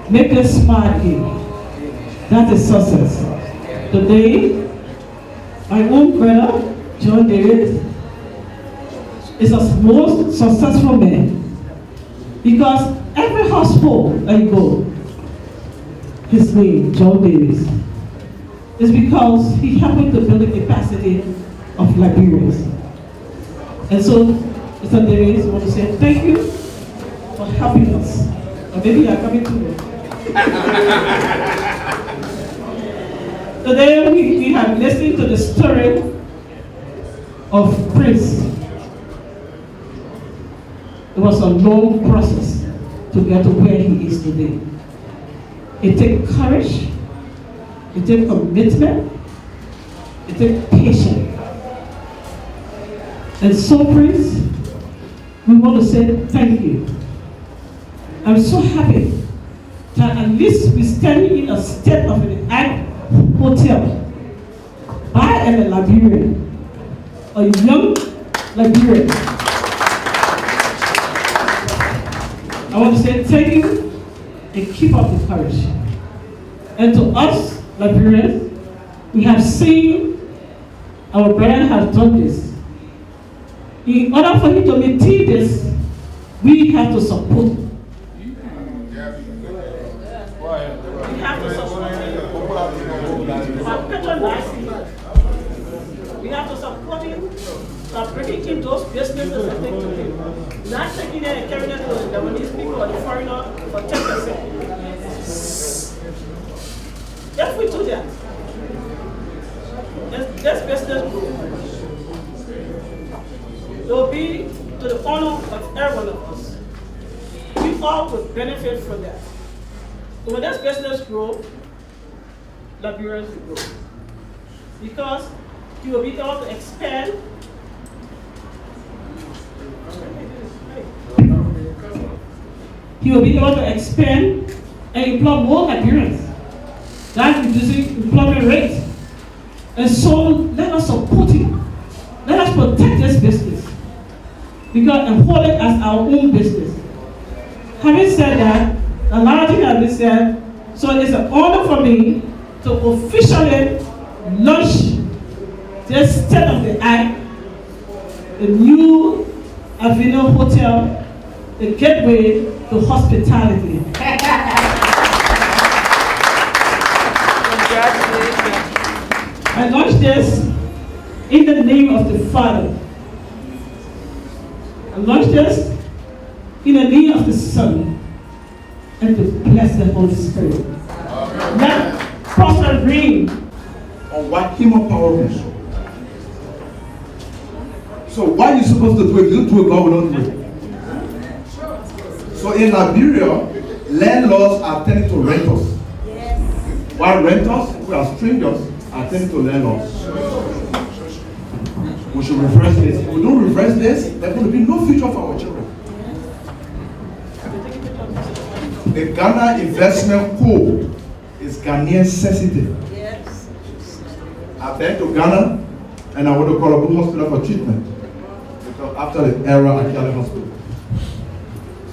make them smile again. That is success. Today, my own brother, John David, is the most successful man because every household I go, his name, John Davis, is because he helped to build the capacity of Liberians. And so, Mr. Davis, I want to say thank you for helping us. Or maybe you are coming to me. Today we have listened to the story of Prince. It was a long process to get to where he is today. It takes courage, it takes commitment, it takes patience. And so, Prince, we want to say thank you. I'm so happy that at least we're standing in a state of an art hotel. I am a Liberian, a young Liberian. I want to say thank you and keep up the courage. And to us, Liberians, we have seen our brother has done this. In order for him to maintain this, we have to support him. We have to support him. We have to support him by bringing in those businesses and things to him. Not taking it and carrying it to the Lebanese people or the foreigner for 10%. If we do that, this business group will be to the honor of every one of us. We all will benefit from that. So when this business grows, Liberians will grow. Because you will be able to expand. He will be able to expand and employ more Liberians. That's reducing employment rate. And so let us support him. Let us protect this business. Because and hold it as our own business. Having said that, A lot of things have been said. So it's an honor for me to officially launch this state-of-the-art, the new Alvino Hotel, the gateway to hospitality. I launched this in the name of the Father. I launched this in the name of the Son and to bless the Holy Spirit. Let prosper reign on what human power will show. So what are you supposed to do? If you don't do it, God will not do it. So in Liberia, landlords are tending to renters. While renters, who are strangers, are tending to landlords. We should reverse this. If we don't reverse this, there's going to be no future for our children. The Ghana Investment Code is Ghanaian sensitive. Yes. I've been to Ghana and I went to Congo hospital for treatment. Because after the era Akiale Hospital.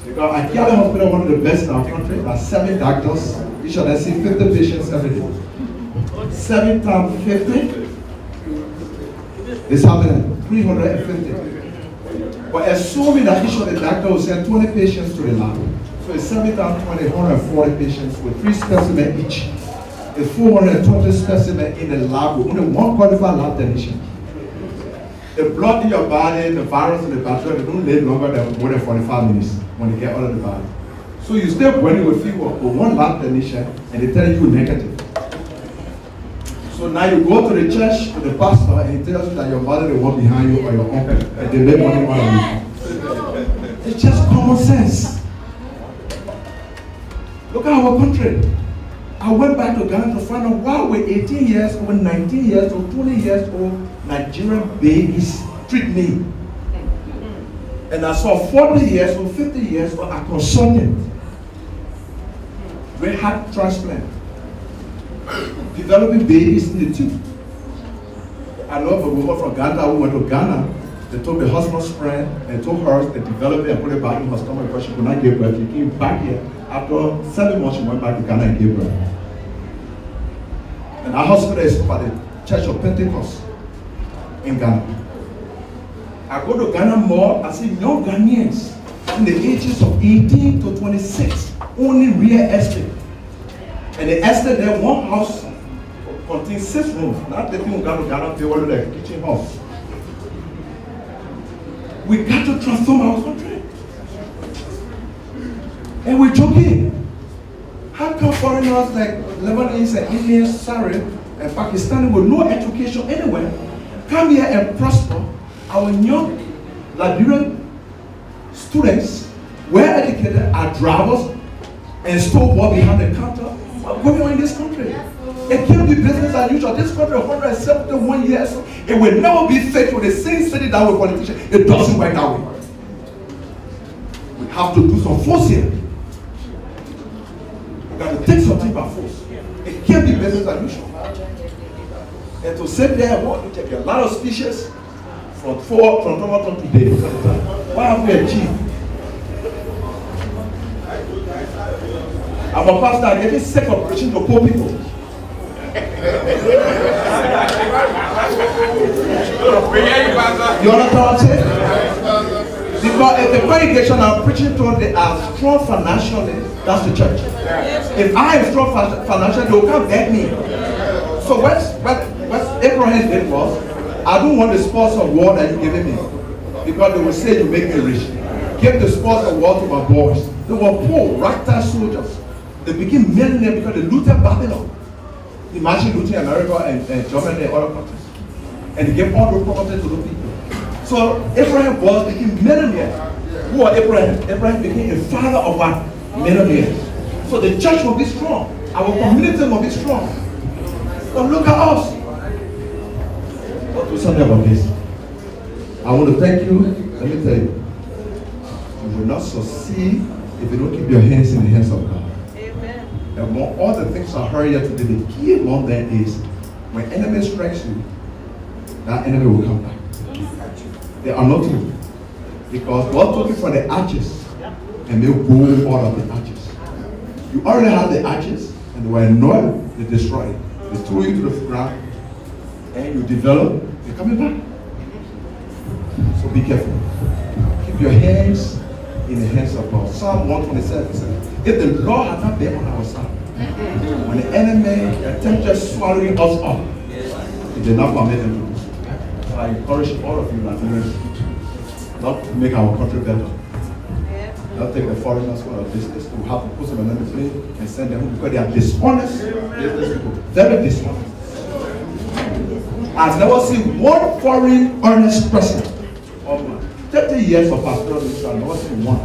Because Akiale Hospital is one of the best in our country. There are 7 doctors. Each of them see 50 patients every day. 7 times 50 is happening 350. But assuming that each of the doctors will send 20 patients to the lab. So it's 7 times 20, 140 patients with 3 specimens each. It's 420 specimens in the lab with only 1 qualified lab technician. The blood in your body, the virus and the bacteria, they don't live longer than more than 45 minutes when they get out of the body. So you stay burning with fever with 1 lab technician and they tell you negative. So now you go to the church, to the pastor, and he tells you that your mother is one behind you or your uncle, and they make money out of you. It's just common sense. Look at our country. I went back to Ghana to find out why we're 18 years old, 19 years old, 20 years old Nigerian babies treat me. And I saw 40 years old, 50 years old, a consultant with heart transplant, developing babies in the tube. I know of a woman from Ganta who went to Ghana. They took the husband's friend and took her, they developed it and put it back in her stomach because she could not give birth. She came back here. After 7 months, she went back to Ghana and gave birth. And our hospital is by the Church of Pentecost in Ghana. I go to Ghana more, I see young Ghanaians in the ages of 18 to 26, only real estate. And the estate there, one house contains 6 rooms. Not the thing we got to Ghana, they were like a kitchen house. We got to transform our country. And we're joking. How come foreigners like Lebanese and Indians, Syrian and Pakistani with no education anywhere come here and prosper? Our young Liberian students, well educated, are drivers and store bought behind the counter. What's going on in this country? It can't be business as usual. This country, 171 years, it will never be faithful. The same city that we're politicians, it doesn't work that way. We have to do some force here. We got to take something by force. It can't be business as usual. And to sit there, what, there are a lot of speeches from Toronto today. What have we achieved? I'm a pastor, I'm getting sick of preaching to poor people. You understand what I'm saying? Because if the congregation I'm preaching to, they are strong financially, that's the church. If I am strong financially, they will come get me. So what Abraham did was, I don't want the spoils of war that you're giving me. Because they will say you make me rich. Give the spoils of war to my boys. They were poor, ragtag soldiers. They became millionaires because they looted Babylon. Imagine looting America and Germany and other countries. And they gave all the property to the people. So Abraham was became millionaire. Who was Abraham? Abraham became a father of what? Millionaires. So the church will be strong. Our community will be strong. But look at us. Let's do something about this. I want to thank you. Let me tell you. You will not succeed if you don't keep your hands in the hands of God. And among all the things I heard here today, the key among them is when enemy strikes you, that enemy will come back. They are not you. Because God took you from the arches and they go out of the arches. You already had the arches, and they were annoyed, they destroyed it. They threw you to the ground, and you develop, you're coming back. So be careful. Keep your hands in the hands of God. Psalm 127 says, if the Lord had not been on our side, when the enemy attempted swallowing us up, he did not permit them to do so. So I encourage all of you that not to make our country better. Not take the foreigners for our business. We have to put them in the plane and send them home because they are dishonest business people. Very dishonest. I've never seen one foreign honest person. 30 years of pastoral ministry, I've never seen one.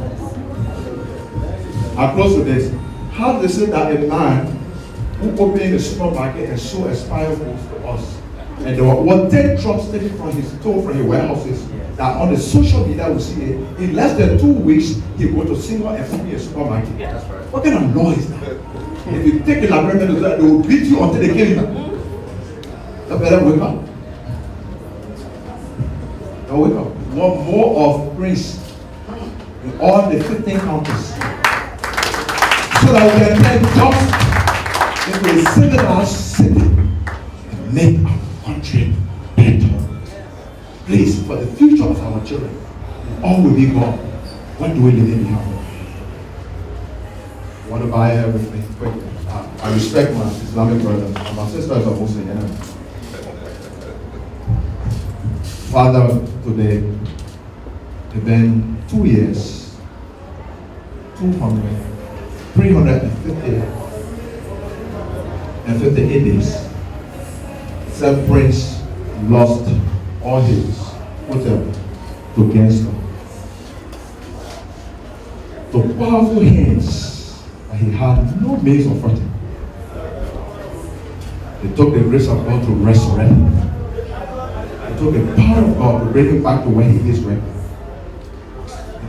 I'll close with this. How they say that a man who opened a supermarket and sold expired goods to us, and there were 10 trucks taken from his store from his warehouses, that on the social media we see it, in less than 2 weeks, he go to single and free a supermarket. That's right. What kind of law is that? If you take a librarian, they will beat you until they kill you. You better wake up. Now wake up. We want more of Prince in all the 15 countries. So that we can take jobs into a civilized city and make our country better. Please, for the future of our children, all will be gone. What do we live in here? I want to buy here with me quickly. I respect my Islamic brothers. My sisters are Muslim. You know? Father, today, it's been 2 years, 358 days. Said Prince lost all his whatever to gangster. The powerful hands that he had no means of fighting. They took the grace of God to resurrect him. They took the power of God to bring him back to where he is right now.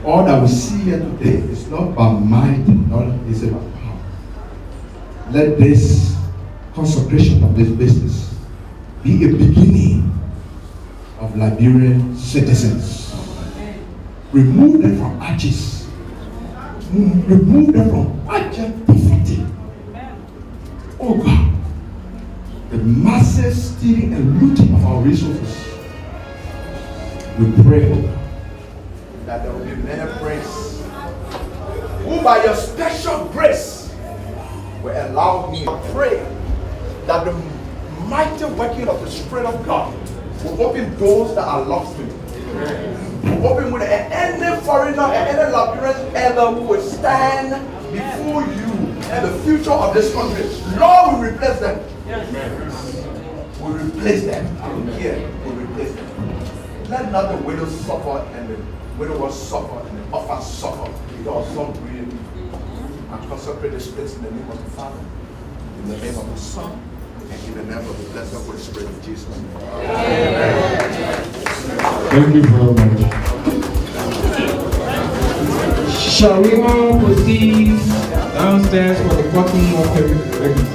All that we see here today is not by might, nor is it by power. Let this consecration of this business be a beginning of Liberian citizens. Remove them from arches. Remove them from urgent poverty. Oh God, the massive stealing and looting of our resources. We pray, oh God, that there will be many priests who by your special grace will allow me to pray that the mighty working of the Spirit of God will open doors that are locked with. Will open with any foreigner and any Liberian elder who will stand before you and the future of this country. Lord will replace them. Will replace them. I don't care. Will replace them. Let not the widow suffer and the widowers suffer and the orphans suffer. We all so breathe and consecrate this place in the name of the Father, in the name of the Son, and in the name of the blessed Holy Spirit of Jesus. Amen. Thank you very much. Shall we all proceed downstairs for the clocking of the pregnancy?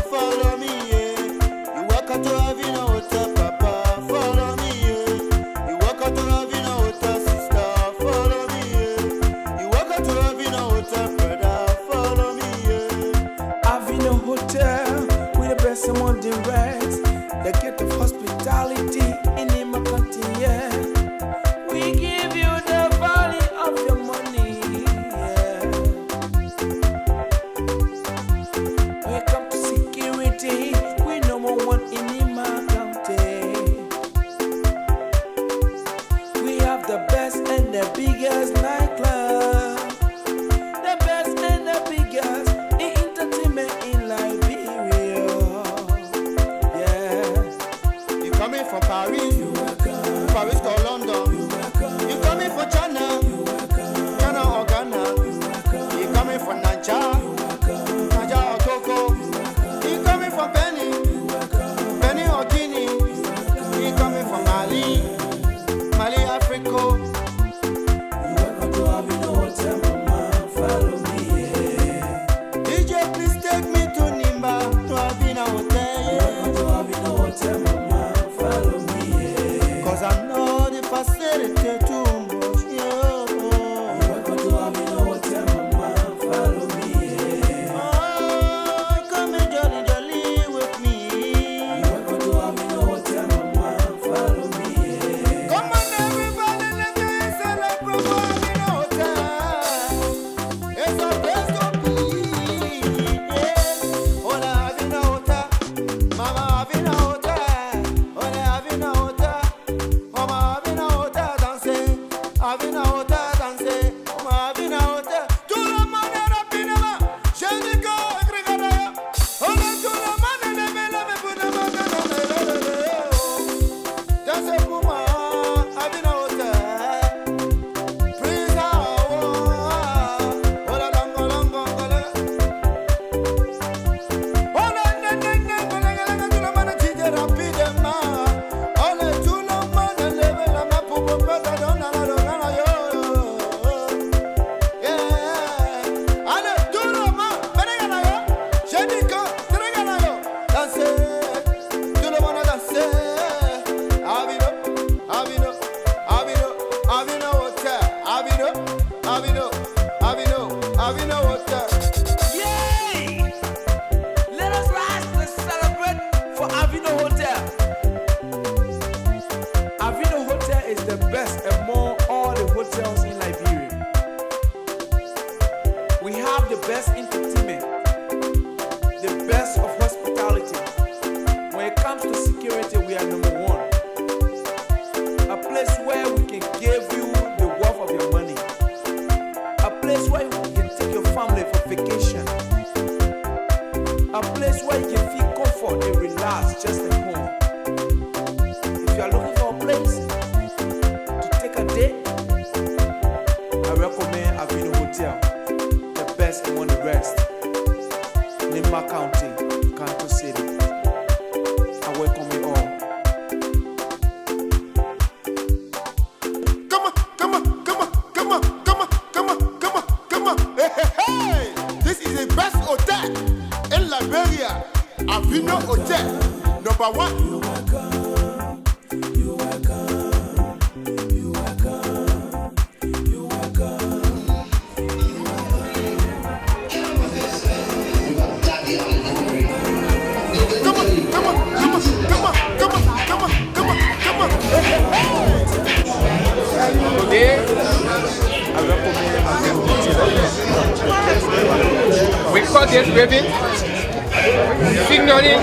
Follow me, yeah. You walk out on the rest. Nimba County, Ganta City. I welcome you all. Hey, this is the best hotel in Liberia. Alvino Hotel, number 1. You welcome. You welcome. You welcome. You welcome. Today, we cut this ribbon, signaling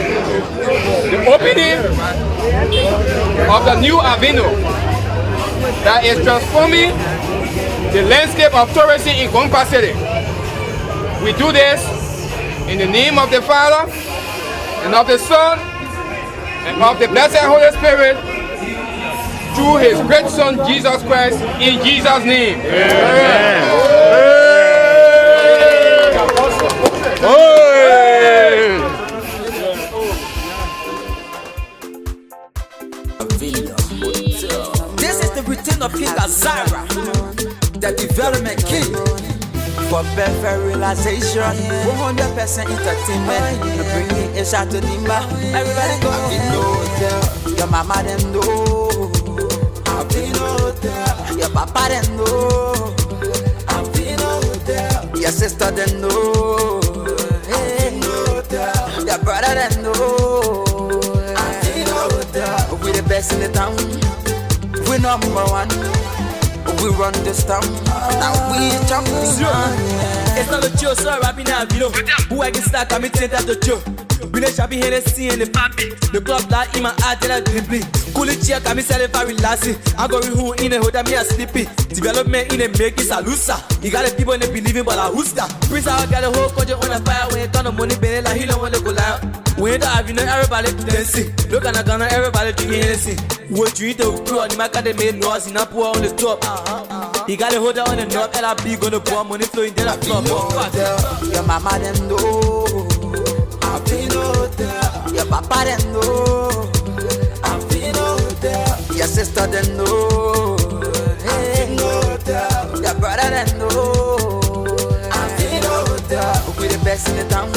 the opening of the new Alvino that is transforming the landscape of tourism in Ganta City. We do this in the name of the Father, and of the Son, and of the Blessed Holy Spirit, through His great Son, Jesus Christ, in Jesus' name. Amen. This is the return of King Azara, the development king. For better realization, 100% entertainment. Bringing a shot to Nimba. Everybody go. Alvino, your mama them know. Alvino, your papa them know. Alvino, your sister them know. Your brother them know. Alvino, we the best in the town. We number 1. We run this town, now we champion. It's not a joke, so I've been Alvino. Who I can start coming to that the joke. We don't shop in Hennessy and the papi. The club like in my eye, then I dribbling. Cool it check, I'm selling for relaxing. I go who in the hood, I'm here sleeping. Development in the make is a loser. You got the people in the believing, but I who's that? Prince, I got a whole country on a fire. When it turn the money, Ben, like he don't want to go loud. When the Alvino, everybody dancing. Look at the gun, everybody drinking Hennessy. What you eat the crew, the market they made noise, and I pour on the top. He got a holder on the knob, and I big on the bomb, money flowing, then I flop. Your mama them know. Your papa them know. Your sister them know. Your brother them know. We the best in the town.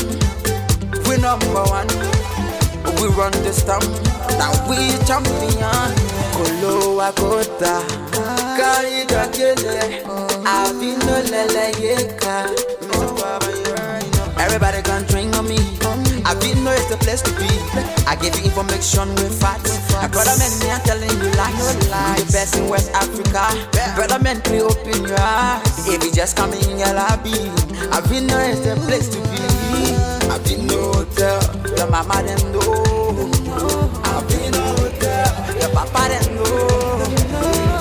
We number 1. We run this town. Now we champion. Kolo Akota. Kari Kakele. Alvino Lele Yeka. Everybody can drink on me. Alvino is the place to be. I give you information with facts. And brother man, me I'm telling you lies. The best in West Africa. Brother man, please open your eyes. If you just come in your lobby, Alvino is the place to be. Alvino Hotel. Your mama them know. Alvino Hotel. Your papa them know.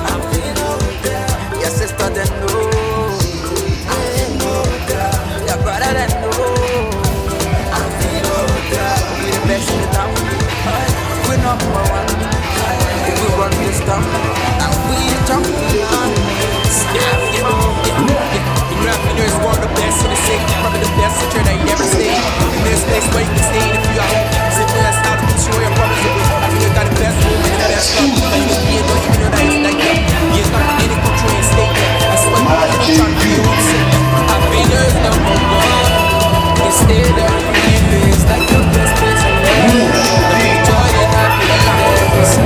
Alvino Hotel. Your sister them know. Alvino Hotel. Your brother them know. Alvino Hotel. We the best in the town. We number 1. We run this town. And we champion. Alvino is one of the best in the city. Probably the best city that you ever stayed. In this place where you can stay if you are home. Sitting there, stop to show your problems. Alvino got the best room and the best club. But you don't even know that it's like that. He's not in any country and state. That's what I'm trying to do. Alvino is number 1. They stay there for years. Like the best place in the world. Enjoy it, happiness. Alvino is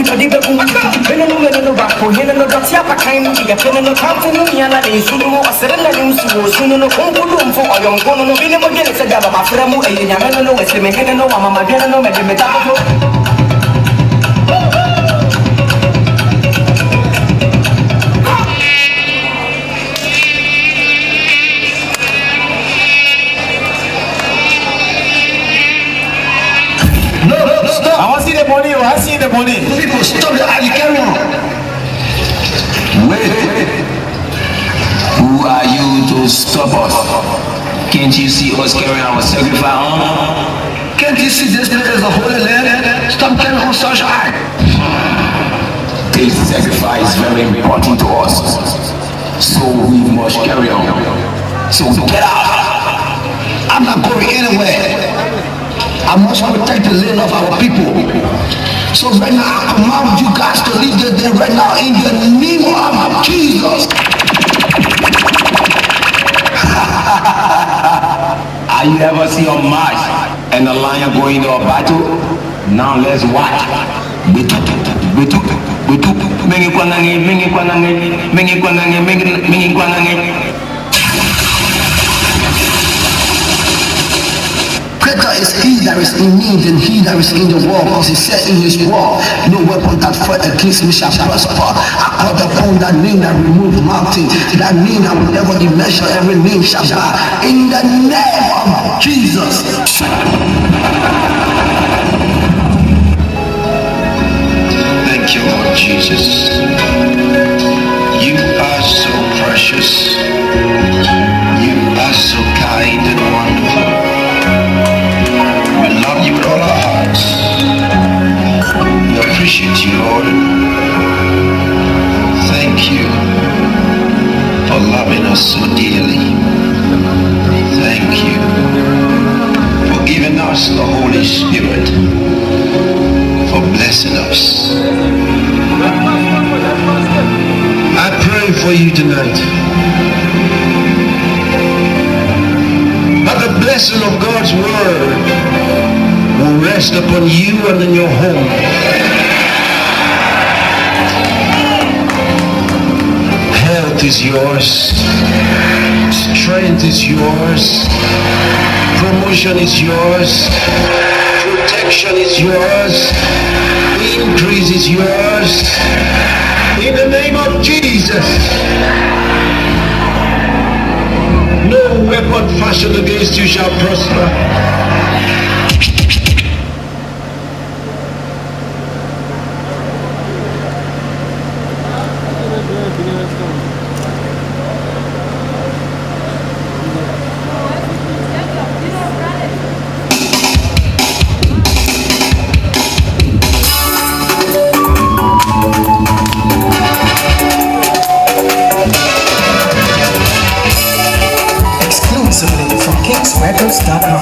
to the boom. When no men no rap, when no dots ya kind, you get no come for me and I sumo a serena soon no conclude for a young woman. No minimum get a job of my friend, and you know it's a man, no mama, no man. I want to see the money. I see the money. People, stop the ivy, carry on. Wait. Who are you to stop us? Can't you see us carrying our sacrifice? Can't you see this place as a holy land? Stop carrying on such eye. This sacrifice is very important to us. So we must carry on. So get out. I'm not going anywhere. I must protect the land of our people. So right now, I command you guys to leave the day right now in the name of Jesus. Are you ever see a march and a lion going into a battle? Now let's watch. Greater is he that is in me than he that is in the world, because he said in his word, no weapon that fight against me shall prosper. I call upon that name that removed mountains, that name that will never be measured, every name shall bow. In the name of Jesus. Thank you, Lord Jesus. You are so precious. You are so kind and wonderful. We love you with all our hearts. We appreciate you, Lord. Thank you for loving us so dearly. Thank you for giving us the Holy Spirit, for blessing us. I pray for you tonight that the blessing of God's word will rest upon you and in your home. Health is yours. Strength is yours. Promotion is yours. Protection is yours. Increase is yours. In the name of Jesus. No weapon fashioned against you shall prosper. Exclusively from KingsRecords.com.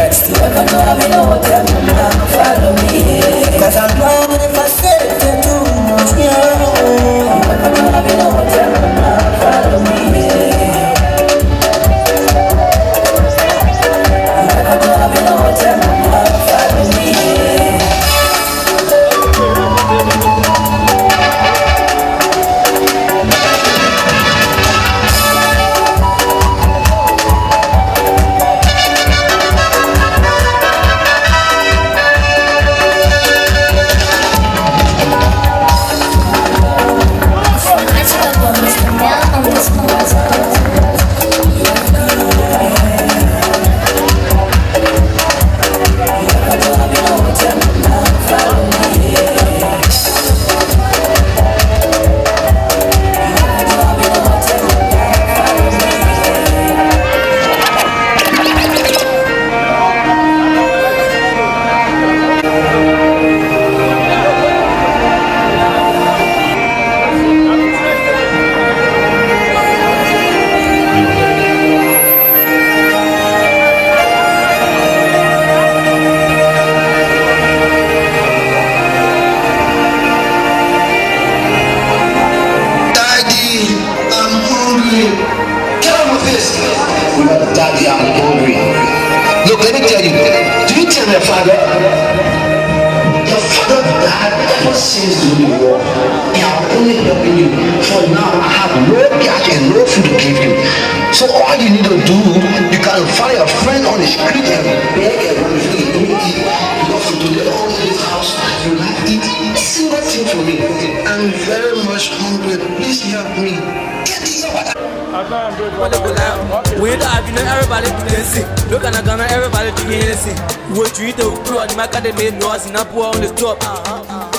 next. Follow me. Cause I'm blind if I say it too much. Follow me.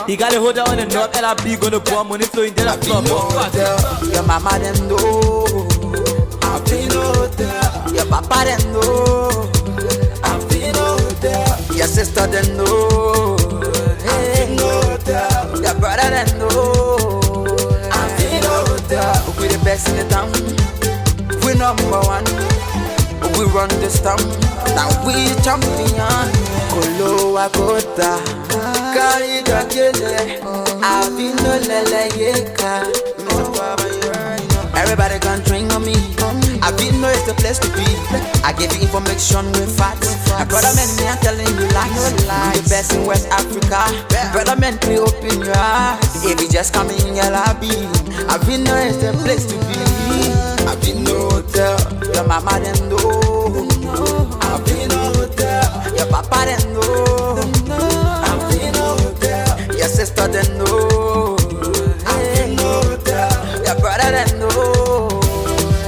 He got a holder on the knob, LRB gonna pour money flowing, then I flop. Your mama them know, Alvino there. Your papa them know, Alvino there. Your sister them know, Alvino there. Your brother them know, Alvino there. We the best in the town, we number one. We run this town, now we champion. Kolo Akota, Kari Gakele, Alvino Lele Yeka. Everybody can drink on me. Alvino is the place to be. I give you information with facts. Brother man, me I'm telling you lies. We the best in West Africa. Brother man, please open your eyes. If you just come in LRB, Alvino is the place to be. Alvino Hotel, your mama them know. Alvino Hotel, your papa them know. Alvino Hotel, your sister them know. Alvino Hotel, your brother them know.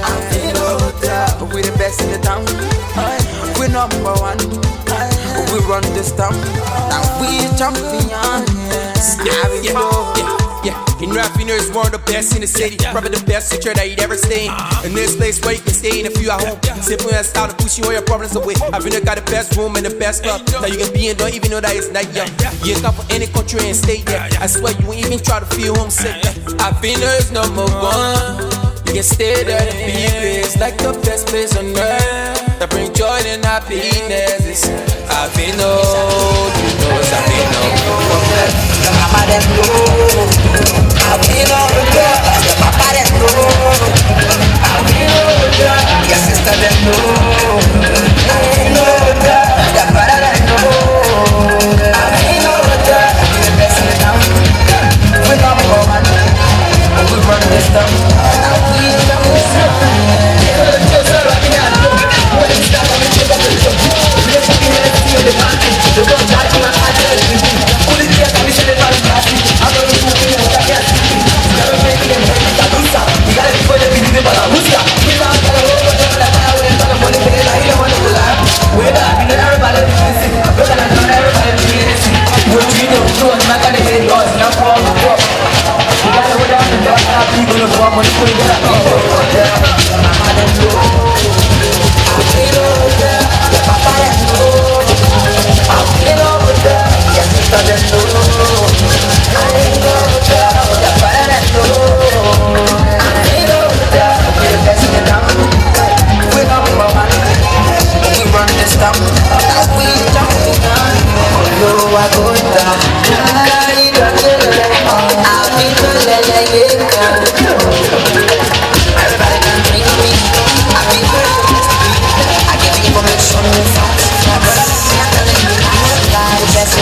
Alvino Hotel, we the best in the town. We number one. We run this town. Now we champion. Alvino is one of the best in the city. Probably the best teacher that you'd ever stay in. In this place where you can stay in if you at home. Simple and style to push you all your problems away. Alvino got the best room and the best club that you can be in, don't even know that it's night young. You ain't come from any country and stay there. I swear you ain't even try to feel homesick. Alvino is number one. You can stay there and be there. It's like the best place on earth that bring joy and happiness. It's Alvino, you know it's Alvino. Your mama them know. Alvino, your papa them know. Alvino, your sister them know. Alvino, your brother them know. Alvino, we the best in the town. We number one. We run this town. Now we run this town. The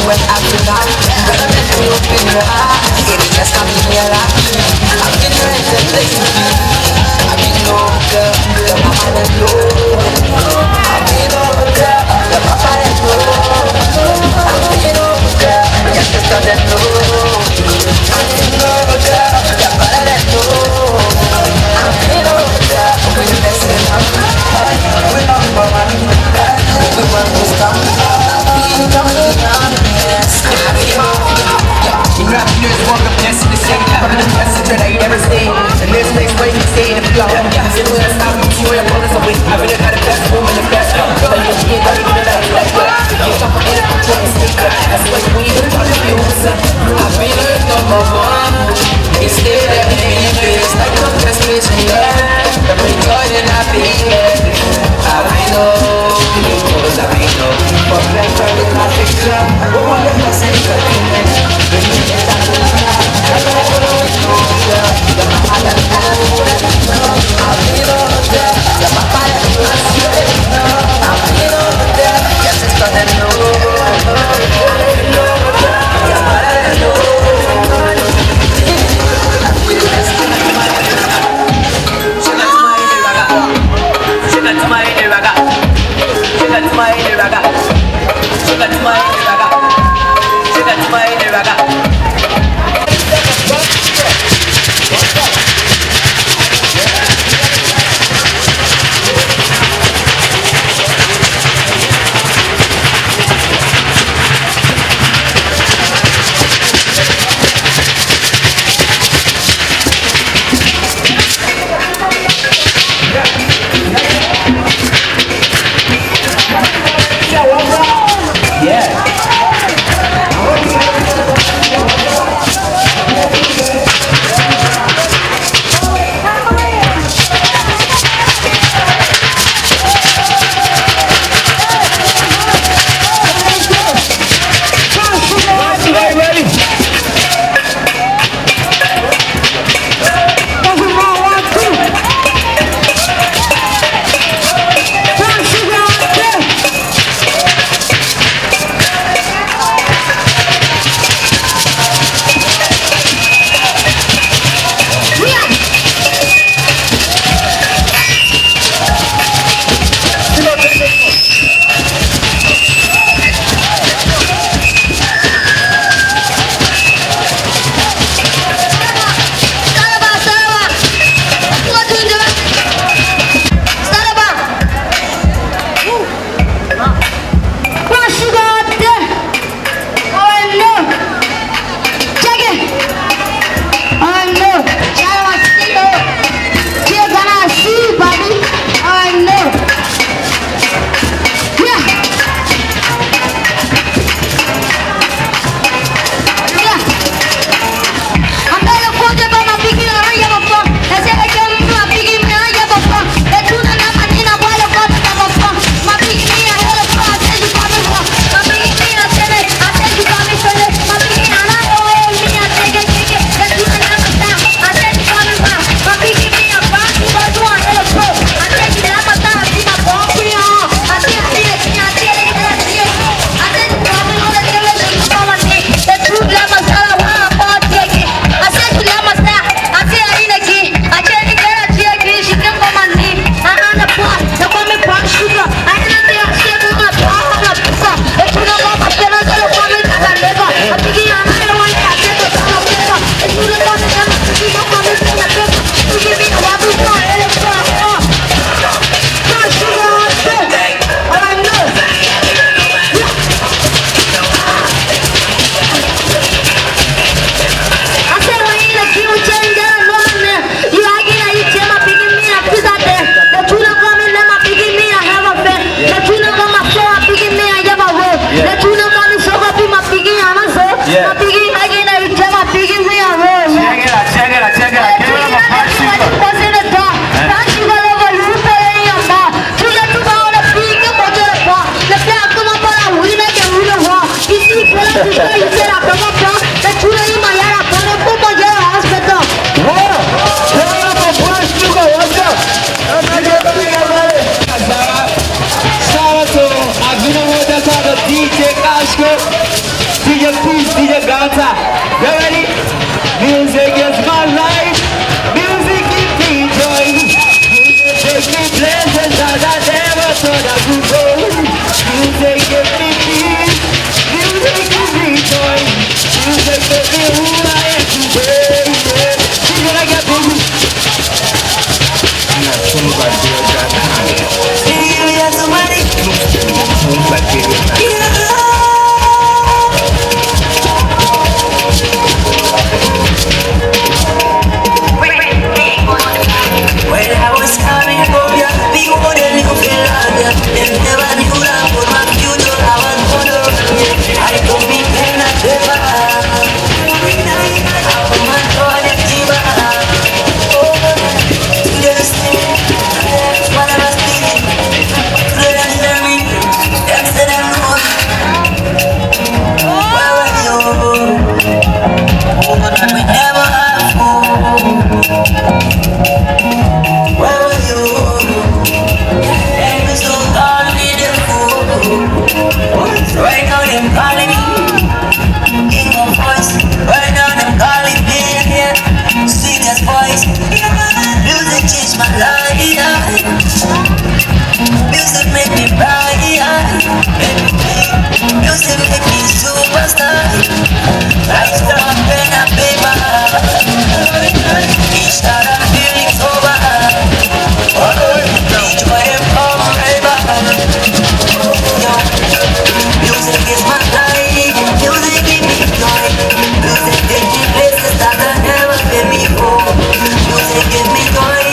West Africa. Brother men, we open your eyes. Just come in here, I've been right the place to be. I've been over the mama that know. I've been over the papa that know. I've been over the sister that know. I've been over the brother that know. I've been over the blessing up. We're number one. We want to stop. We don't need yes. In rap years, walk up next to the same level of the best that I ever seen. And this place where you stay in the flow. Sit where I stop, you where I'm pulling away. I've been got the best woman, the best girl. But you can't got even that like that. You come from here, I'm trying to stick that. That's what we do to the music. I've been number one. You stay there, baby. It's like the best place in love. Every joy that I feel. Alvino, Alvino. But that's why we're not picture. We're one of the same DJ Peace, DJ Ganta. You ready? Music is my life. Music gives me joy. Music gives me places that I never thought I could go. Music gives me peace. Music gives me joy. Music gives me who I am today. Sing it like a baby. When I was coming home, yeah, we were in Liberia. They never knew that for my future I was gonna run. I don't be paying a favor. Every night I have my God and give up. Oh, to the same, that's what I was thinking. To the enemy, that's the devil. Where were you? Oh, that we never have home. Where were you? And we still call me the fool. Right now they're calling me King of Voice. Right now they're calling me sweetest voice. Music changed my life. Music make me bright. Music make me superstar. Like stop pen and paper. Each time I'm feeling sober. Each way from forever. Music is my life. Music give me joy. Music take me places that I never been before. Music give me joy.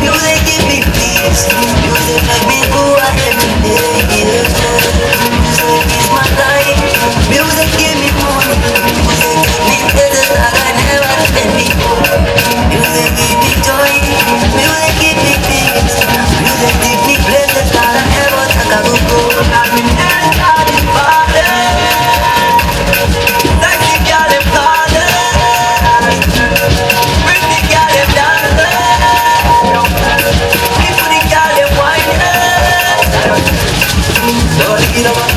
Music give me peace. Music make me who I am today. Music is my life. Music give me money. Music give me places that I never been before. Music give me joy. Music give me peace. Music give me places that I never thought I would go. I'm in the Father. Like the girl in Father. Bring the girl in dancer. Give the girl in wine. So the killer one.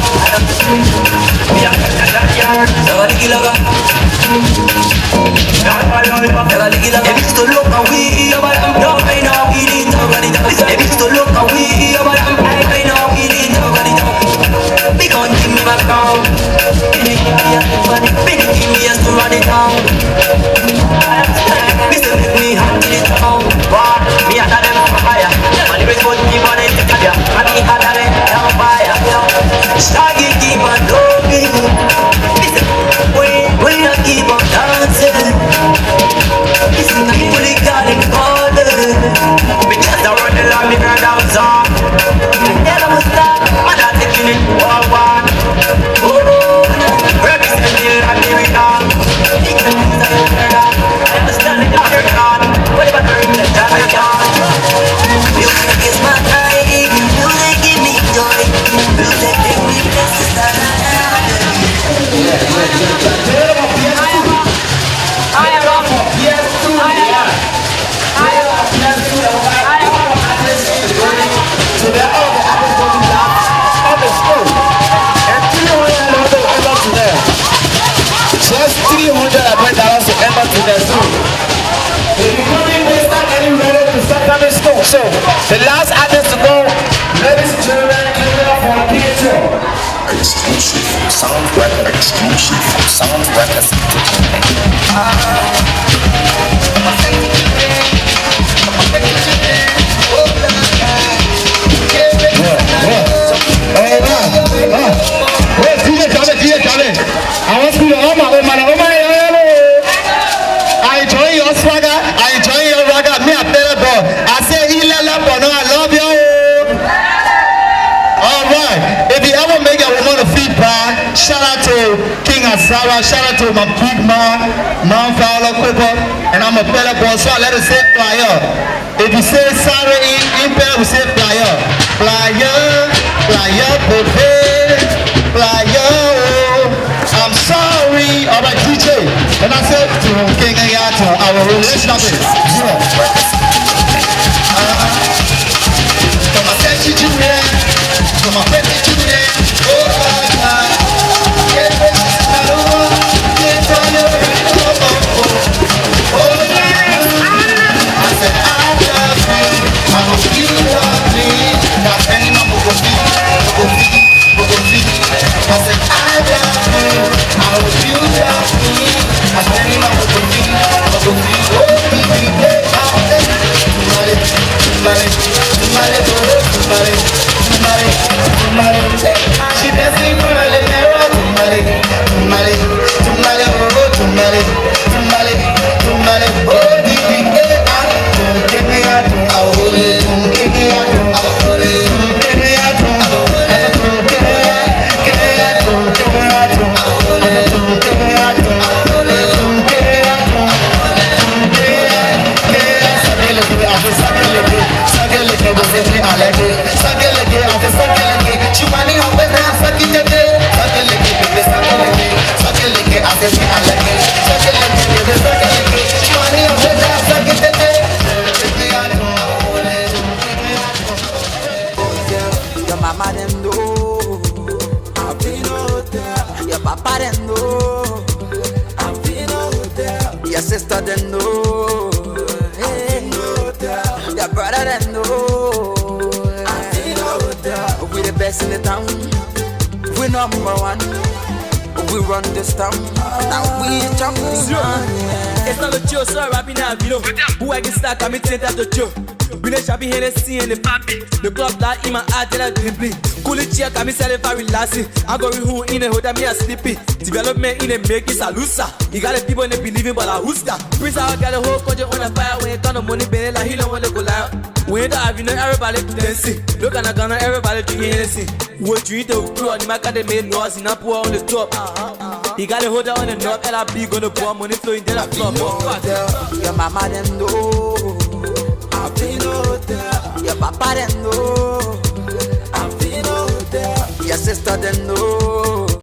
He visto loca, we about him. No, I know he didn't talk about it. He visto loca, we about him. I know he didn't talk about it. Big on give me my crown. Big give me a money. Big give me a to run it down. Mr. Make me hot to the town. Wow, me and them on fire. And the rest put me on it. And me had them on fire. Shaggy keep on loving. When I keep on dancing, it's the people they got in order. Because I run the line, me run down song. Never will stop, man, I'm taking it forward. Representing America. I understand it, American. Whatever turn the Jamaican. Music is my life. Music give me joy. Music give me places that I have. Just $300 to enter to their soul. If you're coming, they start getting ready to start coming soon. So, the last artist to go, ladies and gentlemen, give it up for Peter. Exclusive sound record. Exclusive sound records. Wait, DJ Charlie. I want you to I enjoy your swagger. I enjoy your ragga. Me, I play the ball. I say, I love you. All right. If you ever make a woman a feed bar, shout out to King Asawa. Shout out to my big man, Mount Fowler Cooper. And I'm a play the ball, so I let it say flyer. If you say sorry in Bell, we say flyer. Flyer, baby. Flyer. I'm sorry. All right, DJ. And I said to King Ayata, our relationship. Come on, say you there. Come on, say you there. Oh, my God. our future. I'm standing up for you, she dancing in front of the mirror. Your mama them know, Alvino there. Your papa them know, Alvino there. Your sister them know, Alvino there. Your brother them know, Alvino there. We the best in the town, we number one. We run this town, now we champions. It's not a joke, so rapping Alvino. Who I can start coming to the joke. Bine shabi Hennessy in the papi. The club that in my heart and I dribbling. Cool it check, I'm selling for relaxing. I go who in a hotel, me a sleepy. Development in a make is a loser. You got the people in the believing, but I who's that? Prince, I got a whole project on the fire. When you turn the money, baby, like he don't want to go loud. We ain't having everybody dancing. Look at the gun, everybody drinking Hennessy. What drink the crew on the market, they made noise in a poor on the top. He got a holder on the knob, and I big on the poor money flowing, then I flop. Your mama them know, Alvino there. Your papa them know, Alvino there. Your sister them know.